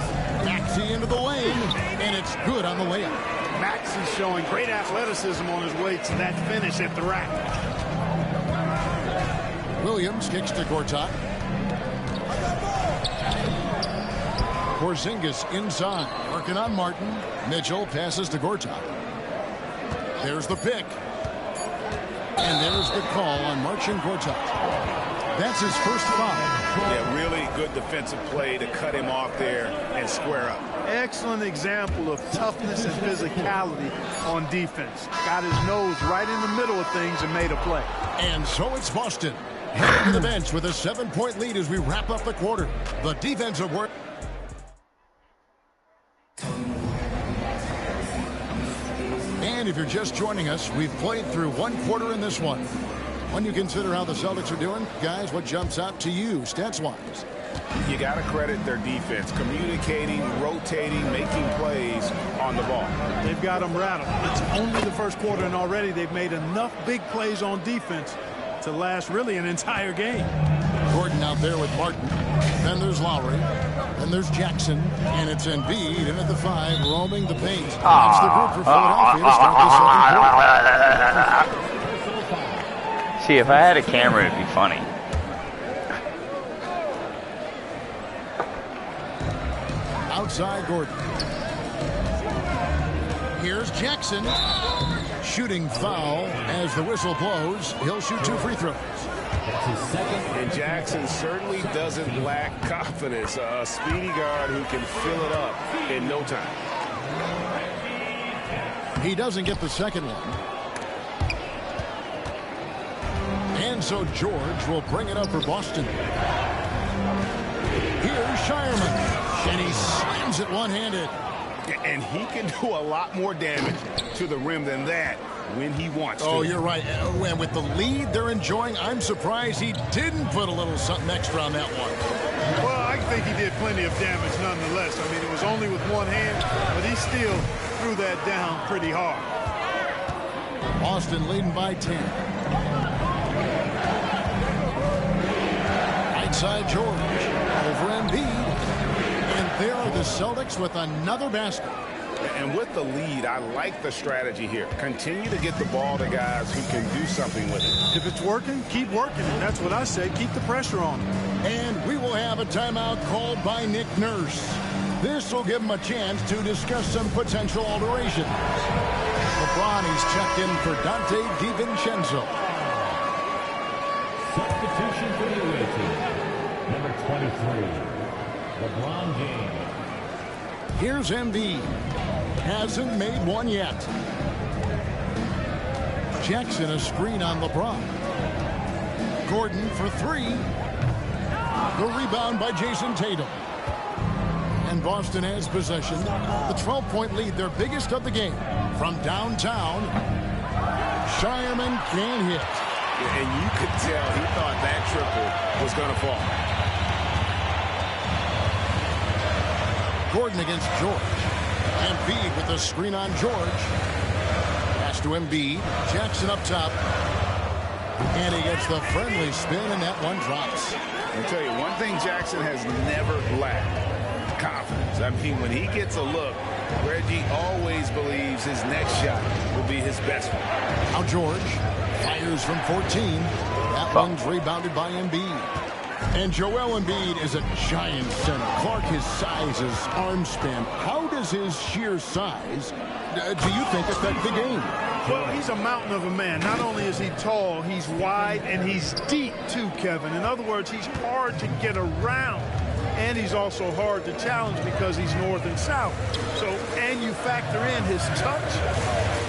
Maxey into the lane, and it's good on the layup. Maxey's showing great athleticism on his way to that finish at the rack. Williams kicks to Gortat. Porzingis inside, working on Martin. Mitchell passes to Gortat. There's the pick. And there's the call on Marcin Gortat. That's his first foul. Yeah, really good defensive play to cut him off there and square up. Excellent example of toughness and physicality on defense. Got his nose right in the middle of things and made a play. And so it's Boston. Heading to the bench with a 7-point lead as we wrap up the quarter. The defensive work. And if you're just joining us, we've played through 1 quarter in this one. When you consider how the Celtics are doing, guys, what jumps out to you stats-wise? You got to credit their defense, communicating, rotating, making plays on the ball. They've got them rattled. It's only the first quarter, and already they've made enough big plays on defense to last really an entire game. Gordon out there with Martin. Then there's Lowry. Then there's Jackson. And it's Embiid in at the 5, roaming the paint. That's the group for Philadelphia to start the second quarter. See, if I had a camera, it'd be funny. Outside Gordon. Here's Jackson. Shooting foul as the whistle blows. He'll shoot 2 free throws. And Jackson certainly doesn't lack confidence. A speedy guard who can fill it up in no time. He doesn't get the second one. And so George will bring it up for Boston. Here's Shireman. And he slams it one-handed. And he can do a lot more damage to the rim than that when he wants to. Oh, you're right. And with the lead they're enjoying, I'm surprised he didn't put a little something extra on that one. Well, I think he did plenty of damage nonetheless. I mean, it was only with one hand, but he still threw that down pretty hard. Boston leading by 10. Right side George. Over Embiid. And there are the Celtics with another basket. And with the lead, I like the strategy here. Continue to get the ball to guys who can do something with it. If it's working, keep working. And that's what I say. Keep the pressure on him. And we will have a timeout called by Nick Nurse. This will give him a chance to discuss some potential alterations. LeBron is checked in for Dante DiVincenzo. Substitution for the away team. Number 23, LeBron James. Here's Embiid. Hasn't made one yet. Jackson a screen on LeBron. Gordon for three. The rebound by Jason Tatum. And Boston has possession. The 12-point lead, their biggest of the game. From downtown, Shireman can hit. And you could tell he thought that triple was going to fall. Gordon against George. Embiid with the screen on George. Pass to Embiid. Jackson up top. And he gets the friendly spin, and that one drops. I'll tell you, one thing Jackson has never lacked. Confidence. I mean, when he gets a look, Reggie always believes his next shot will be his best one. Now George fires from 14. That one's rebounded by Embiid. And Joel Embiid is a giant center. Clark, his size, his arm span. How does his sheer size, do you think, affect the game? Well, he's a mountain of a man. Not only is he tall, he's wide, and he's deep too, Kevin. In other words, he's hard to get around. And he's also hard to challenge because he's north and south. So, and you factor in his touch.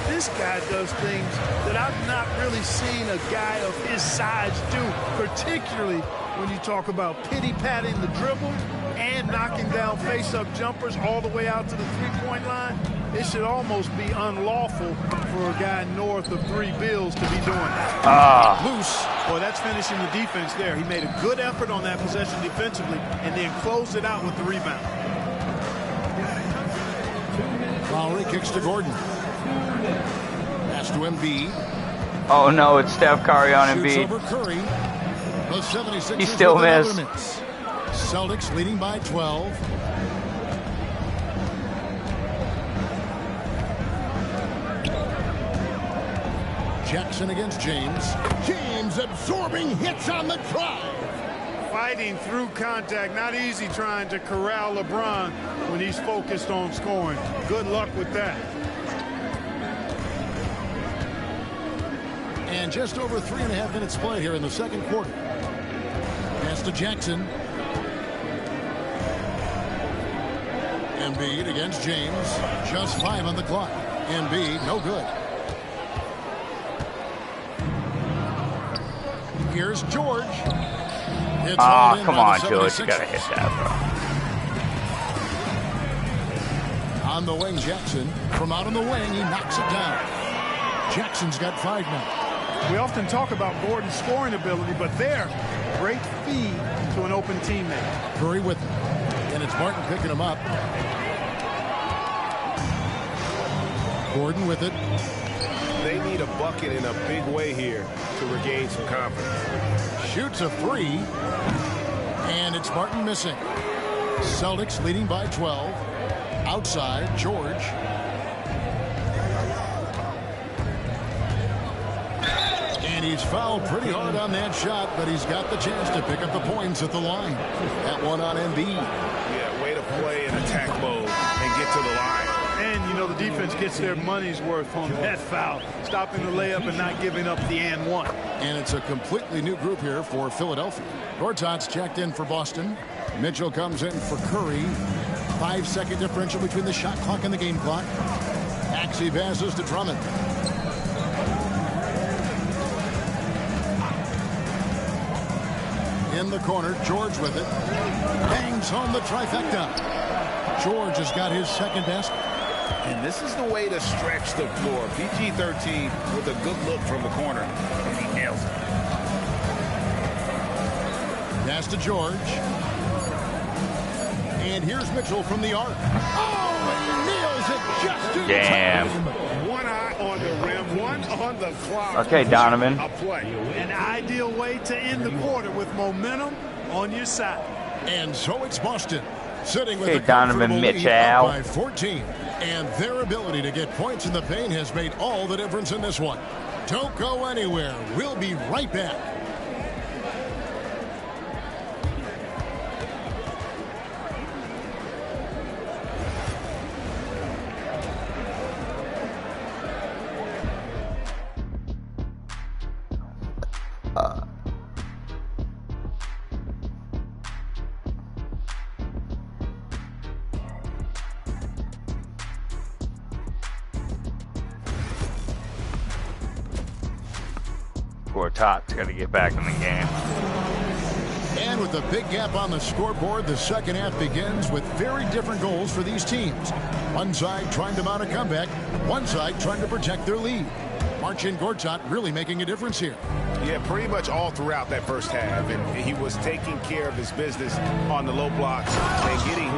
This guy does things that I've not really seen a guy of his size do, particularly when you talk about pity-patting the dribble and knocking down face-up jumpers all the way out to the three-point line. It should almost be unlawful for a guy north of 3 bills to be doing that. Loose. Well, that's finishing the defense there. He made a good effort on that possession defensively and then closed it out with the rebound. Lowry kicks to Gordon. Pass to Embiid. Oh no, it's Steph Curry on Embiid. Over Curry. The 76ers he still missed. Celtics leading by 12. Jackson against James. James absorbing hits on the drive. Fighting through contact. Not easy trying to corral LeBron when he's focused on scoring. Good luck with that. And just over 3.5 minutes play here in the second quarter. Pass to Jackson. Embiid against James. Just 5 on the clock. Embiid, no good. Here's George. Come on, George. You gotta hit that, bro. On the wing, Jackson. From out on the wing, he knocks it down. Jackson's got 5 now. We often talk about Gordon's scoring ability, but there, great feed to an open teammate. Curry with him. And it's Martin picking him up. Gordon with it. They need a bucket in a big way here to regain some confidence. Shoots a free. And it's Martin missing. Celtics leading by 12. Outside, George. And he's fouled pretty hard on that shot, but he's got the chance to pick up the points at the line. That one on Embiid. Yeah, way to play in attack mode and get to the line. And, you know, the defense gets their money's worth on that foul. Stopping the layup and not giving up the and one. And it's a completely new group here for Philadelphia. Gortat's checked in for Boston. Mitchell comes in for Curry. 5-second differential between the shot clock and the game clock. Maxey passes to Drummond. In the corner, George with it. Bangs home the trifecta. George has got his second basket. And this is the way to stretch the floor. PG-13 with a good look from the corner, and he nails it. Pass to George. And here's Mitchell from the arc. Oh, and nails it just in Damn. time. One eye on the rim, one on the clock. Okay, Donovan. A play. An ideal way to end the quarter with momentum on your side. And so it's Boston sitting with Hey, a comfortable Donovan lead up by Mitchell. 14. And their ability to get points in the paint has made all the difference in this one. Don't go anywhere. We'll be right back. Gortat's got to get back in the game. And with a big gap on the scoreboard, the second half begins with very different goals for these teams. One side trying to mount a comeback, one side trying to protect their lead. Marcin Gortat really making a difference here. Yeah, pretty much all throughout that first half. And he was taking care of his business on the low blocks and getting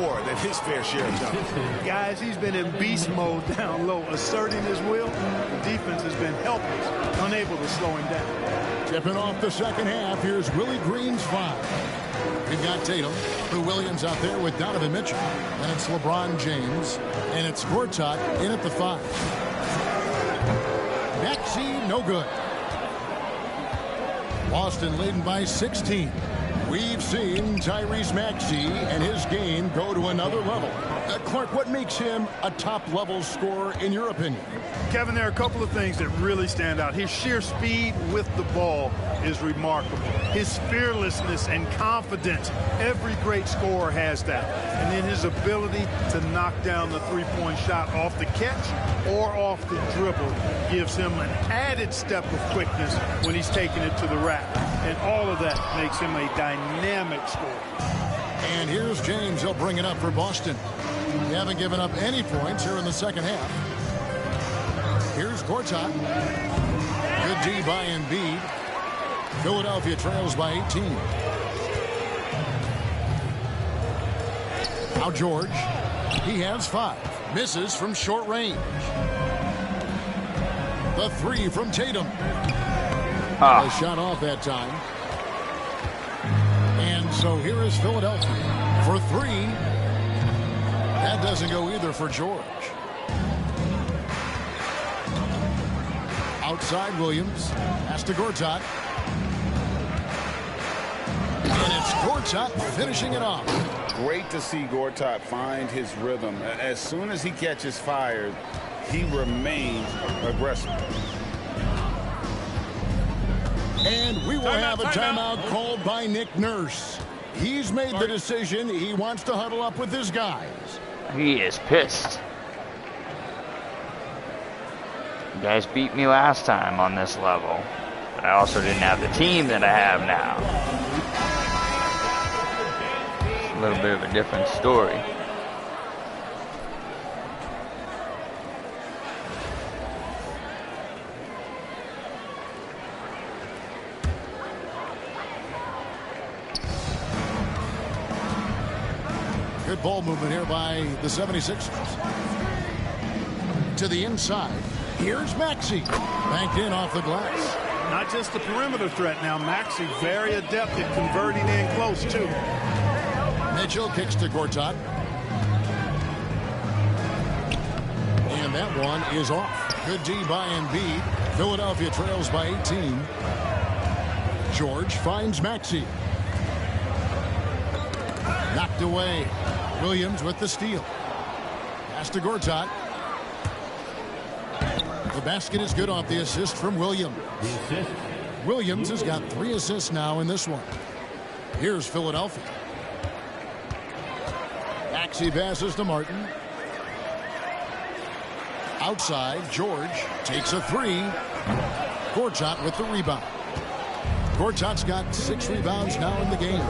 more than his fair share of done. Guys, he's been in beast mode down low, asserting his will. The defense has been helpless, unable to slow him down. Tipping off the second half, here's Willie Green's 5. We've got Tatum, Lou Williams out there with Donovan Mitchell. And it's LeBron James. And it's Gortat in at the 5. Maxey, no good. Boston leading by 16. We've seen Tyrese Maxey and his game go to another level. Clark, what makes him a top-level scorer in your opinion? Kevin, there are a couple of things that really stand out. His sheer speed with the ball is remarkable. His fearlessness and confidence, every great scorer has that. And then his ability to knock down the three-point shot off the catch or off the dribble gives him an added step of quickness when he's taking it to the rack. And all of that makes him a dynamic scorer. And here's James. He'll bring it up for Boston. They haven't given up any points here in the second half. Here's Gortat. Good D by Embiid. Philadelphia trails by 18. Now George. He has 5. Misses from short range. The 3 from Tatum. A shot off that time. And so here is Philadelphia for 3. That doesn't go either for George. Outside Williams. Pass to Gortat. And it's Gortat finishing it off. Great to see Gortat find his rhythm. As soon as he catches fire, he remains aggressive. And we will have a timeout called by Nick Nurse. He's made the decision. He wants to huddle up with his guys. He is pissed. You guys beat me last time on this level. But I also didn't have the team that I have now. A little bit of a different story. Good ball movement here by the 76ers. To the inside. Here's Maxey. Banked in off the glass. Not just the perimeter threat now. Maxey very adept at converting in close, too. Mitchell kicks to Gortat. And that one is off. Good D by Embiid. Philadelphia trails by 18. George finds Maxey. Knocked away. Williams with the steal. Pass to Gortat. The basket is good off the assist from Williams. Williams has got 3 assists now in this one. Here's Philadelphia. Maxey passes to Martin. Outside, George takes a 3. Gortat with the rebound. Gortat's got 6 rebounds now in the game.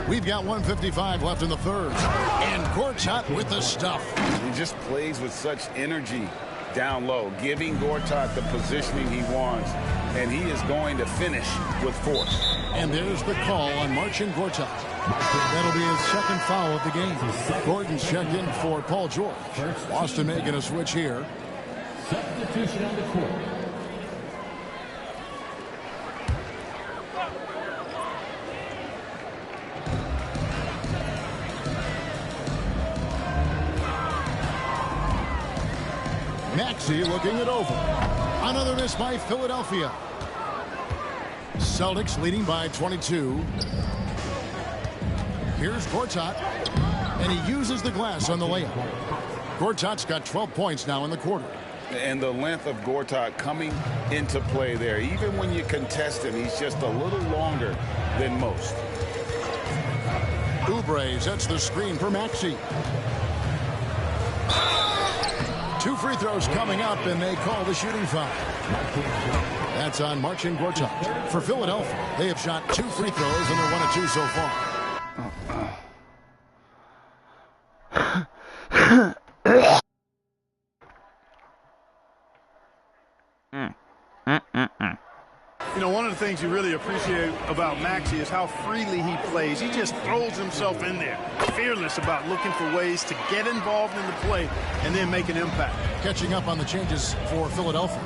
We've got 1:55 left in the third. And Gortat with the stuff. He just plays with such energy down low, giving Gortat the positioning he wants, and he is going to finish with force. And there's the call on Marcin Gortat. That'll be his second foul of the game. Gordon's checked in for Paul George. Boston making a switch here. Substitution on the court. Maxey looking it over. Another miss by Philadelphia. Celtics leading by 22. Here's Gortat, and he uses the glass on the layup. Gortat's got 12 points now in the quarter. And the length of Gortat coming into play there. Even when you contest him, he's just a little longer than most. Oubre sets the screen for Maxey. 2 free throws coming up, and they call the shooting foul. That's on Marcin Gortat. For Philadelphia, they have shot 2 free throws, and they're 1 of 2 so far. You know, one of the things you really appreciate about Maxey is how freely he plays. He just throws himself in there, fearless about looking for ways to get involved in the play and then make an impact. Catching up on the changes for Philadelphia.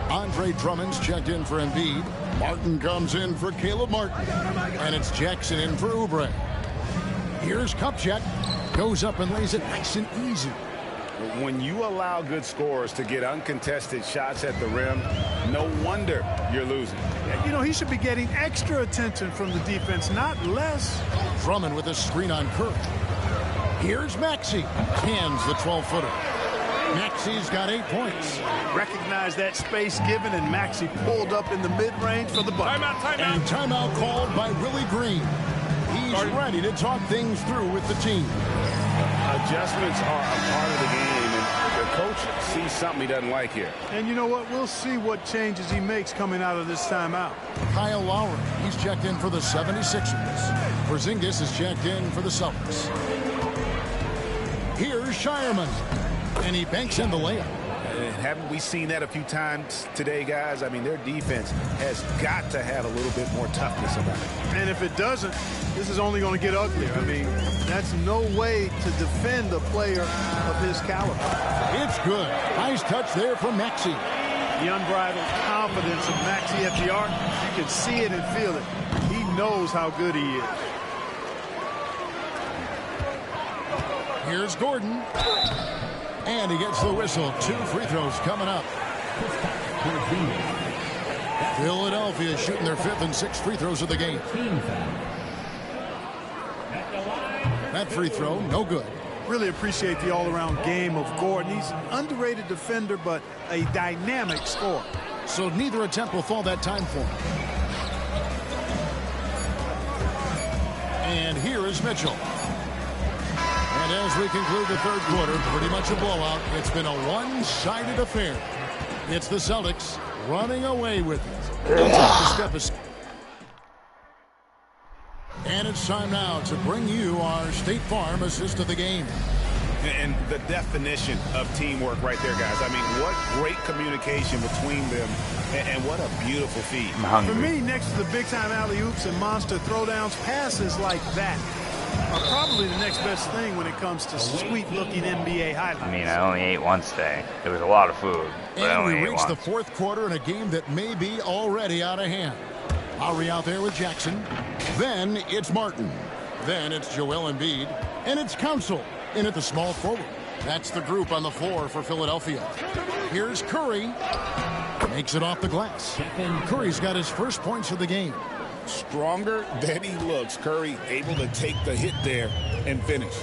Andre Drummond's checked in for Embiid. Martin comes in for Caleb Martin. And it's Jackson in for Oubre. Here's Kupchak. Goes up and lays it nice and easy. When you allow good scorers to get uncontested shots at the rim, no wonder you're losing. You know, he should be getting extra attention from the defense, not less. Drummond with a screen on Curry. Here's Maxey. Hands the 12-footer. Maxey's got 8 points. Recognize that space given, and Maxey pulled up in the mid-range for the bucket. Timeout. And timeout called by Willie Green. He's ready to talk things through with the team. Adjustments are a part of the game, and the coach sees something he doesn't like here. And you know what? We'll see what changes he makes coming out of this timeout. Kyle Lowry, he's checked in for the 76ers. Porzingis is checked in for the Celtics. Here's Shireman, and he banks in the layup. Haven't we seen that a few times today, guys? I mean, their defense has got to have a little bit more toughness about it. And if it doesn't, this is only going to get uglier. I mean, that's no way to defend a player of his caliber. It's good. Nice touch there from Maxey. The unbridled confidence of Maxey at the arc, you can see it and feel it. He knows how good he is. Here's Gordon. And he gets the whistle. 2 free throws coming up. Philadelphia shooting their 5th and 6th free throws of the game. That free throw, no good. Really appreciate the all-around game of Gordon. He's an underrated defender, but a dynamic scorer. So neither attempt will fall that time for him. And here is Mitchell. And as we conclude the third quarter, pretty much a blowout. It's been a one-sided affair. It's the Celtics running away with it. They'll take the step. And it's time now to bring you our State Farm assist of the game. And the definition of teamwork right there, guys. I mean, what great communication between them, and what a beautiful feed. For me, next to the big-time alley-oops and monster throwdowns, passes like that are probably the next best thing when it comes to sweet-looking NBA highlights. I mean, I only ate once today. It was a lot of food, but I And only we ate reach once. the fourth quarter in a game that may be already out of hand. Lowry out there with Jackson. Then it's Martin. Then it's Joel Embiid. And it's Council in at the small forward. That's the group on the floor for Philadelphia. Here's Curry. Makes it off the glass. Curry's got his first points of the game. Stronger than he looks. Curry able to take the hit there and finish.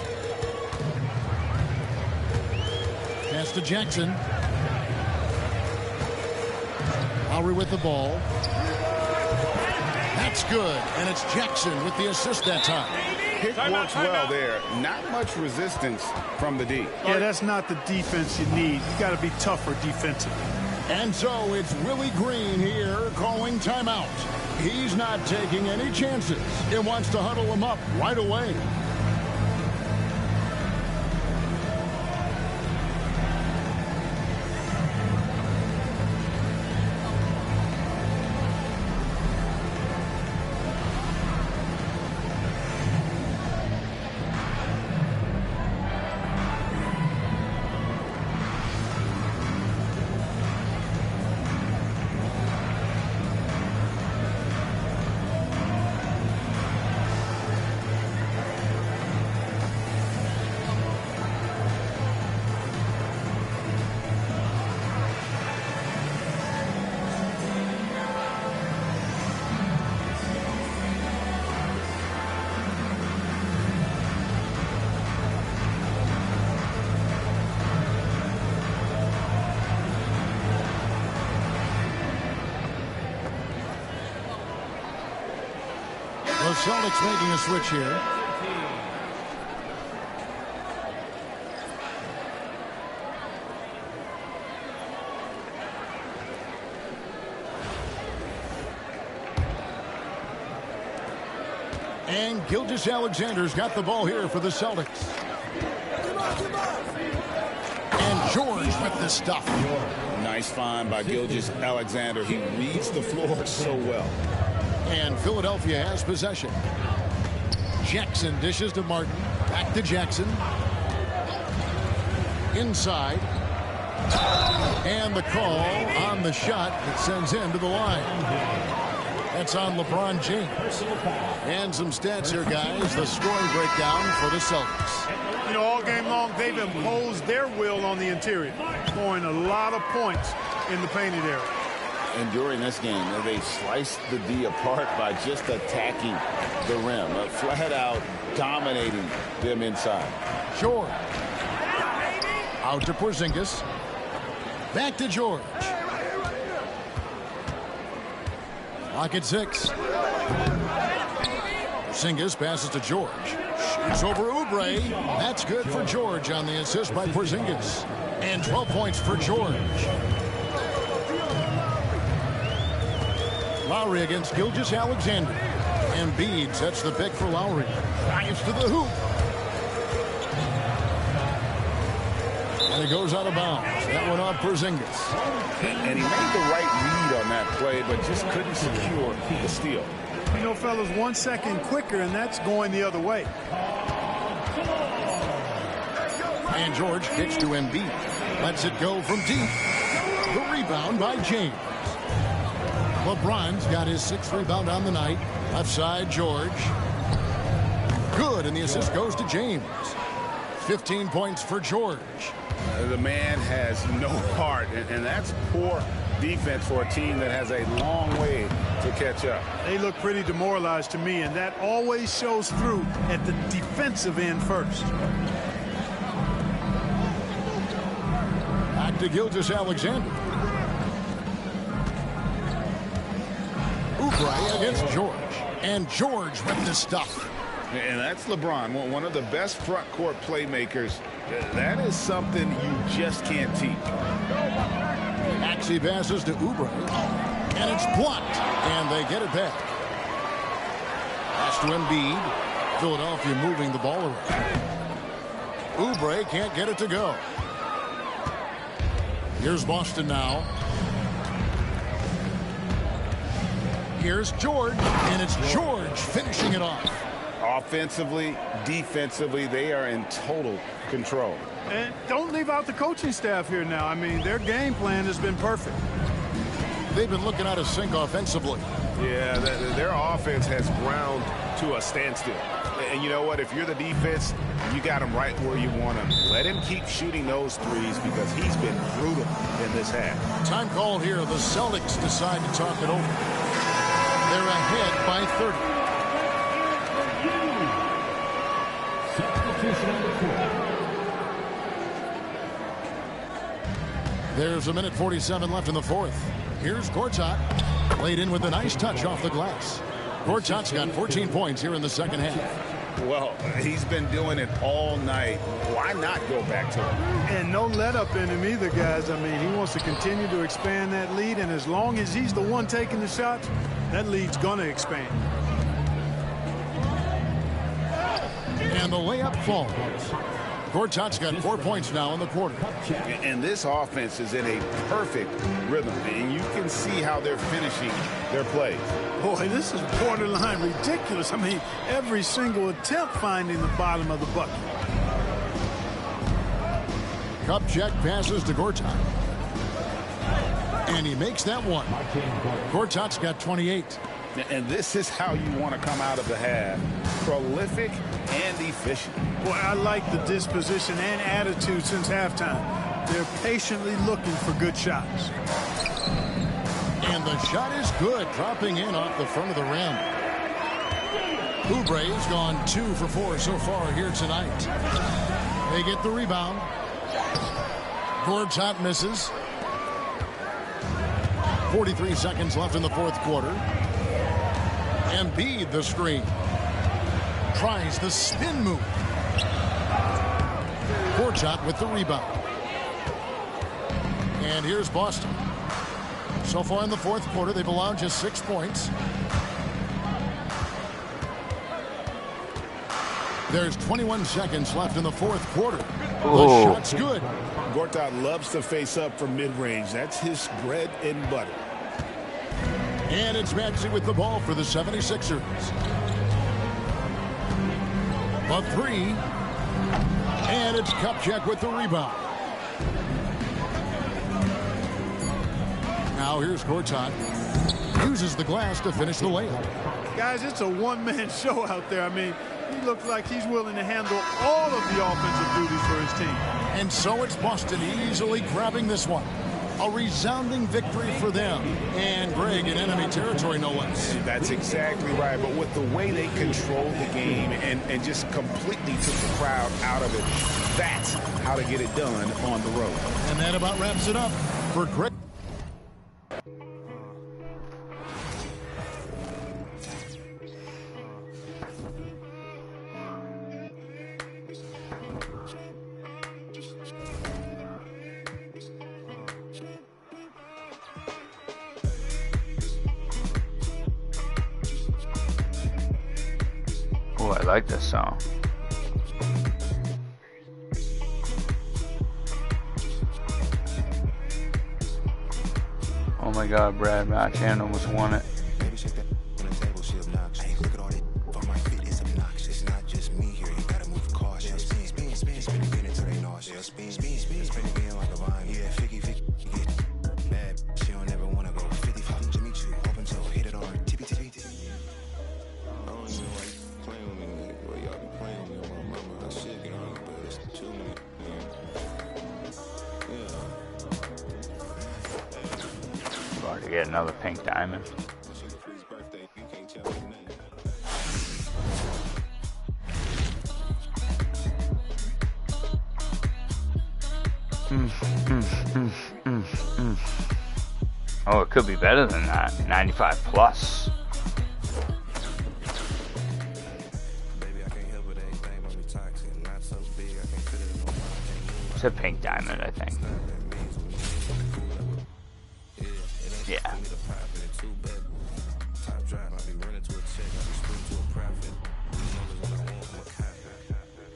Pass to Jackson. Lowry with the ball. That's good. And it's Jackson with the assist that time. Pick works well there. Not much resistance from the D. Yeah, that's not the defense you need. You got to be tougher defensively. And so it's Willie Green here calling timeout. He's not taking any chances. He wants to huddle them up right away. The Celtics making a switch here. And Gilgeous-Alexander's got the ball here for the Celtics. And George with the stuff. Nice find by Gilgeous-Alexander. He reads the floor so well. And Philadelphia has possession. Jackson dishes to Martin. Back to Jackson. Inside. And the call on the shot that sends him to the line. That's on LeBron James. And some stats here, guys. The scoring breakdown for the Celtics. You know, all game long, they've imposed their will on the interior, scoring a lot of points in the painted area. And during this game, they sliced the D apart by just attacking the rim, flat out dominating them inside. George. Out to Porzingis. Back to George. Lock at 6. Porzingis passes to George. Shoots over Oubre. That's good for George on the assist by Porzingis. And 12 points for George. Lowry against Gilgeous-Alexander. Embiid sets the pick for Lowry. Drives to the hoop. And it goes out of bounds. That one off Porzingis. And he made the right read on that play, but just couldn't secure the steal. You know, fellas, 1 second quicker, and that's going the other way. And George kicks to Embiid. Lets it go from deep. The rebound by James. LeBron's got his 6th rebound on the night. Left side, George. Good, and the assist goes to James. 15 points for George. The man has no heart, and that's poor defense for a team that has a long way to catch up. They look pretty demoralized to me, and that always shows through at the defensive end first. Back to Gilgeous-Alexander. Oubre against George. And George with the stuff. And that's LeBron, one of the best front court playmakers. That is something you just can't teach. Maxey passes to Oubre. And it's blocked. And they get it back. Pass to Embiid. Philadelphia moving the ball around. Oubre can't get it to go. Here's Boston now. Here's George, and it's George finishing it off. Offensively, defensively, they are in total control. And don't leave out the coaching staff here now. I mean, their game plan has been perfect. They've been looking out of sync offensively. Yeah, their offense has ground to a standstill. And you know what? If you're the defense, you got him right where you want him. Let him keep shooting those threes because he's been brutal in this half. Time called here. The Celtics decide to talk it over. They're ahead by 30. There's 1:47 left in the 4th. Here's Gortat. Laid in with a nice touch off the glass. Gortat's got 14 points here in the second half. Well, he's been doing it all night. Why not go back to him? And no let up in him either, guys. I mean, he wants to continue to expand that lead, and as long as he's the one taking the shots, that lead's going to expand. And the layup falls. Gortat's got 4 points now in the quarter. And this offense is in a perfect rhythm, and you can see how they're finishing their plays. Boy, this is borderline ridiculous. I mean, every single attempt finding the bottom of the bucket. Kupchak passes to Gortat. And he makes that one. Gortat's got 28. And this is how you want to come out of the half. Prolific and efficient. Boy, I like the disposition and attitude since halftime. They're patiently looking for good shots. And the shot is good, dropping in off the front of the rim. Oubre's gone 2 for 4 so far here tonight. They get the rebound. Gortat misses. 43 seconds left in the fourth quarter. Embiid the screen. Tries the spin move. Gortat with the rebound. And here's Boston. So far in the fourth quarter, they've allowed just 6 points. There's 21 seconds left in the fourth quarter. The shot's good. Gortat loves to face up from mid-range. That's his bread and butter. And it's Maxey with the ball for the 76ers. A 3. And it's Kupchak with the rebound. Now here's Gortat. Uses the glass to finish the layup. Guys, it's a one-man show out there. I mean, he looks like he's willing to handle all of the offensive duties for his team. And so it's Boston easily grabbing this one. A resounding victory for them. And Greg in enemy territory, no less. That's exactly right. But with the way they controlled the game and just completely took the crowd out of it, that's how to get it done on the road. And that about wraps it up for Greg. Oh, I like this song. Oh my God, Brad Marchand almost won it. To get another pink diamond. Oh, it could be better than that. 95 plus. It's a pink diamond, I think. Yeah.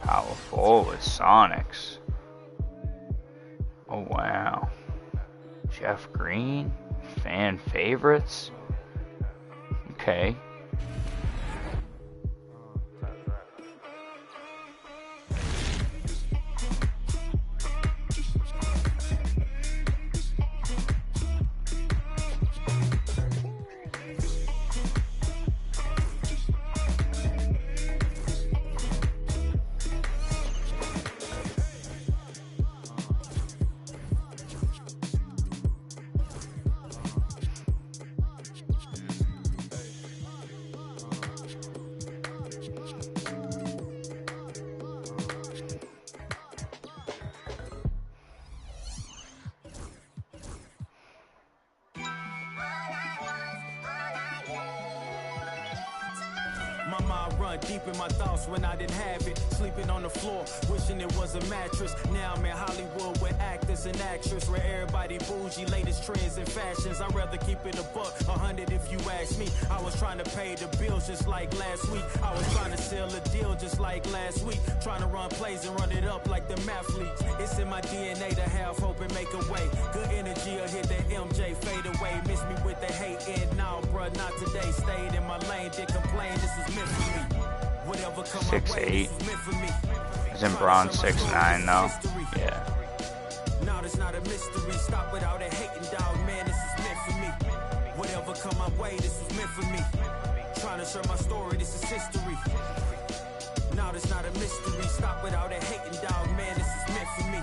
Power forward, Sonics. Oh, wow. Jeff Green, fan favorites. Okay. time I run deep in my thoughts when I didn't have it. Sleeping on the floor, wishing it was a mattress. Now I'm in Hollywood with actors and actresses, where everybody bougie, latest trends and fashions. I'd rather keep it a buck, 100 if you ask me. I was trying to pay the bills just like last week. I was trying to sell a deal just like last week. Trying to run plays and run it up like the mathletes. It's in my DNA to have hope and make a way. Good energy will hit that MJ fade away. Miss me with the hate and now, bruh, not today. Stayed in my lane, did complain, this was meant for me. Whatever come my way, this was meant for me. He's in bronze 6'9" though. Yeah. Now there's not a mystery. Stop without a hating dog, man, this is meant for me. Whatever come my way, this was meant for me. Trying to share my story, this is history. Now there's not a mystery. Stop without a hating dog, man, this is meant for me.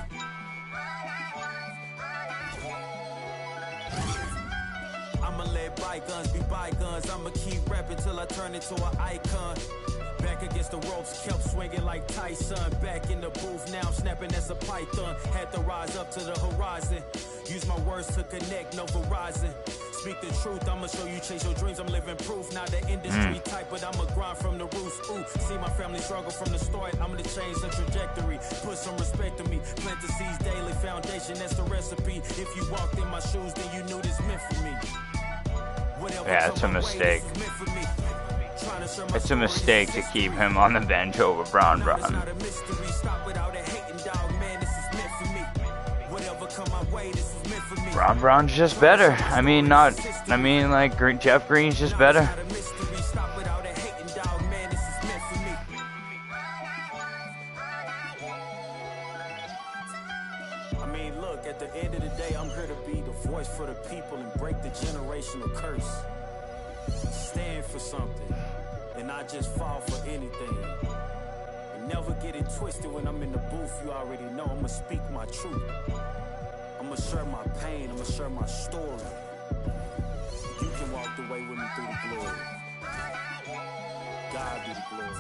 I'ma let bygones be bygones. I'ma keep rapping till I turn into an icon. Back against the ropes, kept swinging like Tyson. Back in the booth, now I'm snapping as a python. Had to rise up to the horizon. Use my words to connect, no Verizon. Speak the truth, I'ma show you chase your dreams. I'm living proof, not the industry type, but I'ma grind from the roots. Ooh, see my family struggle from the start. I'm gonna change the trajectory. Put some respect on me. Plant the seeds daily, foundation, that's the recipe. If you walked in my shoes, then you knew this meant for me. Yeah, it's a mistake. It's a mistake to keep him on the bench over Bron. Bron's just better. I mean, like Jeff Green's just better. I mean, look, at the end of the day, I'm here to be the voice for the people and break the generational curse. Stand for something and not just fall for anything. And never get it twisted when I'm in the booth. You already know I'ma speak my truth. I'ma share my pain, I'ma share my story. You can walk the way with me through the glory. God be the glory.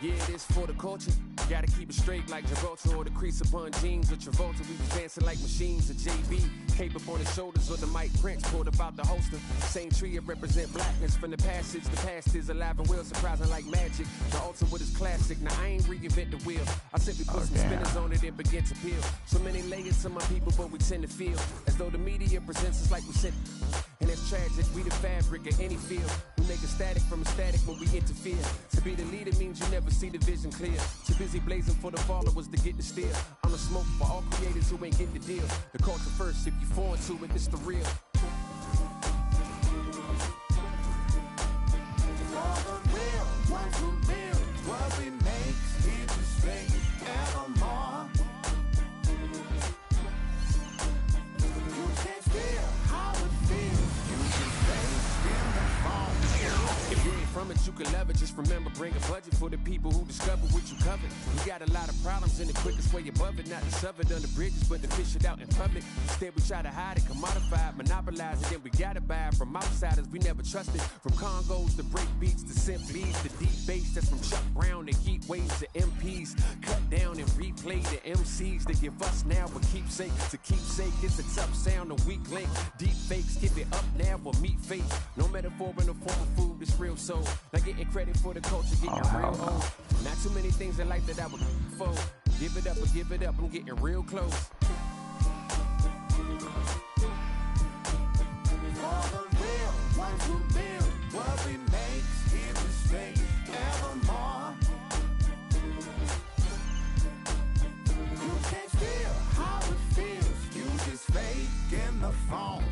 Yeah, it is for the culture. Gotta keep it straight like Gibraltar or the crease upon jeans or Travolta. We was dancing like machines or JB. Cape up on his shoulders or the Mike Prince pulled about the holster. Same tree, it represent blackness from the passage. The past is alive and well, surprising like magic. The ultimate is classic. Now I ain't reinvent the wheel. I simply put some spinners on it and begin to peel. So many layers to my people, but we tend to feel as though the media presents us like we said. And it's tragic, we the fabric of any field. We make a static from a static when we interfere. To be the leader means you never see the vision clear. Too busy blazing for the followers to get the steer. I'm the smoke for all creators who ain't get the deal. The culture first, if you fall into it, it's the real. Ones who build what we make here to stay evermore. You can't feel how it feels. You can stay in the phone. If you ain't from it, you can love it. Just remember, bring a budget for the people who discover what you covered. We got a lot of problems, and the quickest way above it, not to shove it under bridges, but to fish it out in public. Instead, we try to hide it, commodify it, monopolize it, then we gotta buy it from outsiders we never trusted. From Congos to break beats to simp beats to deep bass. That's from Chuck Brown to heat waves to MPs. Cut down and replay the MCs that give us now, but keepsake to keepsake. It's a tough sound, a weak link. Deep fakes, give it up now or meet fate. No metaphor in the form of food, it's real soul. Not getting credit for the culture, getting real old. Not too many things in life that I would fold. Give it up or give it up, I'm getting real close. For the real ones who build what we make here to stay evermore. You can't feel how it feels. You just fake in the phone.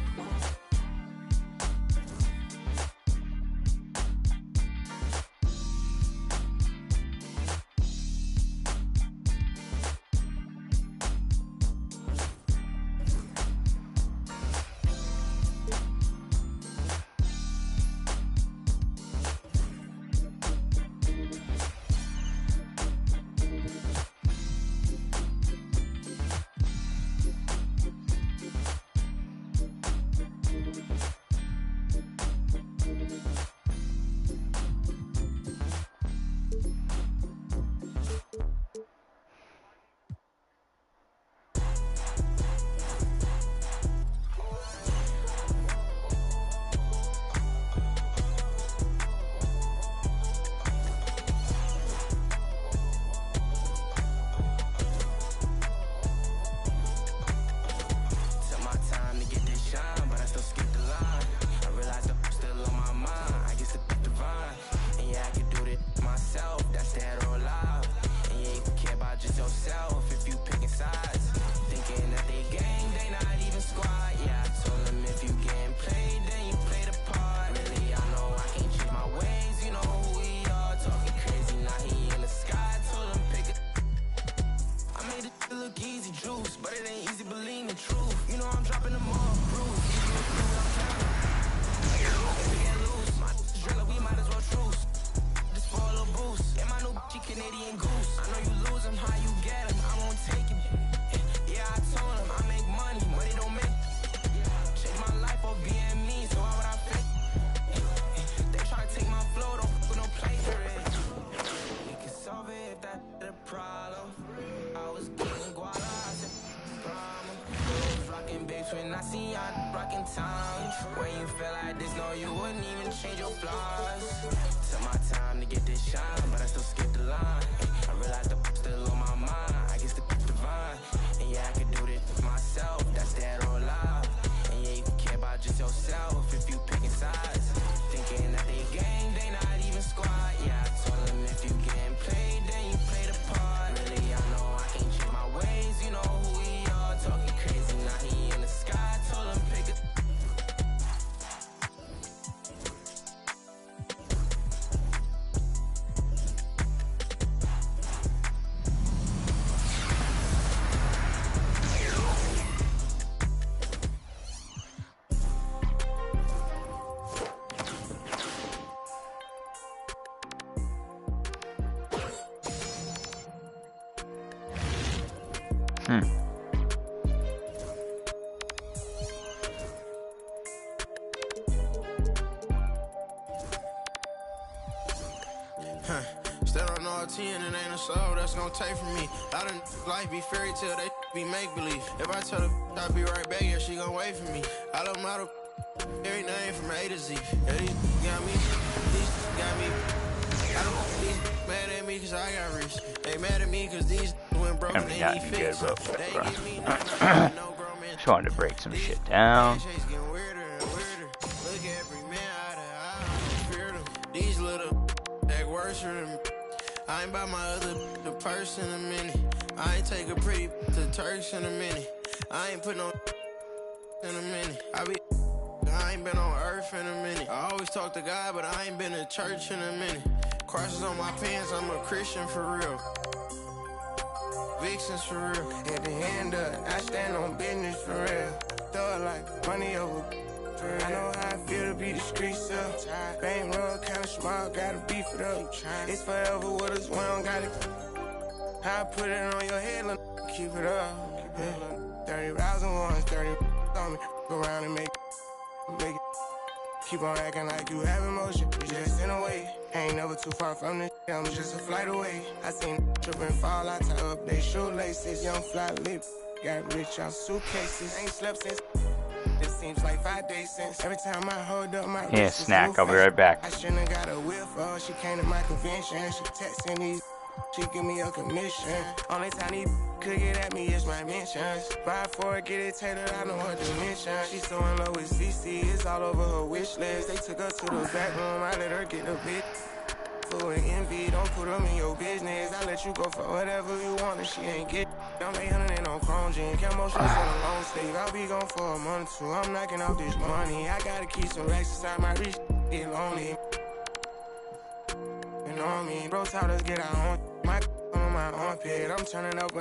you wouldn't even change your flaws. Took my time to get this shine, but I still skipped the line. I realized the still on my mind. I guess the divine. And yeah, I could do this myself. That's dead or alive. And yeah, you can care about just yourself if you picking sides. Thinking that they gang, they not even squad. Yeah, I told them if you getting played, then you play the part. Really, I know I can't change my ways. You know who we are. Talking crazy, now he in the sky. Told him pick a Still don't know a 10 and ain't a soul that's gonna take from me. I done life be fairy tale, they be make believe. If I tell her I'll be right back, yeah, she gon' wait for me. I love model every name from A to Z. Yeah, these got me, these got me. I don't want these mad at me cause I got rich. They mad at me cause these went broke and they need fix. They ain't give me no grown man. Just wanted to break some shit down. Look every man out of eye, fear them. These little that worse for them. I ain't buy my other the purse in a minute. I ain't take a pretty to Turks in a minute. I ain't put no in a minute. I ain't been on earth in a minute. I always talk to God, but I ain't been to church in a minute. Crosses on my pants, I'm a Christian for real. Vixens for real. At the end of it, I stand on business for real. Throw it like money over. I know how I feel to be discreet, so bankroll kinda small, gotta beef it up. It's forever with us, we don't got it. I put it on your head, keep it up. 30,000 ones, 30 on me. Go around and make it. Keep on acting like you have emotion, you just in a way. Ain't never too far from this, I'm just a flight away. I seen trip and fall, I tie up they shoelaces. Young fly lip, got rich on suitcases. Ain't slept since. It seems like 5 days since. Every time I hold up my yeah, snack. I'll be right back. I shouldn't have got a whiff for her. She came to my convention. She texting these. She give me a commission. Only time these could get at me is my mentions. Buy for it, get it tailored. I know her dimension. She's so in love with CC. It's all over her wish list. They took her to the back room. I let her get a bit. Full of envy, don't put them in your business. I let you go for whatever you want, and she ain't get. I'm 800 and on Chrome Gene. Camo shirts on a long sleeve. I'll be gone for a month or two. I'm knocking off this money. I gotta keep some racks inside my reach. Get lonely. You know what I mean? Bro, taught us get our own. My on my armpit. I'm turning up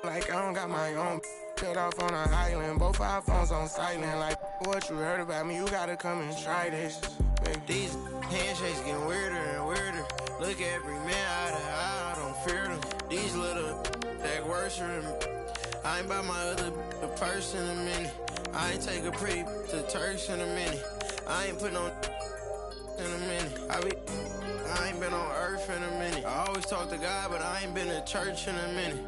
like I don't got my own. Cut off on an island. Both our phones on silent. Like what you heard about me, you gotta come and try this. Baby. These handshakes getting weirder and weirder. Look every man out of eye, I don't fear them. These little that worse for them. I ain't buy my other the purse in a minute. I ain't take a pretty to Turks in a minute. I ain't put no in a minute. I ain't been on earth in a minute. I always talk to God, but I ain't been to church in a minute.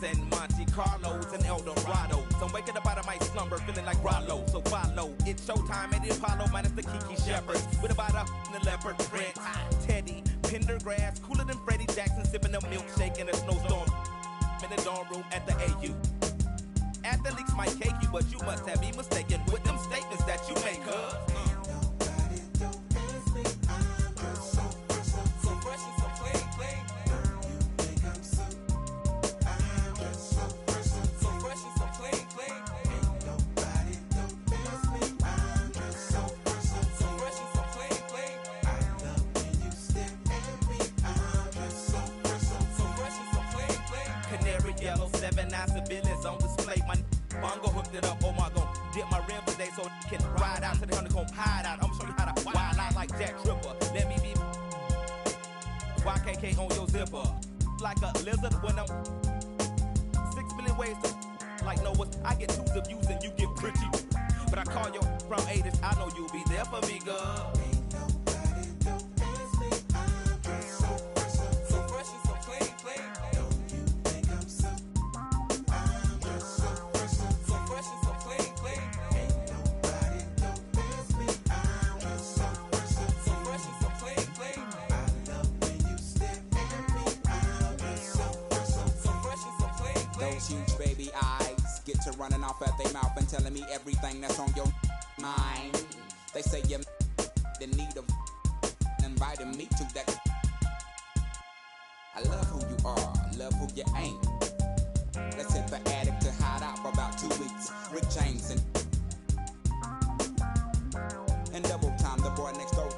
and Monte Carlos and El Dorado. So I'm waking up out of my slumber feeling like Rollo. So follow, it's showtime at the Apollo minus the Kiki Shepherds. With about a the leopard print. Teddy, Pendergrass, cooler than Freddie Jackson, sipping a milkshake in a snowstorm. In the dorm room at the AU. Athletes might cake you, but you must have been mistaken with them statements that you make, fucked it up. Oh my god, dip my rim today so I can ride out to the honeycomb, hide out. I'm show you how to wild out like Jack Tripper. Let me be YKK on your zipper. Like a lizard when I'm 6 million ways to like know what I get 2 of views and you get pretty. But I call you from 80s, I know you'll be there for me, girl. Huge baby eyes get to running off at their mouth and telling me everything that's on your mind. They say you're in need of inviting me to that. I love who you are, love who you ain't. Let's hit the attic to hide out for about 2 weeks. Rick James and double time, the boy next door.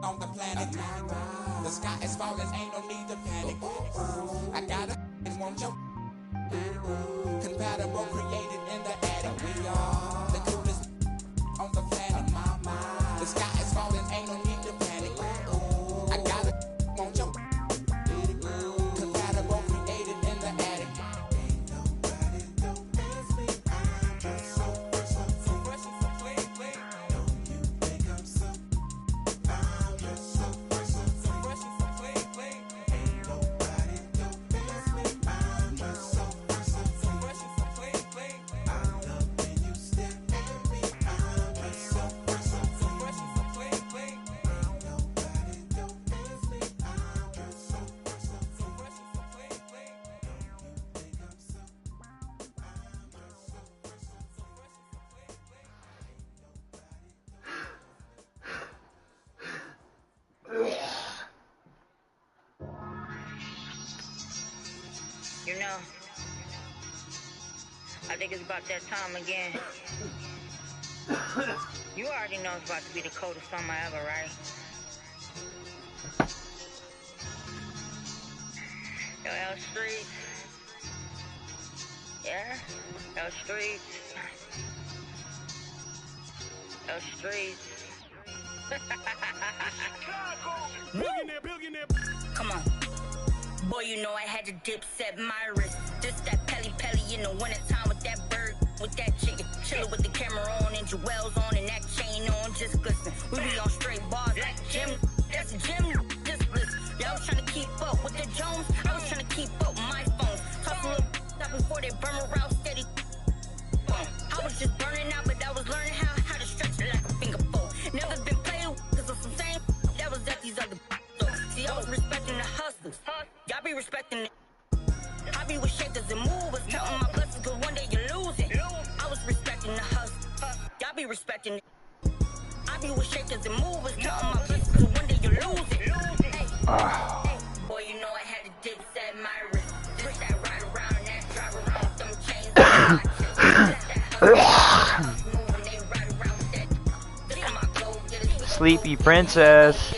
On the planet, the sky is falling, ain't no need to panic. I got a and won't you? Compatible, created in the attic. We are the coolest on the planet. The sky is falling, ain't no need to panic. I got a won't you? Compatible, created in the attic. You know, I think it's about that time again. You already know it's about to be the coldest summer ever, right? Yo, L Streets. Yeah? L Streets. L Streets. Billionaire. Come on. Boy, you know I had to dip, set my wrist. This that Pelly in the wintertime with that bird, with that chicken. Chillin' with the camera on and jewels on and that chain on, just glisten. We be on straight bars like Jim. That's a gym, just listen. Yeah, I was trying to keep up with the Jones. I was trying to keep up with my phone. Talk a little stop before they burn around steady. I was just burning out, but I was learning how to stretch it like a finger bowl. Never been played because of some same that was at these other. See, I was respecting the hustlers. Y'all be respecting it. I be with shakers and movers, counting my blessings, cause one day you're losing. I was respecting the hustle. Y'all be respecting it. I be with shakers and movers, counting my blessings, cause one day you're losing. Hey, boy, you know I had to dip, set my wrist. Twist that ride around, that drive around with them chains on my chest. That hustle, moving, they ride around with that. This is my goal, get it. Sleepy Princess.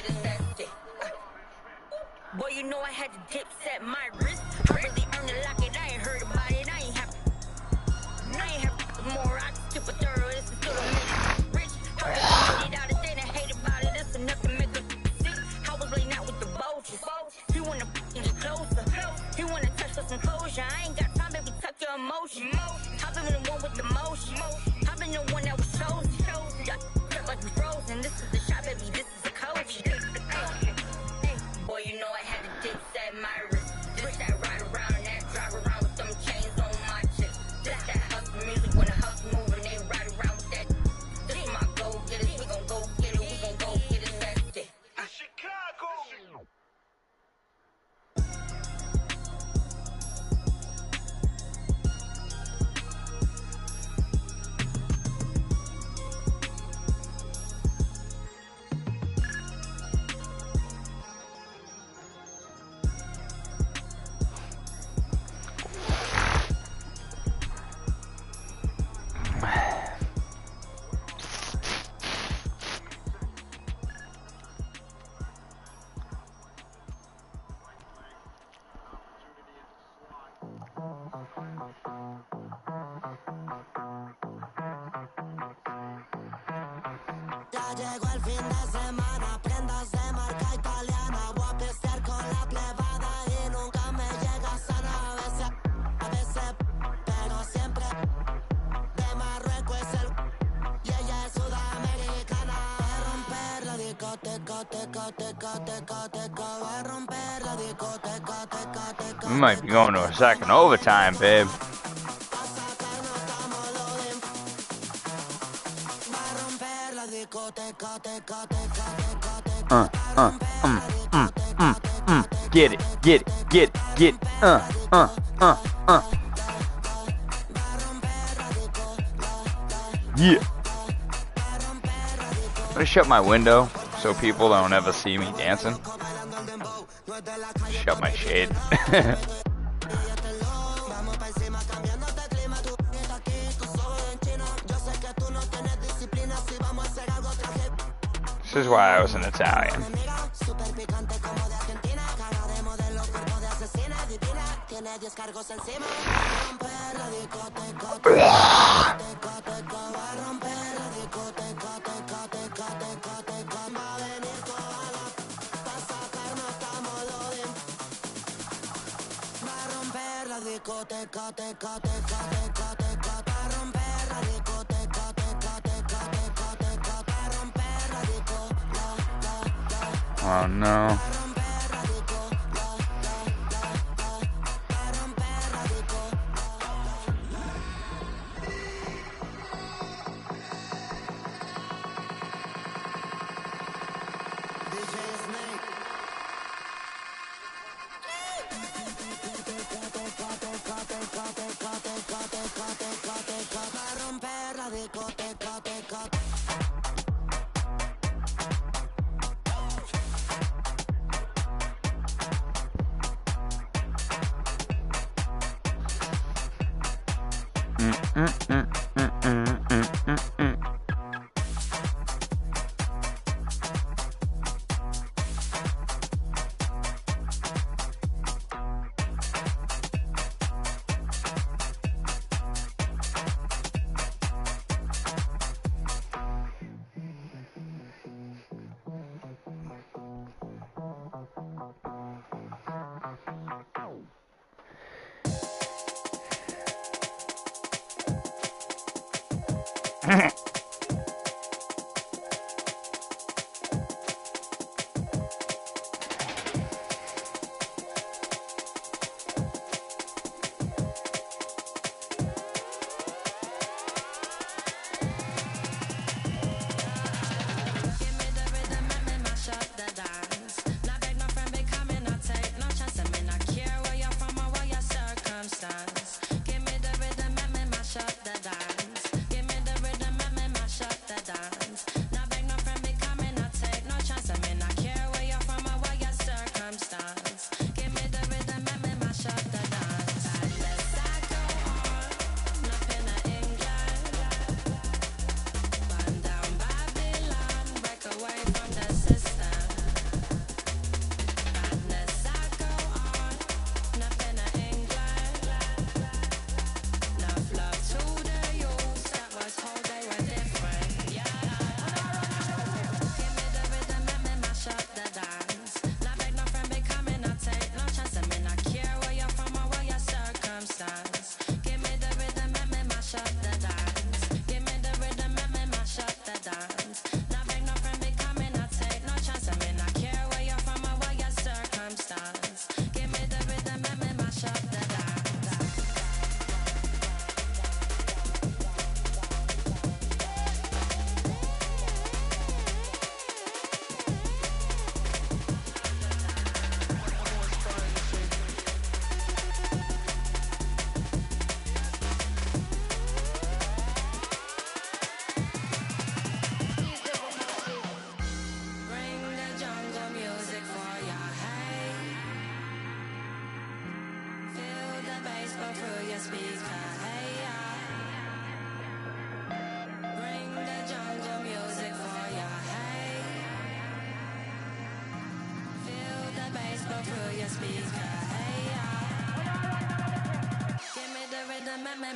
Boy, you know I had to dip, set my wrist. I really earned it like it. I ain't heard about it. I ain't have more. I just tip a thorough. This is still a minute. Rich. I was it out of day and hate about it. That's enough to make a sick. I was laying out with the vultures. He wanna get closer. He wanna touch for some closure. I ain't got time, baby. Tuck your emotion. I've been the one with the motion. I've been the one that was chosen. Y'all like we frozen. This is the shot, baby. This is a coach. Boy, you know I had to dip, set my wrist. Twist that ride around, that drive around with them chains on my chest. This that hustle music, when the hustle moving, they ride around with that. This is my go get it, we gon' go get it, we gon' go get it, that's it. Chicago! llegó el fin de semana, prendas de marca italiana, voy a pistear con la plebada y nunca me llega sana, a veces, pero siempre, de Marruecos es el, y ella es sudamericana, va a romper la discoteca, teca, teca, teca, teca, va a romper la discoteca, teca, teca. We might be going to a second overtime, babe. Get it, get it, get it, get it. Yeah. I'm gonna shut my window so people don't ever see me dancing. Shut my shade. This is why I was an Italian. Oh no.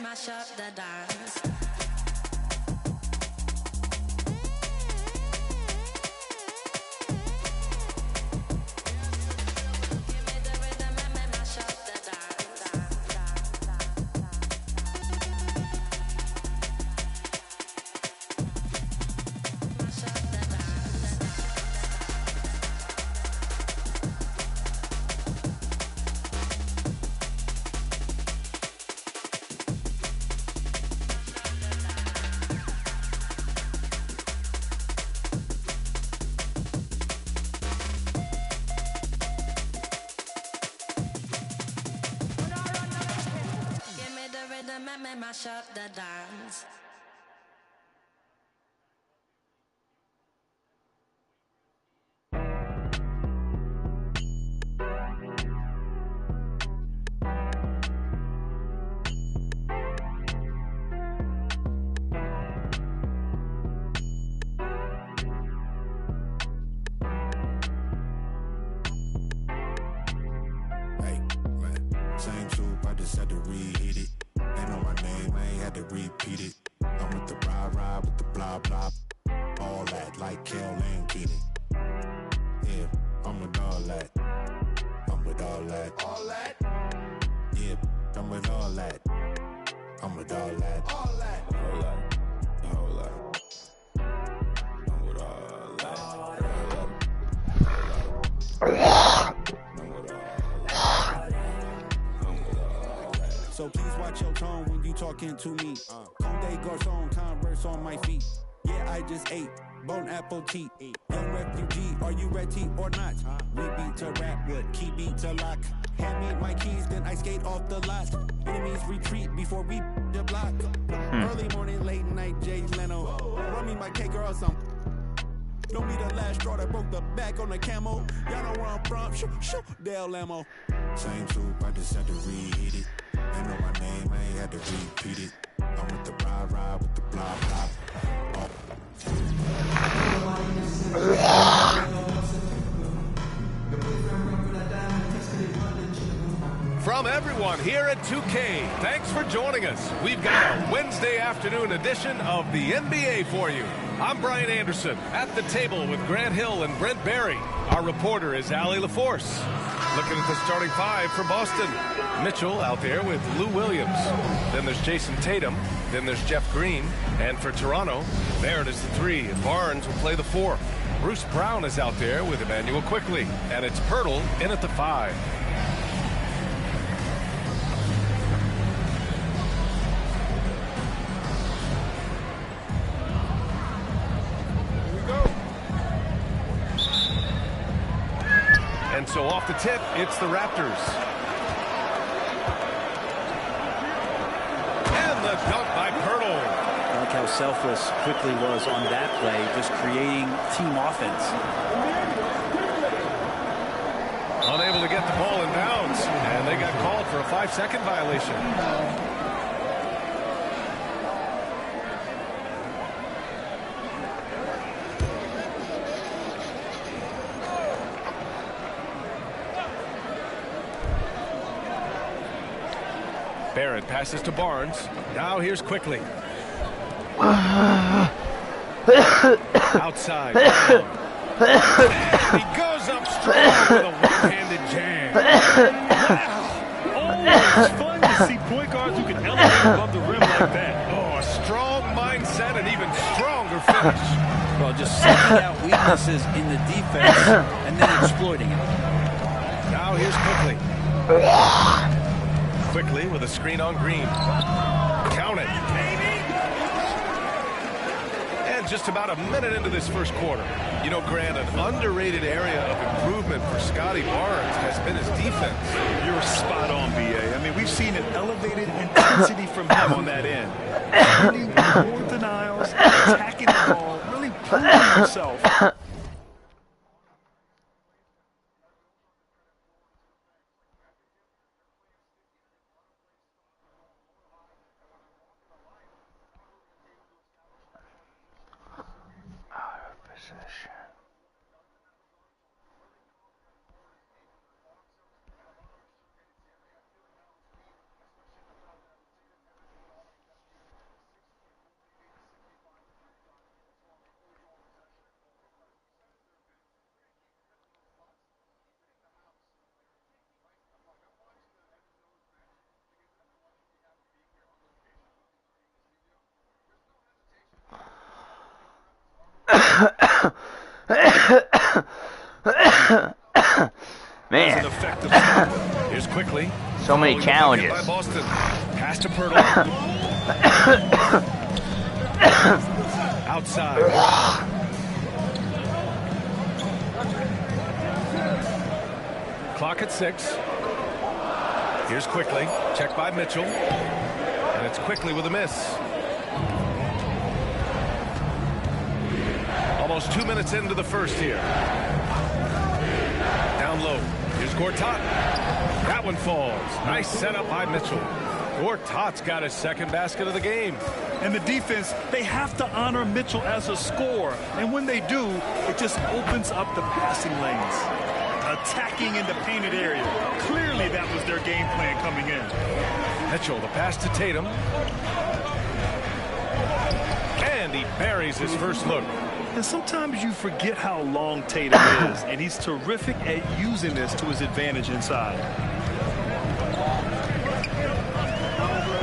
Mash up the dance. mash up the dance. Same soup, I just had to reheat it. They know my name, I ain't had to repeat it. I'm with the ride with the blah blah. All that, like Kel and Keenan. Yeah, I'm with all that. I'm with all that. All that? Yeah, I'm with all that. I'm with all that. All that. All that. All that. I'm with all that. All that. So please watch your tone when you talking to me. Conde Garçon, Converse on my feet. Yeah, I just ate bone apple tea. Young refugee, are you ready or not? We beat to rap with key beat to lock. Hand me my keys, then I skate off the lot. Enemies retreat before we the block. Early morning, late night, Jay Leno. Run me my cake or something. Don't be the last straw that broke the back on the camo. Y'all know where I'm from. Shoo, Dale Lamo. Same soup, I just had to reheat it. They know my name, I ain't had to repeat it. I'm with the ride with the blah blah. From everyone here at 2K, thanks for joining us. We've got a Wednesday afternoon edition of the NBA for you. I'm Brian Anderson, at the table with Grant Hill and Brent Barry. Our reporter is Allie LaForce. Looking at the starting five for Boston. Mitchell out there with Lou Williams. Then there's Jason Tatum. Then there's Jeff Green. And for Toronto, Barrett is the 3, and Barnes will play the 4. Bruce Brown is out there with Emmanuel Quickley. And it's Pirtle in at the 5. And so off the tip, it's the Raptors. And the dunk by Pirtle. I like how selfless Quickley was on that play, just creating team offense. Unable to get the ball in bounds, and they got called for a 5-second violation. Barrett passes to Barnes. Now here's Quickley. Outside. He goes up strong with a one-handed jam. Wow. Always fun to see point guards who can elevate above the rim like that. Oh, a strong mindset and even stronger finish. Well, just seeking out weaknesses in the defense and then exploiting it. Now here's Quickley. Quickly with a screen on Green. Count it. And just about a minute into this first quarter. You know, Grant, an underrated area of improvement for Scotty Barnes has been his defense. You're spot on, BA. I mean, we've seen an elevated intensity from him on that end. Shooting more denials, attacking the ball, really proving himself. Man, here's Quickley. So many challenges. By Boston. Pass to Pirtle. Outside. Clock at 6. Here's Quickley. Checked by Mitchell. And it's quickly with a miss. Almost 2 minutes into the first here. Down low. Here's Gortat. That one falls. Nice setup by Mitchell. Gortat's got his second basket of the game. And the defense, they have to honor Mitchell as a scorer. And when they do, it just opens up the passing lanes. Attacking in the painted area. Clearly that was their game plan coming in. Mitchell, the pass to Tatum. And he buries his first look. And sometimes you forget how long Tatum is, and he's terrific at using this to his advantage inside.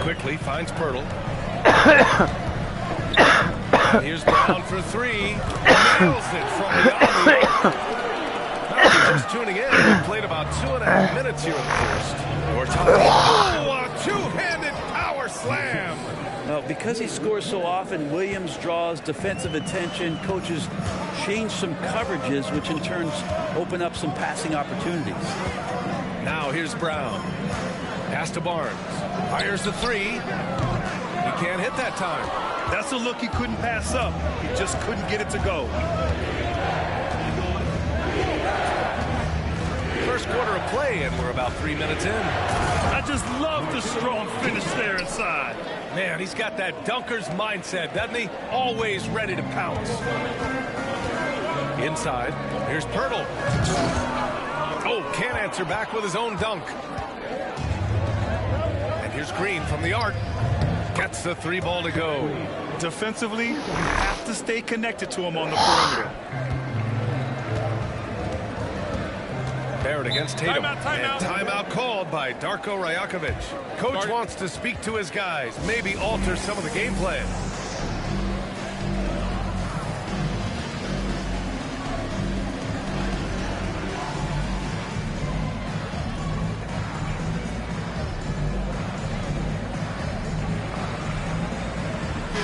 Quickly finds Pirtle. Here's Brown for three. Nails it from the alley. Now, if you're just tuning in, we played about 2.5 minutes here in the first. Oh, a two-handed power slam. Well, because he scores so often, Williams draws defensive attention. Coaches change some coverages, which in turn open up some passing opportunities. Now here's Brown. Pass to Barnes. Fires the three. He can't hit that time. That's a look he couldn't pass up. He just couldn't get it to go. First quarter of play, and we're about 3 minutes in. I just love the strong finish there inside. Man, he's got that dunker's mindset, doesn't he? Always ready to pounce. Inside, here's Pirtle. Oh, can't answer back with his own dunk. And here's Green from the arc. Gets the three ball to go. Defensively, you have to stay connected to him on the perimeter. Barrett against Tatum. Timeout. And timeout called by Darko Rajakovic. Coach wants to speak to his guys, maybe alter some of the game plan.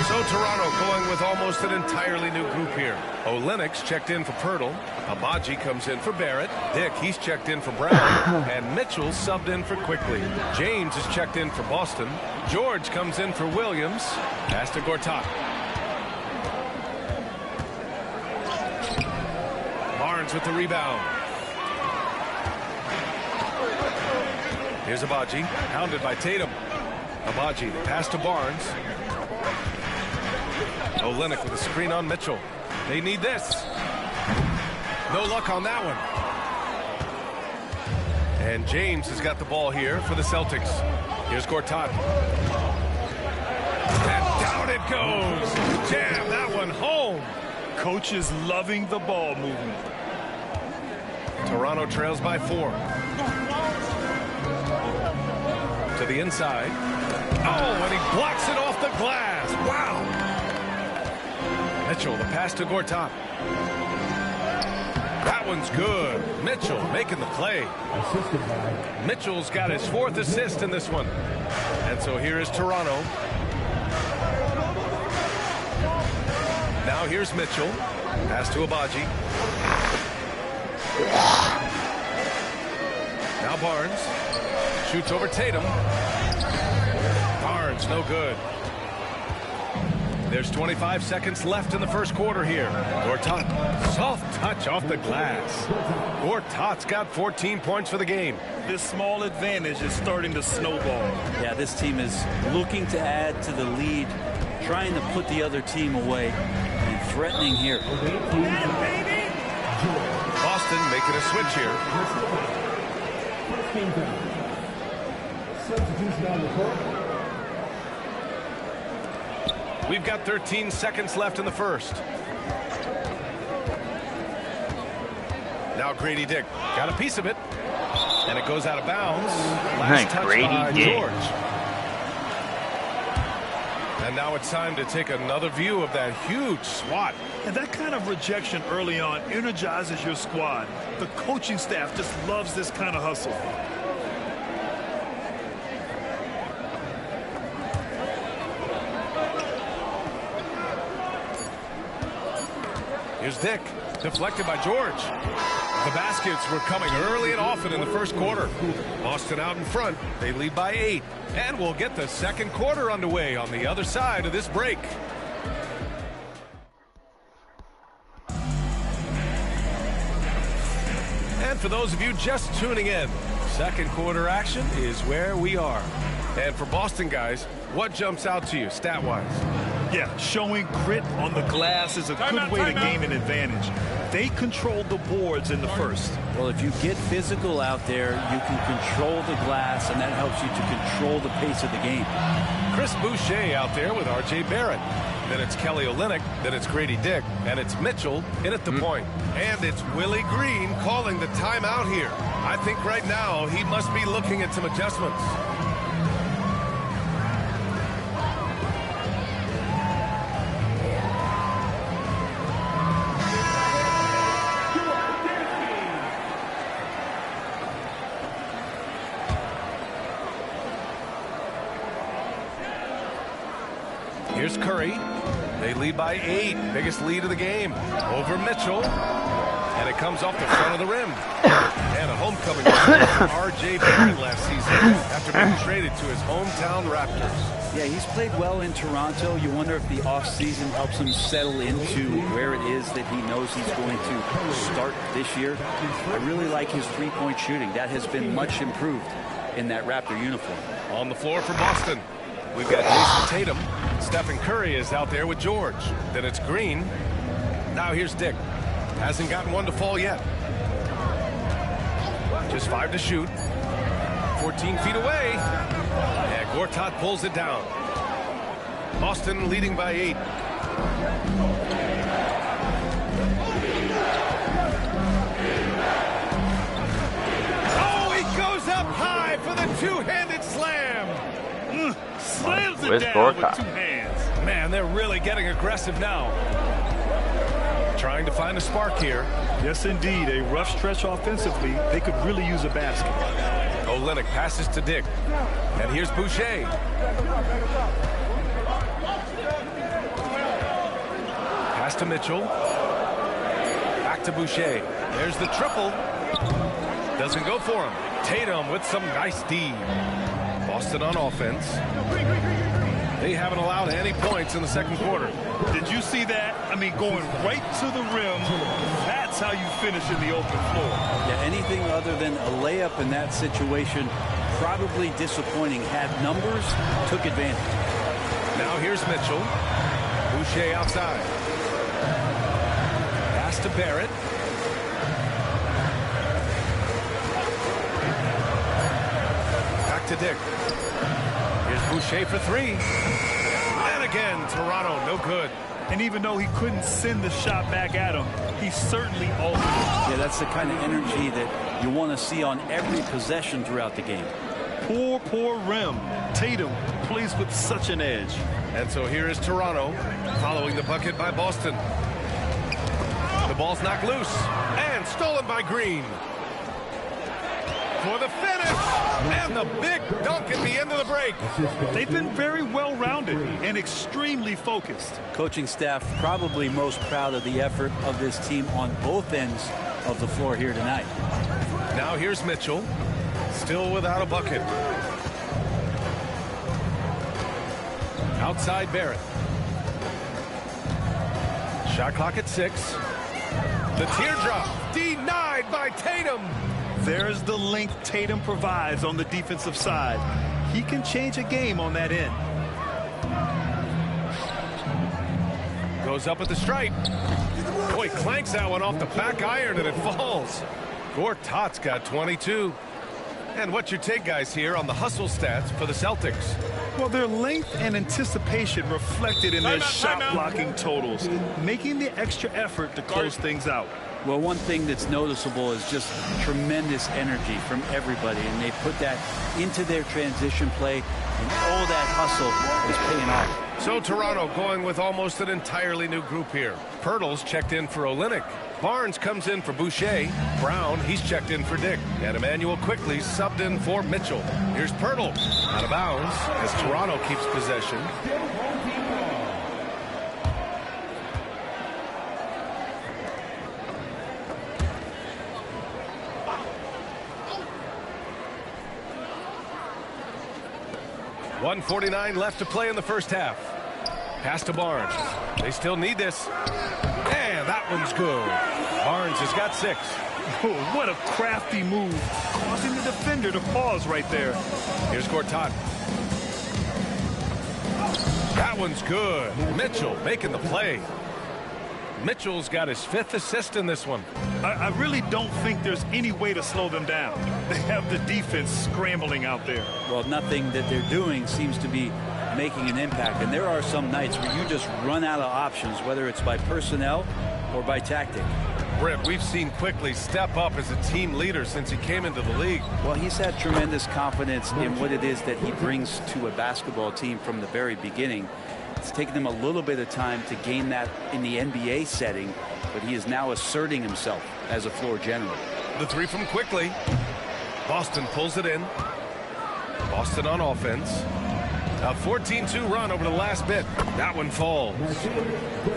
So Toronto going with almost an entirely new group here. Olenek's checked in for Pirtle. Abaji comes in for Barrett. Dick, he's checked in for Brown. And Mitchell subbed in for Quickly. James is checked in for Boston. George comes in for Williams. Pass to Gortat. Barnes with the rebound. Here's Abaji, hounded by Tatum. Abaji, the pass to Barnes. Olenek with a screen on Mitchell. They need this. No luck on that one. And James has got the ball here for the Celtics. Here's Gortat. And down it goes. Jam that one home. Coach is loving the ball movement. Toronto trails by 4. To the inside. Oh, and he blocks it off the glass. Wow. Mitchell, the pass to Gortat. That one's good. Mitchell making the play. Mitchell's got his 4th assist in this one. And so here is Toronto. Now here's Mitchell. Pass to Abaji. Now Barnes. Shoots over Tatum. Barnes, no good. There's 25 seconds left in the first quarter here. Gortat, soft touch off the glass. Gortat's got 14 points for the game. This small advantage is starting to snowball. Yeah, this team is looking to add to the lead, trying to put the other team away, and threatening here. Boston making a switch here. Substitution on the court. We've got 13 seconds left in the first. Now Grady Dick got a piece of it. And it goes out of bounds. Last touch by George. And now it's time to take another view of that huge swat. And that kind of rejection early on energizes your squad. The coaching staff just loves this kind of hustle. Here's Dick, deflected by George. The baskets were coming early and often in the first quarter. Boston out in front. They lead by 8. And we'll get the second quarter underway on the other side of this break. And for those of you just tuning in, second quarter action is where we are. And for Boston guys, what jumps out to you stat-wise? Yeah, showing grit on the glass is a good way to gain an advantage. They controlled the boards in the first. Well, if you get physical out there, you can control the glass, and that helps you to control the pace of the game. Chris Boucher out there with R.J. Barrett. Then it's Kelly Olynyk, then it's Grady Dick, and it's Mitchell in at the point. And it's Willie Green calling the timeout here. I think right now he must be looking at some adjustments. Here's Curry. They lead by 8. Biggest lead of the game. Over Mitchell. And it comes off the front of the rim. And a homecoming for R.J. Barrett last season after being traded to his hometown Raptors. Yeah, he's played well in Toronto. You wonder if the offseason helps him settle into where it is that he knows he's going to start this year. I really like his three-point shooting. That has been much improved in that Raptor uniform. On the floor for Boston, we've got Jason Tatum. Stephen Curry is out there with George. Then it's Green. Now here's Dick. Hasn't gotten one to fall yet. Just 5 to shoot. 14 feet away. And Gortat pulls it down. Boston leading by 8. Oh, he goes up high for the two-handed slam. Slams it down with 2 hands. Man, they're really getting aggressive now. Trying to find a spark here. Yes, indeed. A rough stretch offensively. They could really use a basket. Olynyk passes to Dick. And here's Boucher. Pass to Mitchell. Back to Boucher. There's the triple. Doesn't go for him. Tatum with some nice D. Boston on offense. They haven't allowed any points in the second quarter. Did you see that? I mean, going right to the rim. That's how you finish in the open floor. Yeah, anything other than a layup in that situation, probably disappointing. Had numbers, took advantage. Now here's Mitchell. Boucher outside. Pass to Barrett. Back to Dick. Here's Boucher for 3. And again, Toronto, no good. And even though he couldn't send the shot back at him, he certainly altered it. Yeah, that's the kind of energy that you want to see on every possession throughout the game. Poor rim. Tatum plays with such an edge. And so here is Toronto following the bucket by Boston. The ball's knocked loose and stolen by Green. For the finish and the big dunk at the end of the break. They've been very well-rounded and extremely focused. Coaching staff probably most proud of the effort of this team on both ends of the floor here tonight. Now here's Mitchell, still without a bucket. Outside Barrett. Shot clock at 6. The teardrop denied by Tatum. There's the length Tatum provides on the defensive side. He can change a game on that end. Goes up at the stripe. Boy, clanks that one off the back iron and it falls. Gortat's got 22. And what's your take, guys, here on the hustle stats for the Celtics? Well, their length and anticipation reflected in their shot-blocking totals, making the extra effort to close things out. Well, one thing that's noticeable is just tremendous energy from everybody, and they put that into their transition play, and all that hustle is paying off. So Toronto going with almost an entirely new group here. Pirtle's checked in for Olynyk. Barnes comes in for Boucher. Brown, he's checked in for Dick. And Emmanuel quickly subbed in for Mitchell. Here's Pirtle, out of bounds as Toronto keeps possession. 1:49 left to play in the first half. Pass to Barnes. They still need this. And that one's good. Barnes has got 6. Oh, what a crafty move, causing the defender to pause right there. Here's Gortat. That one's good. Mitchell making the play. Mitchell's got his 5th assist in this one. I really don't think there's any way to slow them down. They have the defense scrambling out there. Well, nothing that they're doing seems to be making an impact. And there are some nights where you just run out of options, whether it's by personnel or by tactic. Britt, we've seen Quickly step up as a team leader since he came into the league. Well, he's had tremendous confidence in what it is that he brings to a basketball team from the very beginning. It's taken him a little bit of time to gain that in the NBA setting, but he is now asserting himself as a floor general. The 3 from Quickly. Boston pulls it in. Boston on offense. A 14-2 run over the last bit. That one falls.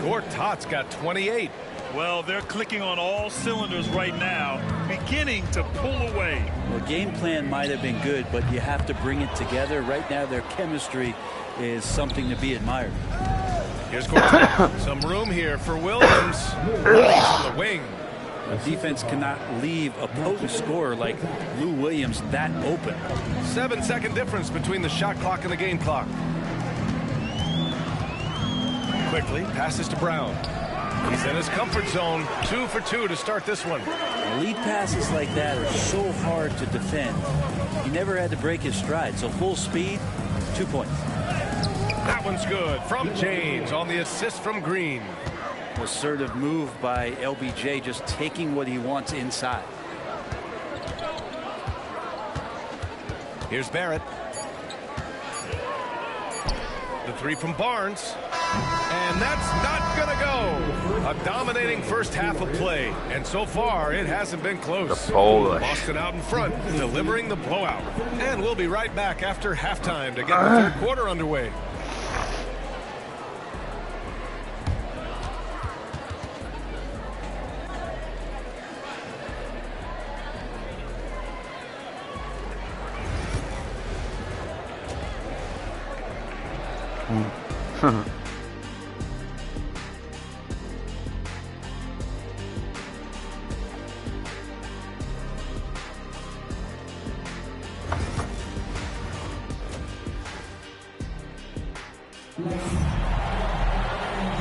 Gortat's got 28. Well, they're clicking on all cylinders right now, beginning to pull away. Well, game plan might have been good, but you have to bring it together. Right now, their chemistry is something to be admired. Here's Gortat. Some room here for Williams. On the wing. A defense cannot leave a potent scorer like Lou Williams that open. 7-second difference between the shot clock and the game clock. Quickly passes to Brown. He's in his comfort zone. 2 for 2 to start this one. Lead passes like that are so hard to defend. He never had to break his stride. So full speed, 2 points. That one's good from James on the assist from Green. Assertive move by LBJ, just taking what he wants inside. Here's Barrett. The 3 from Barnes. And that's not going to go. A dominating first half of play. And so far, it hasn't been close. The Polish. Boston out in front, delivering the blowout. And we'll be right back after halftime to get the third quarter underway.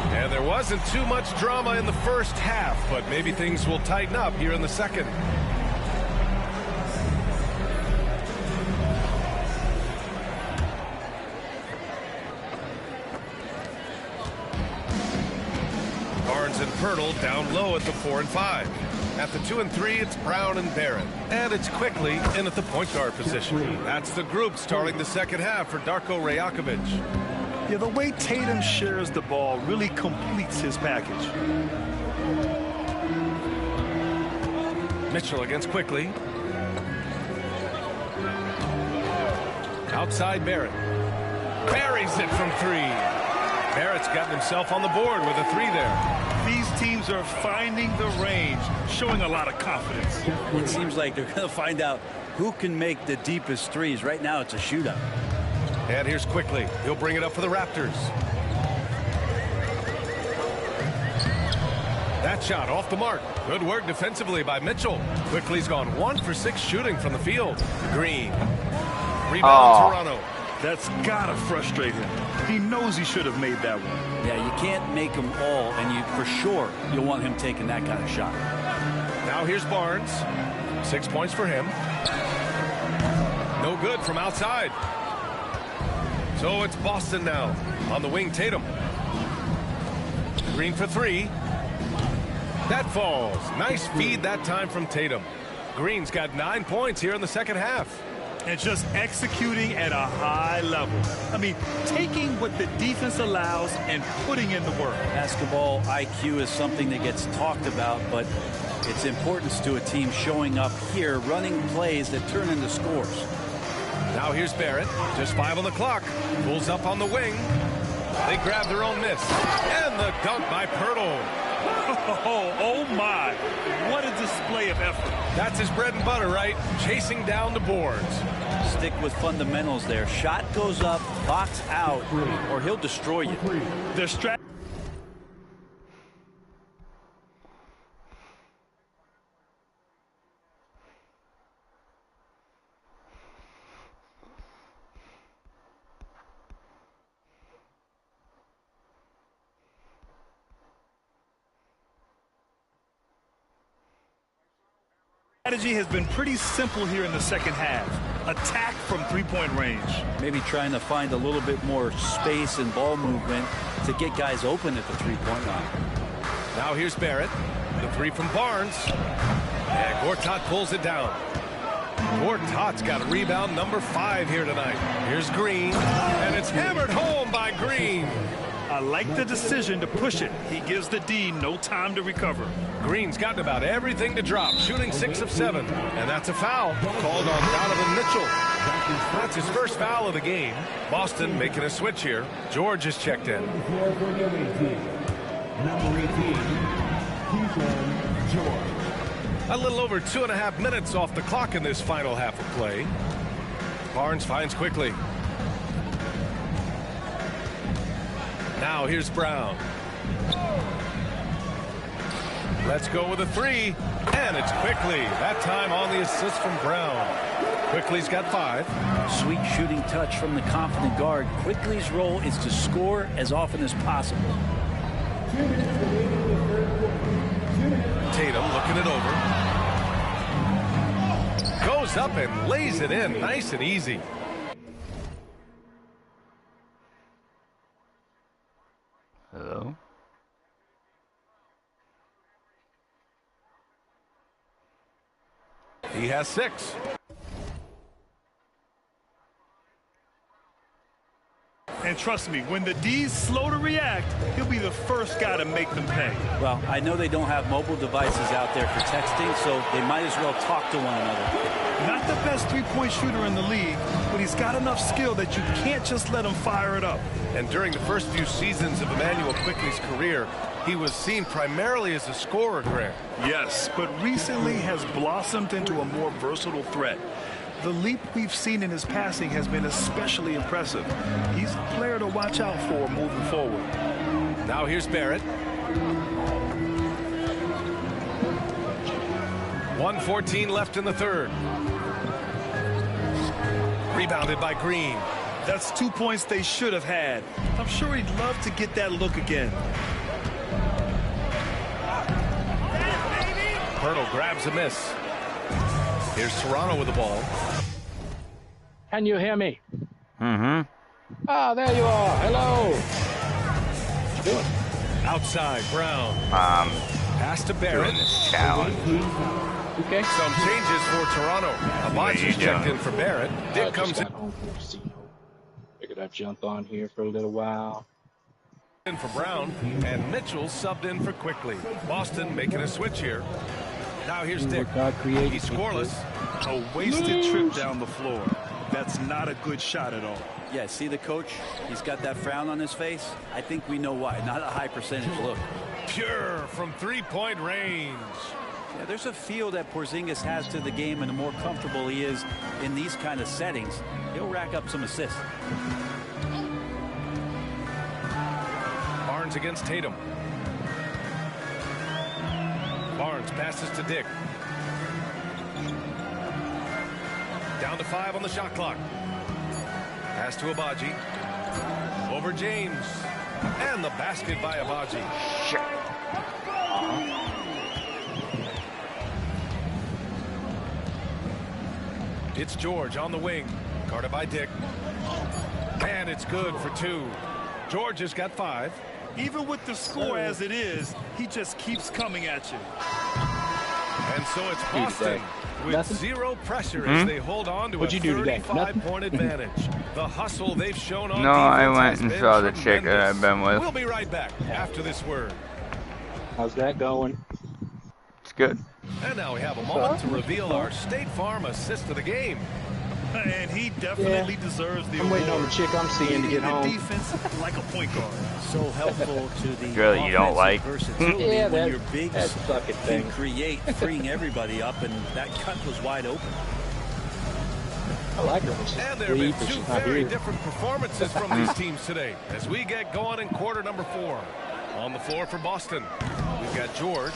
And there wasn't too much drama in the first half, but maybe things will tighten up here in the second. Barnes and Pirtle down low at the 4 and 5. At the 2 and 3, it's Brown and Barrett. And it's Quickly in at the point guard position. That's the group starting the second half for Darko Rajakovic. Yeah, the way Tatum shares the ball really completes his package. Mitchell against Quickly. Outside Barrett. Buries it from 3. Barrett's gotten himself on the board with a 3 there. These teams are finding the range, showing a lot of confidence. It seems like they're going to find out who can make the deepest threes. Right now, it's a shootout. And here's Quickly. He'll bring it up for the Raptors. That shot off the mark. Good work defensively by Mitchell. Quickly's gone 1 for 6 shooting from the field. Green. Rebound Toronto. That's got to frustrate him. He knows he should have made that one. Yeah, you can't make them all, and you for sure you'll want him taking that kind of shot. Now here's Barnes. 6 points for him. No good from outside. So it's Boston now. On the wing, Tatum. Green for 3. That falls. Nice feed that time from Tatum. Green's got 9 points here in the second half. And just executing at a high level. I mean, taking what the defense allows and putting in the work. Basketball IQ is something that gets talked about, but its importance to a team showing up here, running plays that turn into scores. Now here's Barrett. Just 5 on the clock. Pulls up on the wing. They grab their own miss. And the dunk by Pirtle. Oh my. What a display of effort. That's his bread and butter, right? Chasing down the boards. Stick with fundamentals there. Shot goes up, box out, or he'll destroy you. Their strategy. Strategy has been pretty simple here in the second half. Attack from three-point range. Maybe trying to find a little bit more space and ball movement to get guys open at the three-point line. Now here's Barrett. The three from Barnes. And Gortat pulls it down. Gortat's got a rebound number 5 here tonight. Here's Green. And it's hammered home by Green. I like the decision to push it. He gives the D no time to recover. Green's gotten about everything to drop, shooting 6 of 7. And that's a foul called on Donovan Mitchell. That's his first foul of the game. Boston making a switch here. George is checked in. A little over 2.5 minutes off the clock in this final half of play. Barnes finds quickly. Now here's Brown. Let's go with a 3. And it's Quickly. That time on the assist from Brown. Quickly's got 5. Sweet shooting touch from the confident guard. Quickly's role is to score as often as possible. Tatum looking it over. Goes up and lays it in nice and easy. Hello? He has 6. And trust me, when the D's slow to react, he'll be the first guy to make them pay. Well, I know they don't have mobile devices out there for texting, so they might as well talk to one another. Not the best three-point shooter in the league, but he's got enough skill that you can't just let him fire it up. And during the first few seasons of Emmanuel Quickley's career, he was seen primarily as a scorer, Grant. Yes, but recently has blossomed into a more versatile threat. The leap we've seen in his passing has been especially impressive. He's a player to watch out for moving forward. Now here's Barrett. 1:14 left in the third. Rebounded by Green. That's 2 points they should have had. I'm sure he'd love to get that look again. Hurdle grabs a miss. Here's Toronto with the ball. Can you hear me? Mm-hmm. Ah, there you are. Hello. What you doing? Outside, Brown. Pass to Barrett. Doing this challenge. Okay. Some changes for Toronto. Abaji's checked in for Barrett. Dick comes in. Figured I'd jump on here for a little while. In for Brown, and Mitchell subbed in for Quickly. Boston making a switch here. Now here's Dick. He's scoreless. A wasted trip down the floor. That's not a good shot at all. Yeah, see the coach? He's got that frown on his face. I think we know why. Not a high percentage look. Pure from three-point range. Yeah, there's a feel that Porzingis has to the game, and the more comfortable he is in these kind of settings, he'll rack up some assists. Barnes against Tatum. Barnes passes to Dick. Down to 5 on the shot clock. Pass to Abaji. Over James. And the basket by Abaji. It's George on the wing. Guarded by Dick. And it's good for 2. George has got 5. Even with the score as it is, he just keeps coming at you. And so it's Boston with zero pressure as they hold on to a 35-point advantage. The hustle they've shown on No, I defense went has and been saw the chick that I've been with. We'll be right back after this word. How's that going? It's good. And now we have a moment to reveal our State Farm assist of the game. And he definitely deserves the I'm waiting on the award. chick I'm seeing to get The home. defense like a point guard. So helpful to the Girl you don't like. versatility Yeah, when that- your bigs that fucking can thing. create, freeing everybody up, and that cut was wide open. I like her when she's And there have been asleep and two she's not very here. different performances from these teams today as we get going in quarter number 4. On the floor for Boston, we've got George,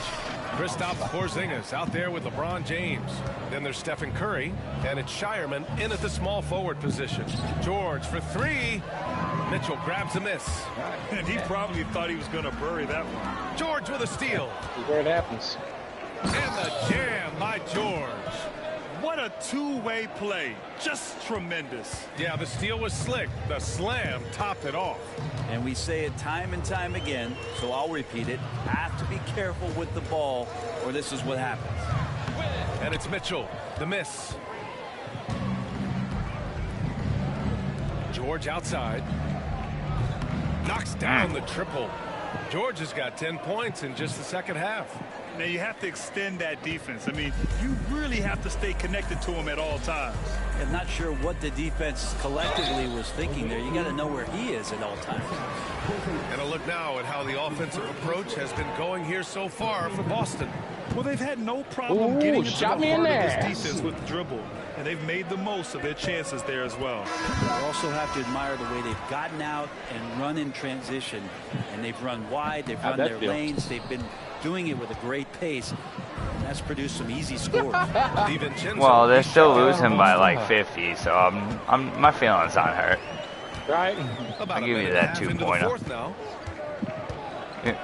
Kristaps Porzingis out there with LeBron James. Then there's Stephen Curry, and it's Shireman in at the small forward position. George for 3. Mitchell grabs a miss. And he probably thought he was going to bury that one. George with a steal. Where it happens. And the jam by George. What a two-way play. Just tremendous. Yeah, the steal was slick. The slam topped it off. And we say it time and time again, so I'll repeat it. Have to be careful with the ball, or this is what happens. And it's Mitchell, the miss. George outside. Knocks down the triple. George has got 10 points in just the second half. Now you have to extend that defense. I mean, you really have to stay connected to him at all times. I'm not sure what the defense collectively was thinking there. You got to know where he is at all times. And a look now at how the offensive approach has been going here so far for Boston. Well, they've had no problem Ooh, getting into shot the me in heart the of ass. this defense with the dribble, and they've made the most of their chances there as well. You also have to admire the way they've gotten out and run in transition, and they've run wide, they've run their lanes, they've been doing it with a great pace, and that's produced some easy scores. Well, they're still losing by like 50, so my feelings aren't hurt. Right? I'll give you that 2-pointer.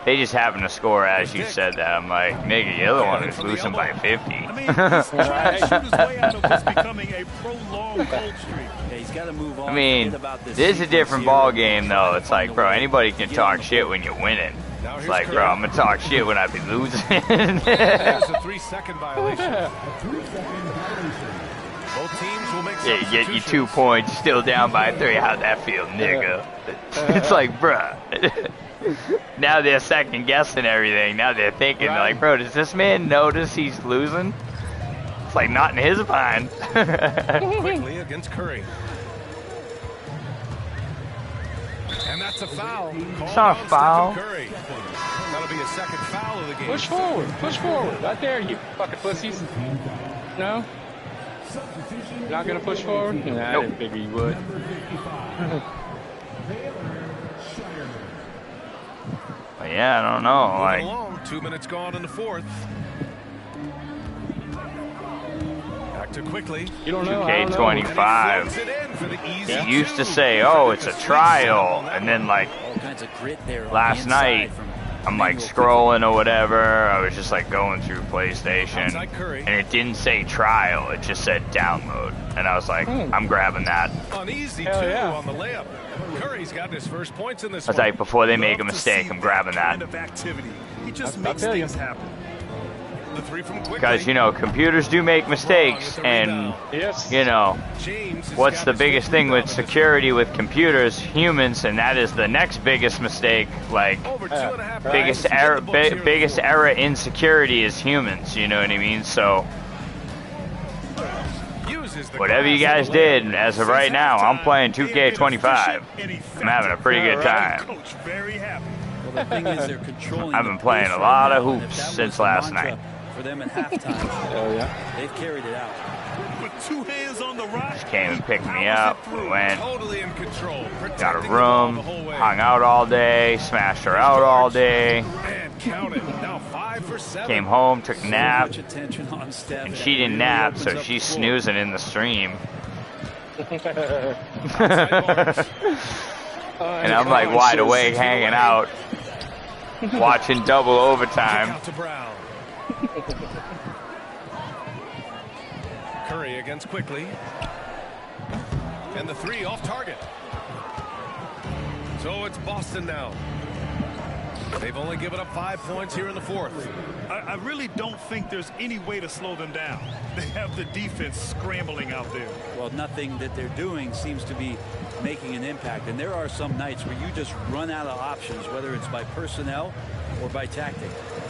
They just happen to score as you said that. I'm like, nigga, you're the one who's losing by 50. I mean, he's trying to shoot his way out of what's becoming a prolonged cold streak. Yeah, he's got to move on. I mean, this is a different ball game though. It's like, bro, anybody can talk shit when you're winning. It's like, bro, I'm gonna talk shit when I be losing. There's a 3-second violation. Both teams will make Yeah, you get you 2 points, still down by 3. How'd that feel, nigga? It's like, bruh. Now they're second guessing everything. Now they're thinking, like, bro, does this man notice he's losing? It's like not in his mind. Quickly against Curry. And that's a foul. It's not a foul. Curry. That'll be a second foul of the game. Push forward. Push forward. Right there, you fucking pussies. No? You're not going to push forward? Nah, I didn't figure you would. But yeah, I don't know. Moving Like, along, 2 minutes gone in the fourth. Back to quickly. You don't know. 2K25. He used to say, oh, it's a trial. And then, like, All kinds of grit there. last night, I'm like scrolling or whatever. I was just like going through PlayStation. And it didn't say trial. It just said download. And I was like, I'm grabbing that. Uneasy, too, on the layup. Curry's got his first points in this I was one. like, before they make a mistake, I'm grabbing that. Activity. He just makes things happen. The 3 from quickly. Because, you know, computers do make mistakes, and, you know, what's the biggest thing with security with computers? Humans, and that is the next biggest mistake. Like, biggest error in security is humans, you know what I mean? So, whatever you guys did, as of right now, I'm playing 2K25. I'm having a pretty good time. Well, the thing is, they're controlling I've been playing a lot of hoops since last night. For them at halftime. They've carried it out. With 2 hands on the rock. Just came and picked me up. We went, Totally in control. got a room, hung out all day, smashed her out all day. And count it. Now 5 for 7. Came home, took a nap, Attention on Steph. and she didn't nap, so she's snoozing in the stream. And I'm like wide awake, hanging out, watching double overtime. Out to Brown. Curry against quickly. And the 3 off target. So it's Boston now. They've only given up 5 points here in the fourth. I really don't think there's any way to slow them down. They have the defense scrambling out there. Well, nothing that they're doing seems to be making an impact. And there are some nights where you just run out of options, whether it's by personnel or by tactic.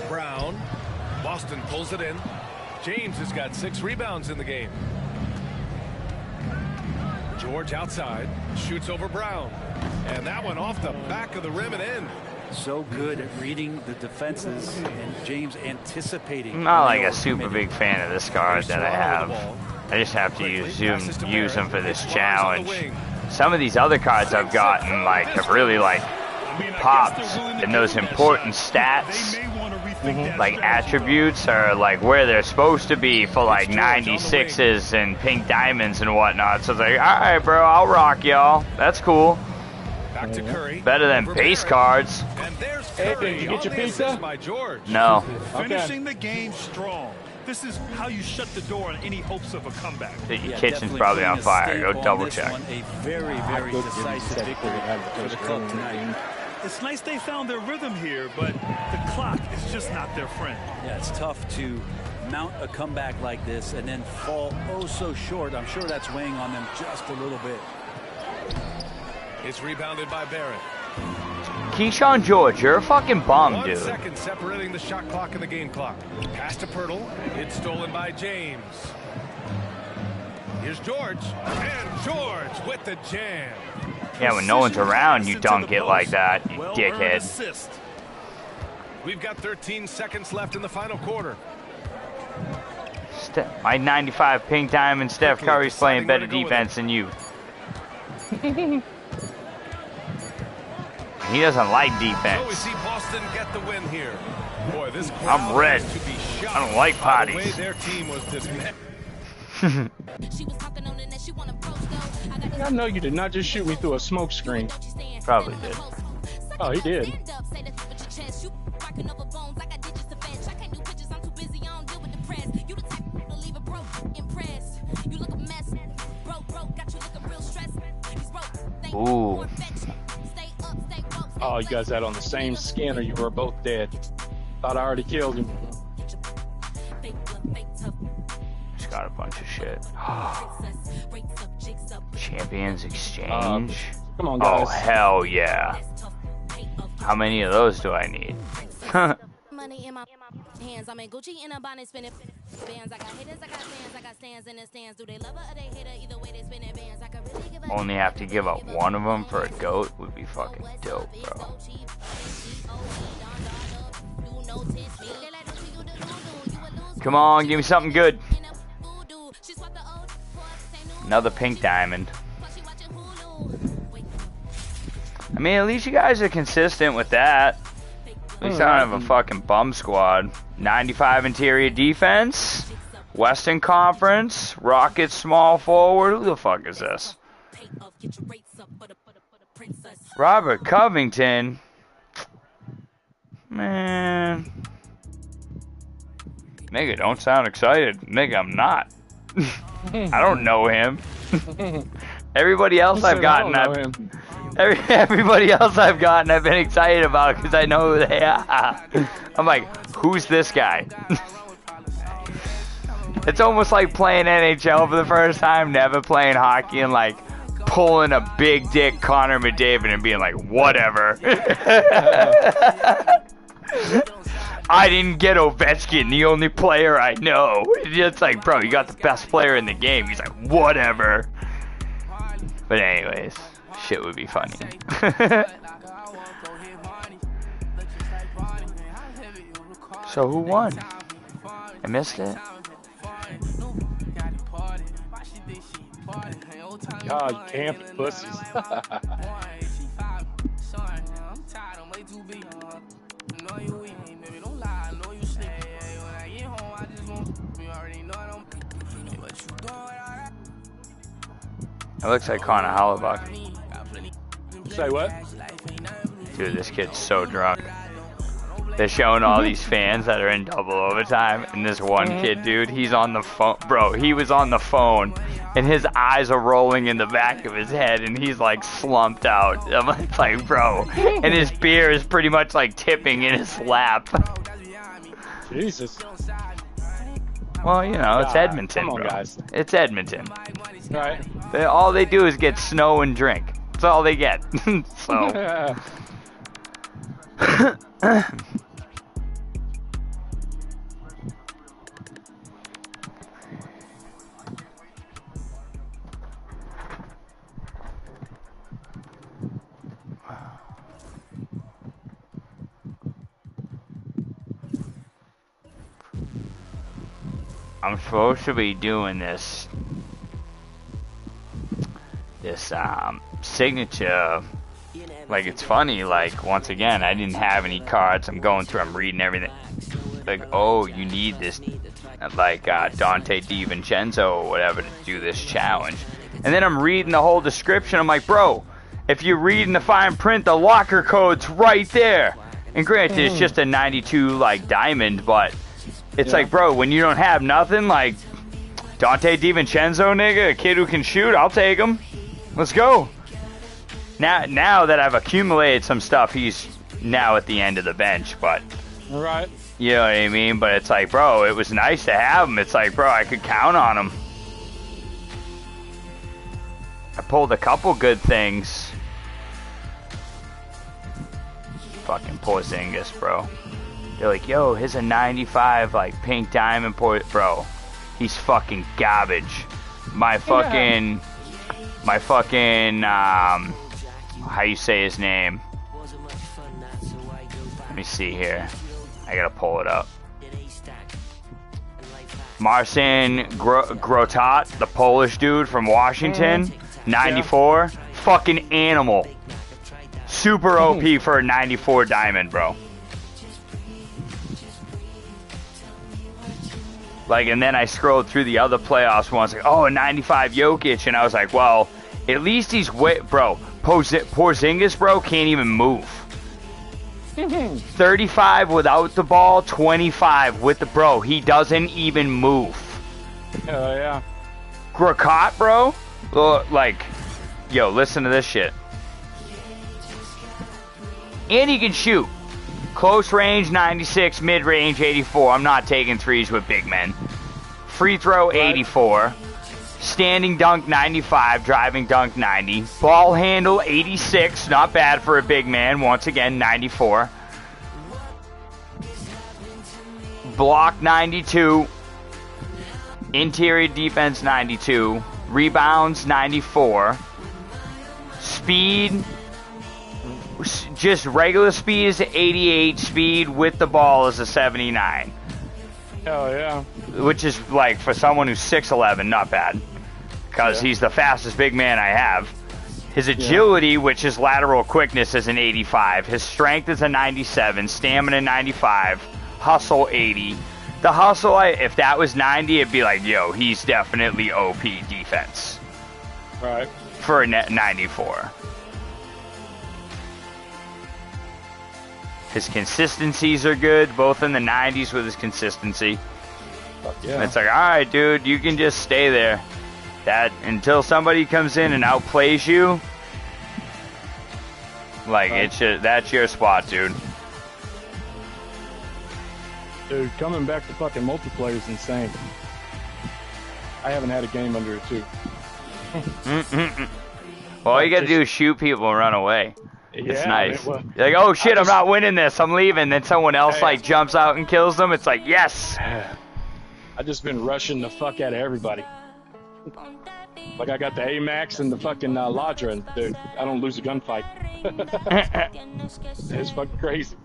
Brown. Boston pulls it in. James has got 6 rebounds in the game. George outside, shoots over Brown. And that one off the back of the rim and in. So good at reading the defenses and James anticipating. I'm not like a super big fan of this card that I have. I just have to use them for this challenge. Some of these other cards I've gotten like have really like popped, and those important stats, like attributes, are like where they're supposed to be for like 96s and pink diamonds and whatnot. So it's like, all right, bro, I'll rock y'all. That's cool. Back to Curry. Better than base cards. Hey, did you get your pizza? No. Finishing the game strong. This is how you shut the door on any hopes of a comeback. Your kitchen's probably on fire. Go double check. A very, very decisive victory for the club tonight. It's nice they found their rhythm here, but the clock is just not their friend. Yeah, it's tough to mount a comeback like this and then fall oh so short. I'm sure that's weighing on them just a little bit. It's rebounded by Barrett. Keyshawn George, you're a fucking bum, 1 dude. second separating the shot clock and the game clock. Pass to Pirtle. It's stolen by James. Here's George. And George with the jam. Yeah, when no one's around, you dunk it like that, you dickhead. We've got 13 seconds left in the final quarter. My 95 pink diamond Steph Curry's playing better defense than you. He doesn't like So we defense. see Boston get the win here. Boy, this I'm red. to be shocked I don't like by the way potties. their team was dismissed. I know you did not just shoot me through a smoke screen. Probably did. Oh, he did. Ooh. Oh, you guys had on the same skin or you were both dead. Thought I already killed him. Just got a bunch of shit. Champions Exchange. Come on, Oh, guys. hell yeah. How many of those do I need? Money in my hands, I'm in Gucci in a bonnet spinning bands. I got hitters, I got fans, I got stands in the stands. Do they love her or they hate her? Either way they spinning bands. I could really give a Only have to give up one of them for a goat would be fucking dope, bro. Come on, give me something good. Another pink diamond. I mean, at least you guys are consistent with that. At least I don't have a fucking bum squad. 95 interior defense. Western Conference. Rockets small forward. Who the fuck is this? Robert Covington. Man. Nigga, don't sound excited. Nigga, I'm not. I don't know him. Everybody else I've gotten, everybody else I've gotten, I've been excited about because I know who they are. I'm like, who's this guy? It's almost like playing NHL for the first time, never playing hockey, and like pulling a big dick Connor McDavid and being like, whatever. I didn't get Ovechkin, the only player I know. It's like, bro, you got the best player in the game. He's like, whatever. But anyways, shit would be funny. So who won? I missed it. God, you camp pussies. It looks like Connor Hallebuck. Say what? Dude, this kid's so drunk. They're showing all these fans that are in double overtime, and this one kid, dude, he's on the phone. Bro, he was on the phone, and his eyes are rolling in the back of his head, and he's like slumped out. I'm like, bro. And his beer is pretty much like tipping in his lap. Jesus. Well, you know, it's Edmonton, come on, bro. guys. It's Edmonton. Right. All they do is get snow and drink. That's all they get. So. I'm supposed to be doing this signature. Like, it's funny, like, once again, I didn't have any cards. I'm going through, I'm reading everything. Like, oh, you need this, like, Dante DiVincenzo or whatever to do this challenge. And then I'm reading the whole description. I'm like, bro, if you read in the fine print, the locker code's right there. And granted, it's just a 92, like, diamond, but it's like, bro, when you don't have nothing, like, Dante DiVincenzo, nigga, a kid who can shoot, I'll take him. Let's go. Now that I've accumulated some stuff, he's now at the end of the bench, but... Right. You know what I mean? But it's like, bro, it was nice to have him. It's like, bro, I could count on him. I pulled a couple good things. Fucking Porzingis, bro. They're like, yo, here's a 95, like, pink diamond, bro. He's fucking garbage. My fucking, how you say his name? Let me see here. I gotta pull it up. Marcin Grotat, the Polish dude from Washington, 94. Fucking animal. Super OP for a 94 diamond, bro. Like, and then I scrolled through the other playoffs ones, like, oh, a 95 Jokic, and I was like, well, at least he's bro. Porzingis, bro, can't even move. 35 without the ball, 25 with the bro. He doesn't even move. Oh, yeah. Gracott, bro, like, yo, listen to this shit. And he can shoot. Close range, 96. Mid-range, 84. I'm not taking threes with big men. Free throw, 84. Standing dunk, 95. Driving dunk, 90. Ball handle, 86. Not bad for a big man. Once again, 94. Block, 92. Interior defense, 92. Rebounds, 94. Speed... just regular speed is 88, speed with the ball is a 79. Hell yeah. Which is, like, for someone who's 6'11", not bad. Because he's the fastest big man I have. His agility, which is lateral quickness, is an 85. His strength is a 97. Stamina, 95. Hustle, 80. The hustle, if that was 90, it'd be like, yo, he's definitely OP defense. Right. For a 94. His consistencies are good, both in the 90s with his consistency. Fuck yeah. And it's like, all right, dude, you can just stay there. That until somebody comes in and outplays you, like that's your spot, dude. Dude, coming back to fucking multiplayer is insane. I haven't had a game under it too. Well, all you gotta do is shoot people and run away. It's Yeah, nice. You're like, oh shit, I'm not winning this. I'm leaving. Then someone else like jumps out and kills them. It's like, yes. I've just been rushing the fuck out of everybody. Like, I got the AMAX and the fucking Ladra, and dude, I don't lose a gunfight. It's fucking crazy.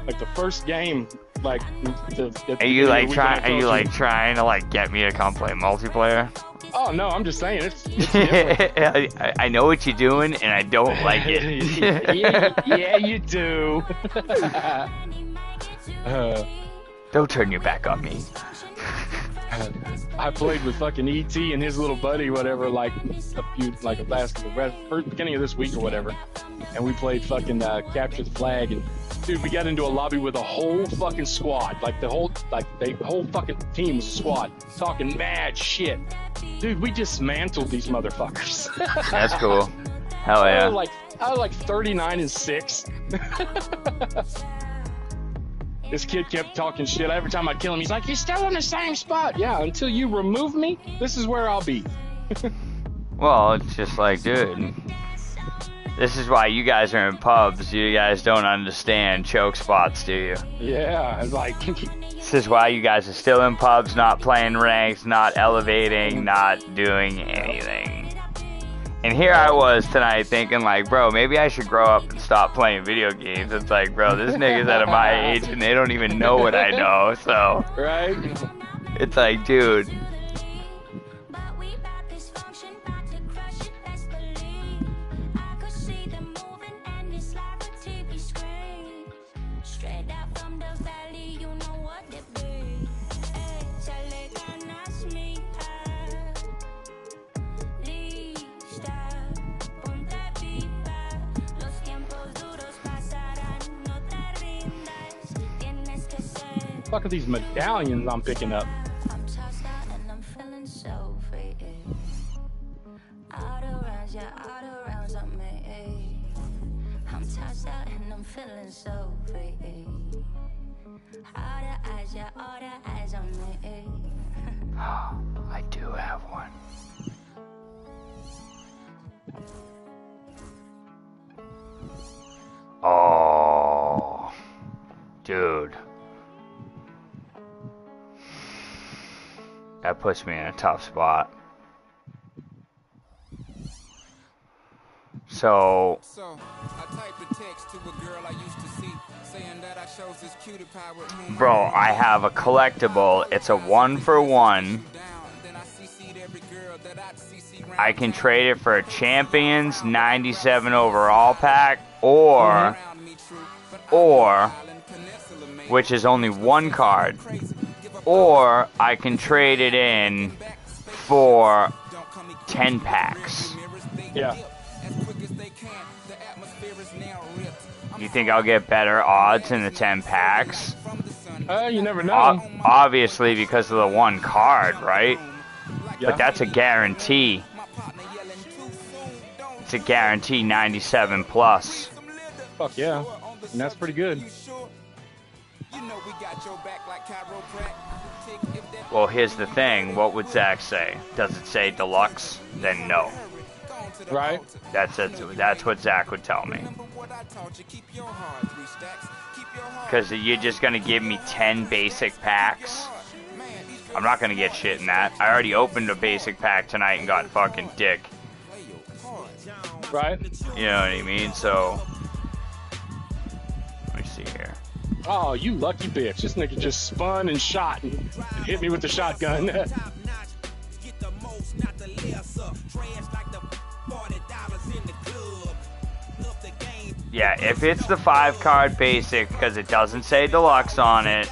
Like the first game, like Are you like trying to like get me to come play multiplayer? Oh no, I'm just saying it's different. I know what you're doing, and I don't like it. yeah, you do. Don't turn your back on me. I played with fucking ET and his little buddy, whatever, like a basketball, beginning of this week or whatever, and we played fucking Capture the Flag, and dude, we got into a lobby with a whole fucking squad, the whole fucking team was a squad, talking mad shit. Dude, we dismantled these motherfuckers. That's cool. Hell yeah. I was like 39-6. This kid kept talking shit. Every time I kill him, he's like, "You're still in the same spot." Yeah, until you remove me, this is where I'll be. Well, it's just like, dude, this is why you guys are in pubs. You guys don't understand choke spots, do you? Yeah, like... This is why you guys are still in pubs, not playing ranks, not elevating, not doing anything. And here I was tonight thinking like, bro, maybe I should grow up and stop playing video games. It's like, bro, this nigga's out of my age and they don't even know what I know. So, right? It's like, dude. Fuck are these medallions I'm picking up? I do have one. Oh, dude. That puts me in a tough spot. So I typed a text to a girl I used to see, saying that I chose this cutie pie with whom bro, I have a collectible. It's a 1-for-1. I can trade it for a Champions 97 overall pack, or which is only one card, or I can trade it in for 10 packs. Yeah. You think I'll get better odds in the 10 packs? You never know. Obviously, because of the one card, right? Yeah. But that's a guarantee. It's a guarantee 97 plus. Fuck yeah. And that's pretty good. Well, here's the thing. What would Zach say? Does it say deluxe? Then no. Right? That's it. That's what Zach would tell me. Because you're just going to give me 10 basic packs? I'm not going to get shit in that. I already opened a basic pack tonight and got fucking dick. Right? You know what I mean? So, let me see here. Oh, you lucky bitch. This nigga just spun and shot and hit me with the shotgun. Yeah, if it's the 5-card basic because it doesn't say deluxe on it,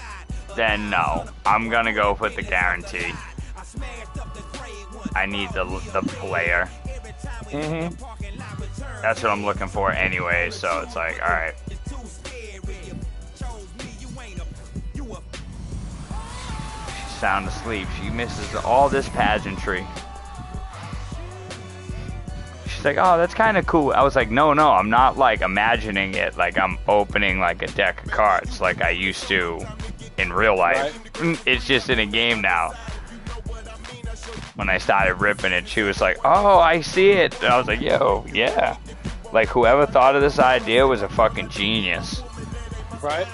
then no. I'm gonna go with the guarantee. I need the player. That's what I'm looking for anyway, so it's like, alright. She's sound asleep. She misses all this pageantry. She's like, oh, that's kind of cool. I was like, no, I'm not like imagining it like I'm opening like a deck of cards like I used to in real life. Right. It's just in a game now. When I started ripping it, she was like, oh, I see it. And I was like, yo, yeah. Like, whoever thought of this idea was a fucking genius. Right?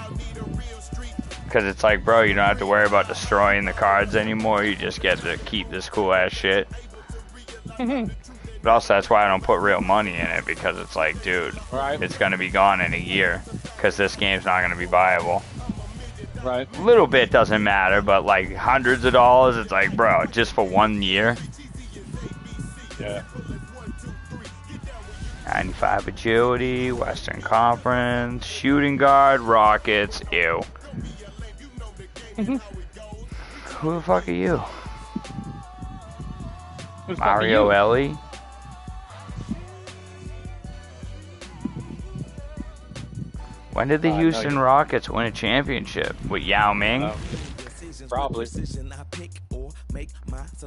Because it's like, bro, you don't have to worry about destroying the cards anymore. You just get to keep this cool-ass shit. But also, that's why I don't put real money in it, because it's like, dude, right. It's going to be gone in a year, because this game's not going to be viable. Right. A little bit doesn't matter, but like hundreds of dollars, it's like, bro, just for 1 year? Yeah. 95 agility, Western Conference, shooting guard, Rockets, ew. Who the fuck are you? Mario Ellie? When did the Houston Rockets win a championship? With Yao Ming? Probably.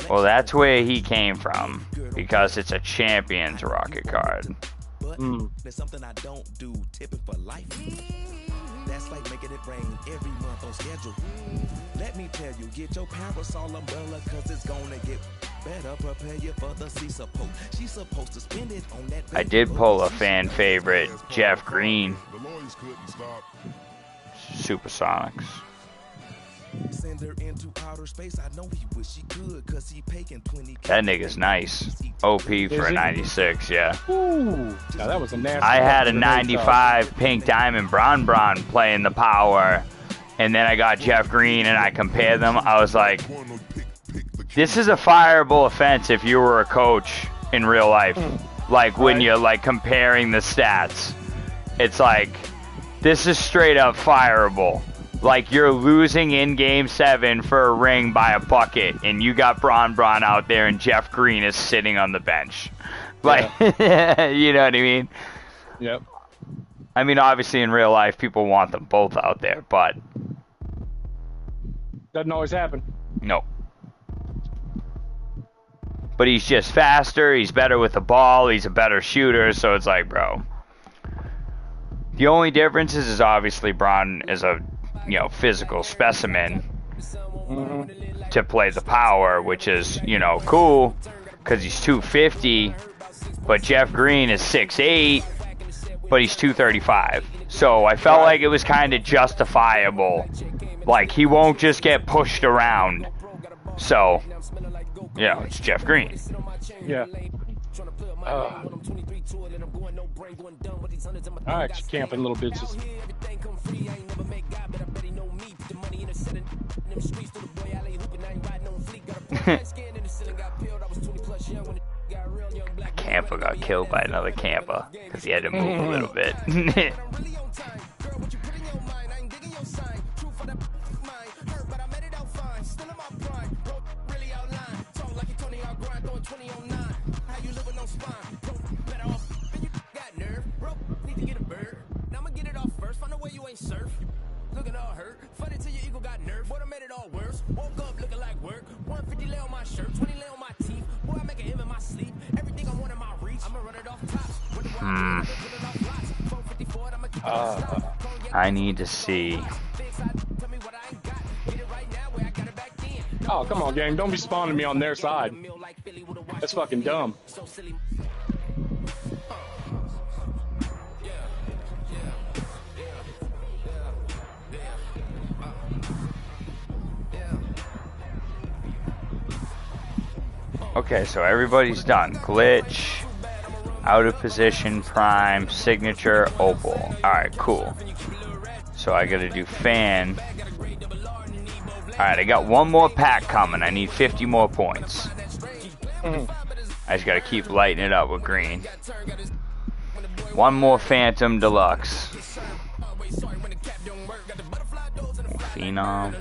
Well, that's where he came from, because it's a Champions Rocket card. There's something I don't do, tipping for life. That's like making it rain every month on schedule. Let me tell you, get your parasol umbrella, cause it's gonna get better. Prepare you for the sea support. She's supposed to spend it on that. I did pull a fan favorite, Jeff Green. Supersonics. Send her into outer space. I know he wish he could, cause he paying 20. That nigga's nice. OP for a 96, yeah. Ooh, now that was a nasty. I had a 95 Pink Diamond Bron playing the power, and then I got Jeff Green, and I compared them. I was like, this is a fireable offense if you were a coach in real life. Like, when you're, like, comparing the stats. It's like, this is straight up fireable. Like, you're losing in Game 7 for a ring by a bucket, and you got Bron out there, and Jeff Green is sitting on the bench. Like, yeah. You know what I mean? Yep. I mean, obviously, in real life, people want them both out there, but... Doesn't always happen. No. But he's just faster, he's better with the ball, he's a better shooter, so it's like, bro... The only difference is obviously Bron is a, you know, physical specimen to play the power, which is, you know, cool because he's 250, but Jeff Green is 6'8", but he's 235. So I felt like it was kind of justifiable. Like, he won't just get pushed around. So, you know, it's Jeff Green. Yeah. Alright, you camping little bitches. Camper got killed by another camper because he had to move a little bit. I need to see. Oh, come on, game. Don't be spawning me on their side. That's fucking dumb. Okay, so everybody's done. Glitch, out of position, prime, signature, opal. Alright, cool. So I gotta do fan. Alright, I got one more pack coming. I need 50 more points. I just gotta keep lighting it up with green. One more Phantom Deluxe. Phenom.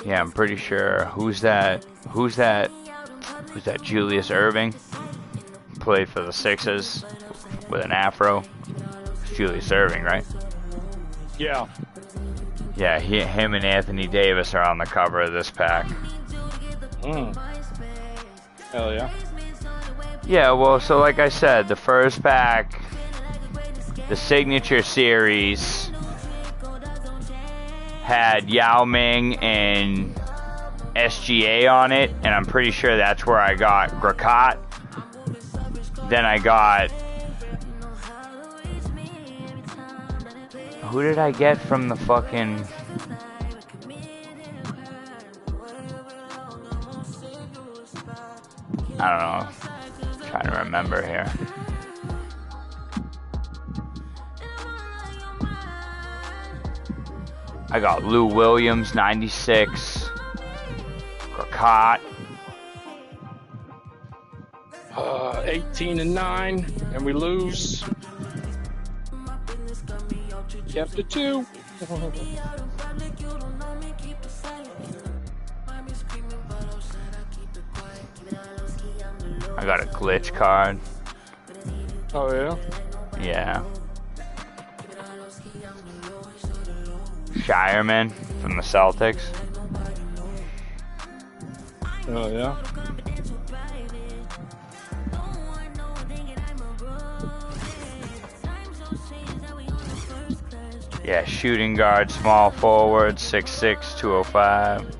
Yeah, I'm pretty sure. Who's that? Julius Erving? Played for the Sixers with an afro. It's Julius Erving, right? Yeah. Yeah, him and Anthony Davis are on the cover of this pack. Hell yeah. Yeah, well, so like I said, the first pack, the Signature Series, had Yao Ming and SGA on it, and I'm pretty sure that's where I got Grakat. Then I got... Who did I get from the fucking... I don't know. I'm trying to remember here. I got Lou Williams, 96. Grakat. 18-9, and we lose. Kept it 2. I got a glitch card. Oh, yeah? Yeah. Shireman from the Celtics. Oh, yeah? Yeah, shooting guard, small forward, 6'6", 205.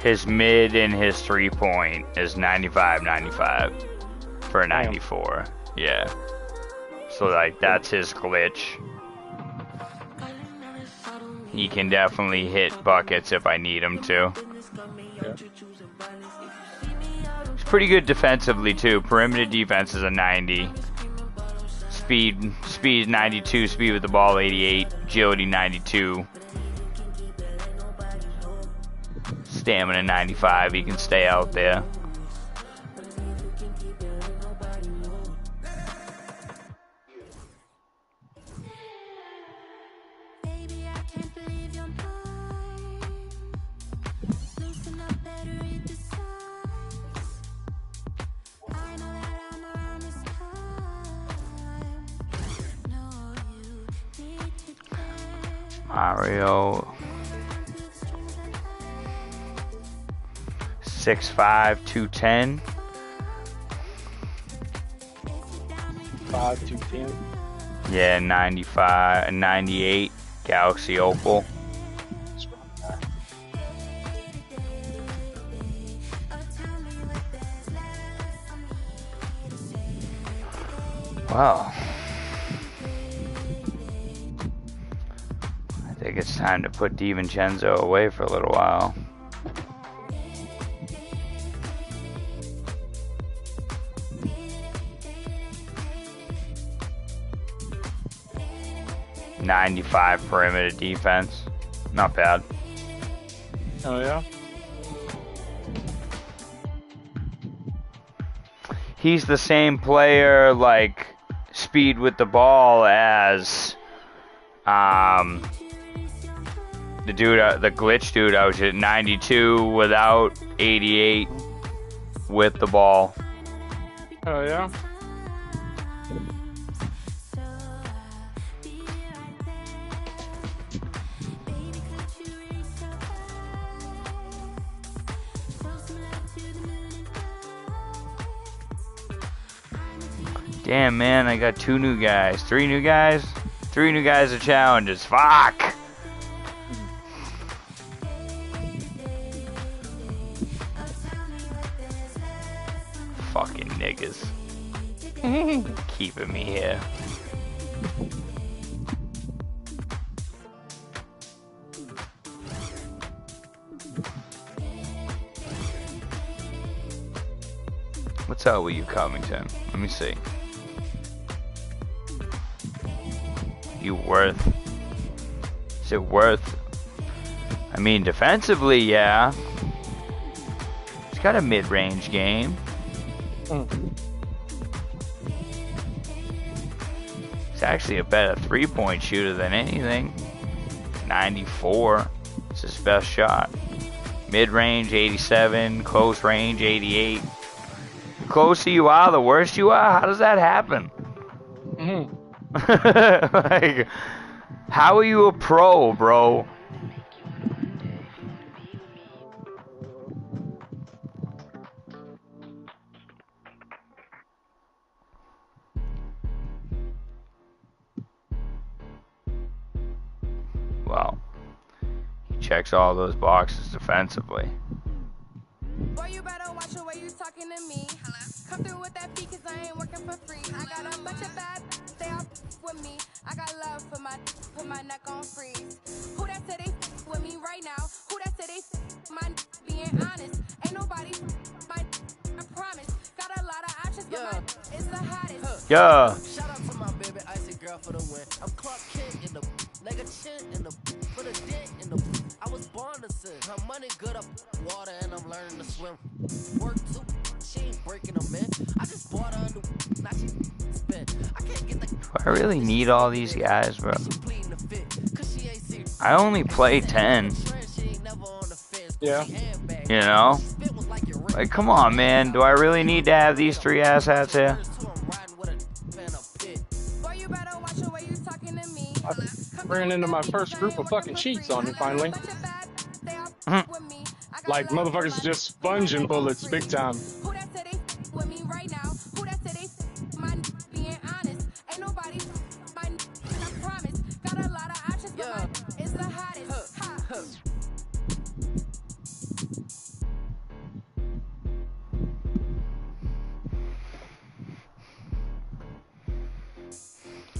His mid and his 3-point is 95 for a 94. Yeah. So like that's his glitch. He can definitely hit buckets if I need him to. Yeah. He's pretty good defensively too. Perimeter defense is a 90. Speed 92. Speed with the ball 88. Agility 92. Stamina 95. He can stay out there. Mario 6'5", 210. 5, 210. Yeah, 95, 98 Galaxy Opal. Wow. I think it's time to put DiVincenzo away for a little while. .95 perimeter defense. Not bad. Oh, yeah? He's the same player, like, speed with the ball as the dude, the glitch dude. I was at 92 without, 88 with the ball. Oh, yeah? Damn, man, I got 2 new guys. 3 new guys? 3 new guys are challenges. Fuck! Fucking niggas. Keeping me here. What's up with you, Covington? Let me see. You worth? Is it worth? I mean, defensively, yeah. He's got a mid-range game. He's actually a better 3-point shooter than anything. 94. It's his best shot. Mid-range, 87. Close range, 88. The closer you are, the worse you are. How does that happen? Like, how are you a pro, bro? Well, he checks all those boxes defensively. Boy, you better watch the way you talking to me. Come through with that fee, cause I ain't working for free. I got a bunch of bad, they all with me. I got love for put my neck on freeze. Who that said they with me right now? Who that said they my being honest? Ain't nobody my I promise. Got a lot of options, but my is the hottest. Yeah. Shout out to my baby icy girl for the win. I'm Clark Kent in the leg a chin in the put a dent in the I was born to sin. Her money good up water and I'm learning to swim. Work too, she ain't breaking them in. I just bought her a new now she spin. I can't get the Do I really need all these guys, bro? I only play 10. Yeah. You know? Like, come on, man. Do I really need to have these 3 asshats here? I ran into my first group of fucking cheats on you finally. Like, motherfuckers are just sponging bullets big time. Who that said they with me right now? Who that said they my being honest? Ain't nobody my I promise. Got a lot of options, but my is the hottest. Ha.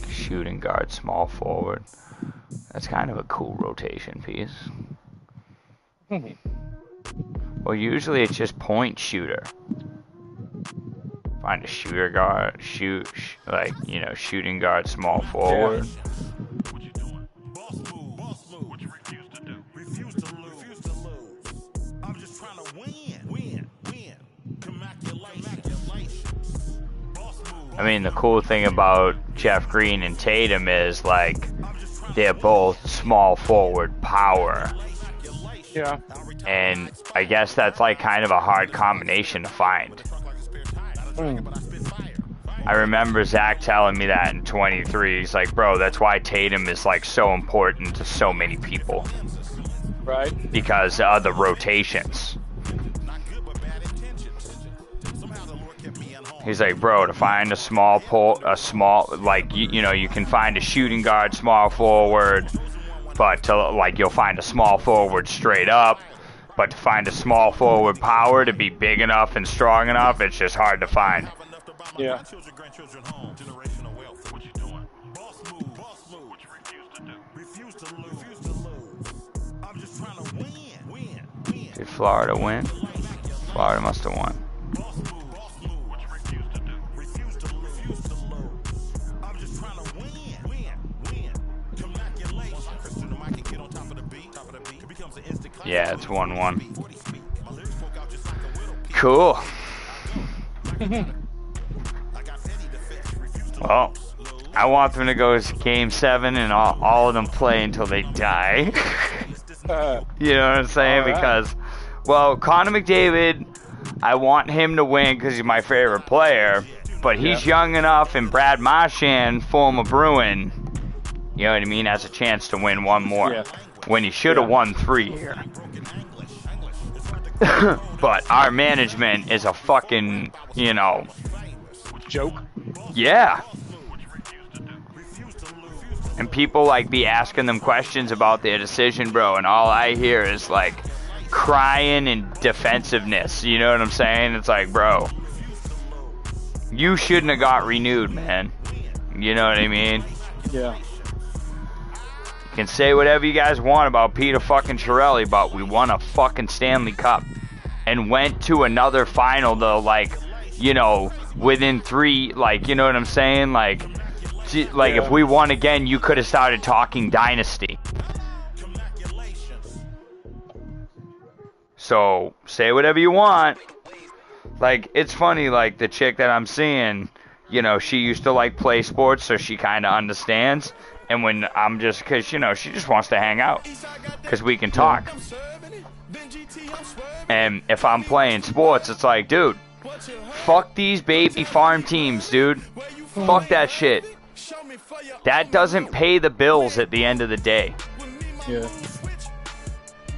Shooting guard, small forward. That's kind of a cool rotation piece. Well, usually it's just point shooter. Find a shooter guard, like, you know, shooting guard, small forward. What you doing? Boss move. What you refuse to do? Refuse to lose. I'm just trying to win. I mean, the cool thing about Jeff Green and Tatum is, like, they're both small forward power. Yeah. And I guess that's, like, kind of a hard combination to find. I remember Zach telling me that in 23. He's like, bro, that's why Tatum is, like, so important to so many people. Right. Because of the rotations. He's like, bro, to find a small like, you know, you can find a shooting guard, small forward, but to, like, you'll find a small forward straight up, but to find a small forward power to be big enough and strong enough, it's just hard to find. Yeah. Did Florida win? Florida must have won. Yeah, it's 1-1. Cool. Well, I want them to go to Game 7 and all of them play until they die. You know what I'm saying? Right. Because, well, Connor McDavid, I want him to win because he's my favorite player, but he's young enough, and Brad Marchand, former Bruin, you know what I mean, has a chance to win one more. Yeah. When he should have won 3 here. But our management is a fucking, you know, joke. Yeah. And people, like, be asking them questions about their decision, bro, and all I hear is, like, crying and defensiveness. You know what I'm saying? It's like, bro, you shouldn't have got renewed, man. You know what I mean? Yeah. You can say whatever you guys want about Peter fucking Chiarelli, but we won a fucking Stanley Cup and went to another final, though, like, you know, within 3, like, you know what I'm saying? Like, if we won again, you could have started talking dynasty. So, say whatever you want. Like, it's funny, like, the chick that I'm seeing, you know, she used to, like, play sports, so she kind of understands. And when I'm just, because, you know, she just wants to hang out. Because we can talk. And if I'm playing sports, it's like, dude, fuck these baby farm teams, dude. Fuck that shit. That doesn't pay the bills at the end of the day. Yeah.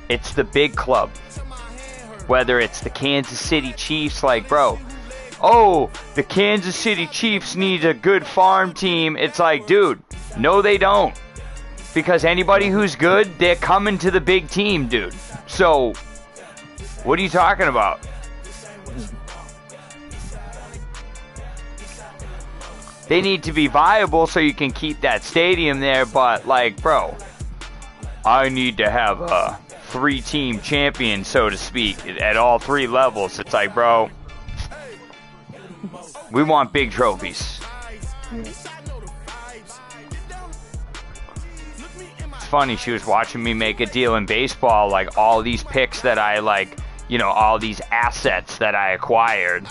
It's the big club. Whether it's the Kansas City Chiefs, like, bro, oh, the Kansas City Chiefs need a good farm team. It's like, dude, no, they don't. Because anybody who's good, they're coming to the big team, dude. So, what are you talking about? They need to be viable so you can keep that stadium there, but, like, bro, I need to have a 3-team champion, so to speak, at all 3 levels. It's like, bro, we want big trophies. It's funny, she was watching me make a deal in baseball, like, all these picks that I, like, you know, all these assets that I acquired.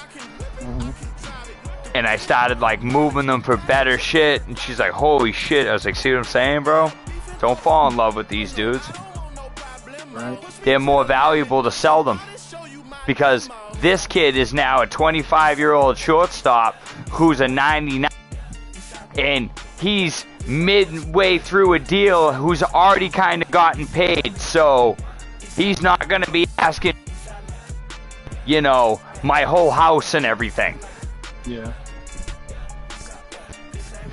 And I started, like, moving them for better shit. And she's like, holy shit. I was like, see what I'm saying, bro? Don't fall in love with these dudes. Right. They're more valuable to sell them. Because this kid is now a 25-year-old shortstop who's a 99. And he's midway through a deal who's already kind of gotten paid. So he's not going to be asking you know, my whole house and everything. Yeah.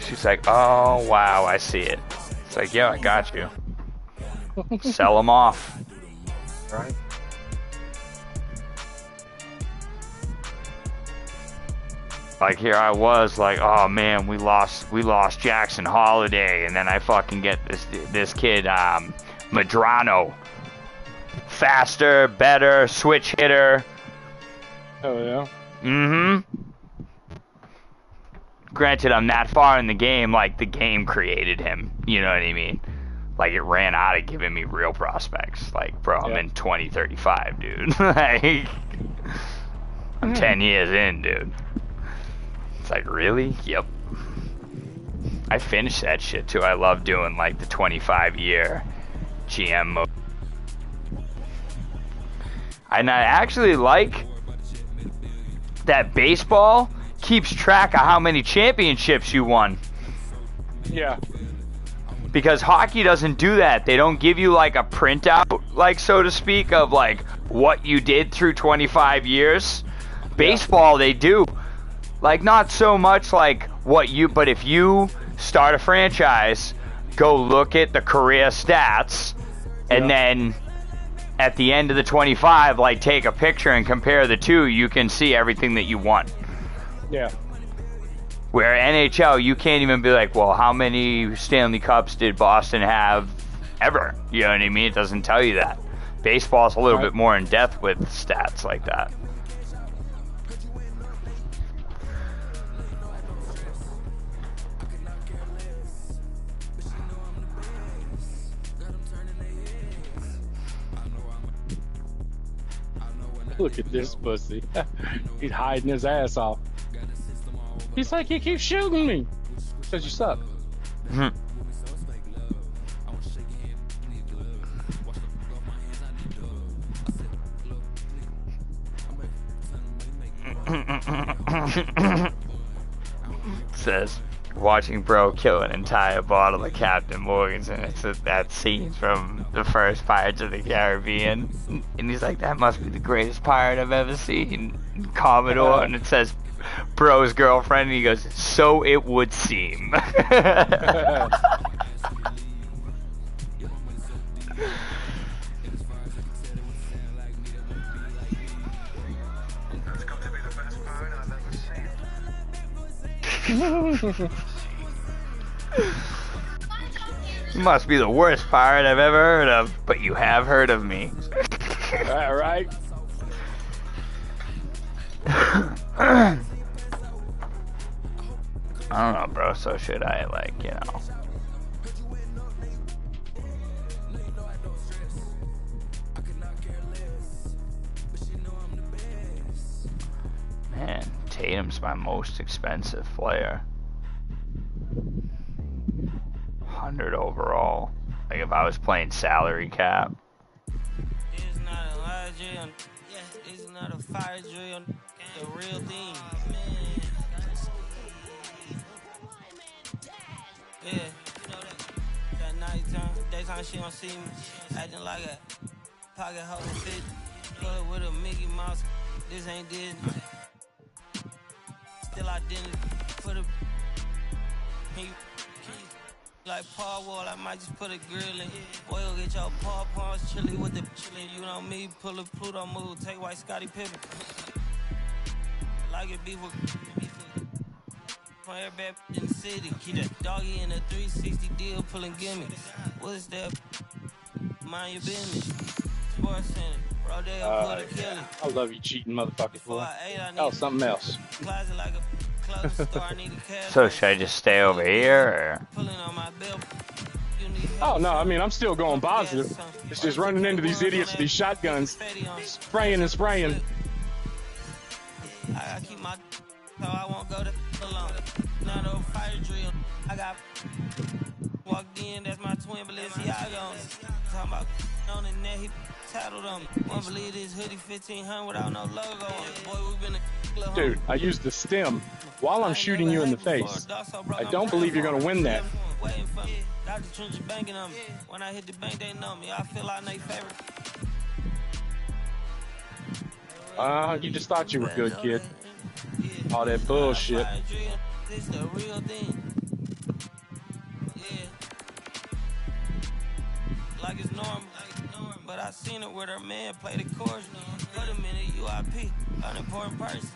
She's like, oh, wow, I see it. It's like, yeah, I got you. Sell them off. Right. Like, here I was, like, oh man, we lost Jackson Holiday, and then I fucking get this kid, Medrano, faster, better, switch hitter. Oh yeah. Mm-hmm. Granted, I'm that far in the game, like the game created him. You know what I mean? Like, it ran out of giving me real prospects. Like, bro, I'm in 2035, dude. Like, I'm 10 years in, dude. It's like, really? Yep. I finished that shit too. I love doing like the 25-year GM mode. And I actually like that baseball keeps track of how many championships you won. Yeah. Because hockey doesn't do that. They don't give you like a printout, like, so to speak, of like what you did through 25 years. Baseball, they do. Like, not so much like what you, but if you start a franchise, go look at the career stats, and then at the end of the 25, like, take a picture and compare the two, you can see everything that you won. Yeah. Where NHL, you can't even be like, well, how many Stanley Cups did Boston have ever? You know what I mean? It doesn't tell you that. Baseball's a little bit more in depth with stats like that. Look at this pussy. He's hiding his ass off. He's like, he keeps shooting me. Because you suck. Says, watching bro kill an entire bottle of Captain Morgan's, and it's that scene from the first Pirates of the Caribbean, and he's like, that must be the greatest pirate I've ever seen, Commodore, and it says bro's girlfriend, and he goes, so it would seem. You must be the worst pirate I've ever heard of, but you have heard of me. All right. I don't know, bro. So should I, like, you know? Man, Tatum's my most expensive player. 100 overall. Like, if I was playing salary cap. It's not a lie drill. Yeah, it's not a fire drill. The real thing. Yeah, you know that nighttime, daytime she don't see me. Acting like a pocket hole fit. Pull it with a Mickey Mouse. This ain't Disney. Still identity for the like Paul Wall, I might just put a grill in. Boy, go get your paw paws chili with the chili. You know me, pull a Pluto move, take white Scotty Pippen. Like it beef with from every bad in the city. Keep that doggy in a 360 deal, pulling gimme. What's that? Mind your business. Sports Center, Rodeo, put a killing. I love you cheating motherfucker, boy. Oh, something else. Closet like a So should I just stay over here, or? Oh no, I mean, I'm still going positive. It's just running into these idiots with these shotguns, spraying and spraying. I keep my so I won't go to alone. Not no fire drill. I got walked in, that's my twin Balenciaga. Talking about on the net, he tattled on me. Won't believe this hoodie 1500 without no logo on it. Boy, we been a dude, I used the stem while I'm shooting you in the face. I don't believe you're gonna win that. Dr. Trench banking on me. When I hit the bank, they know me. I feel like they favorite. You just thought you were good, kid. All that bullshit. This the real thing. Yeah. Like it's normal. But I seen her with her man play the chorus. For the minute, UIP, an important person.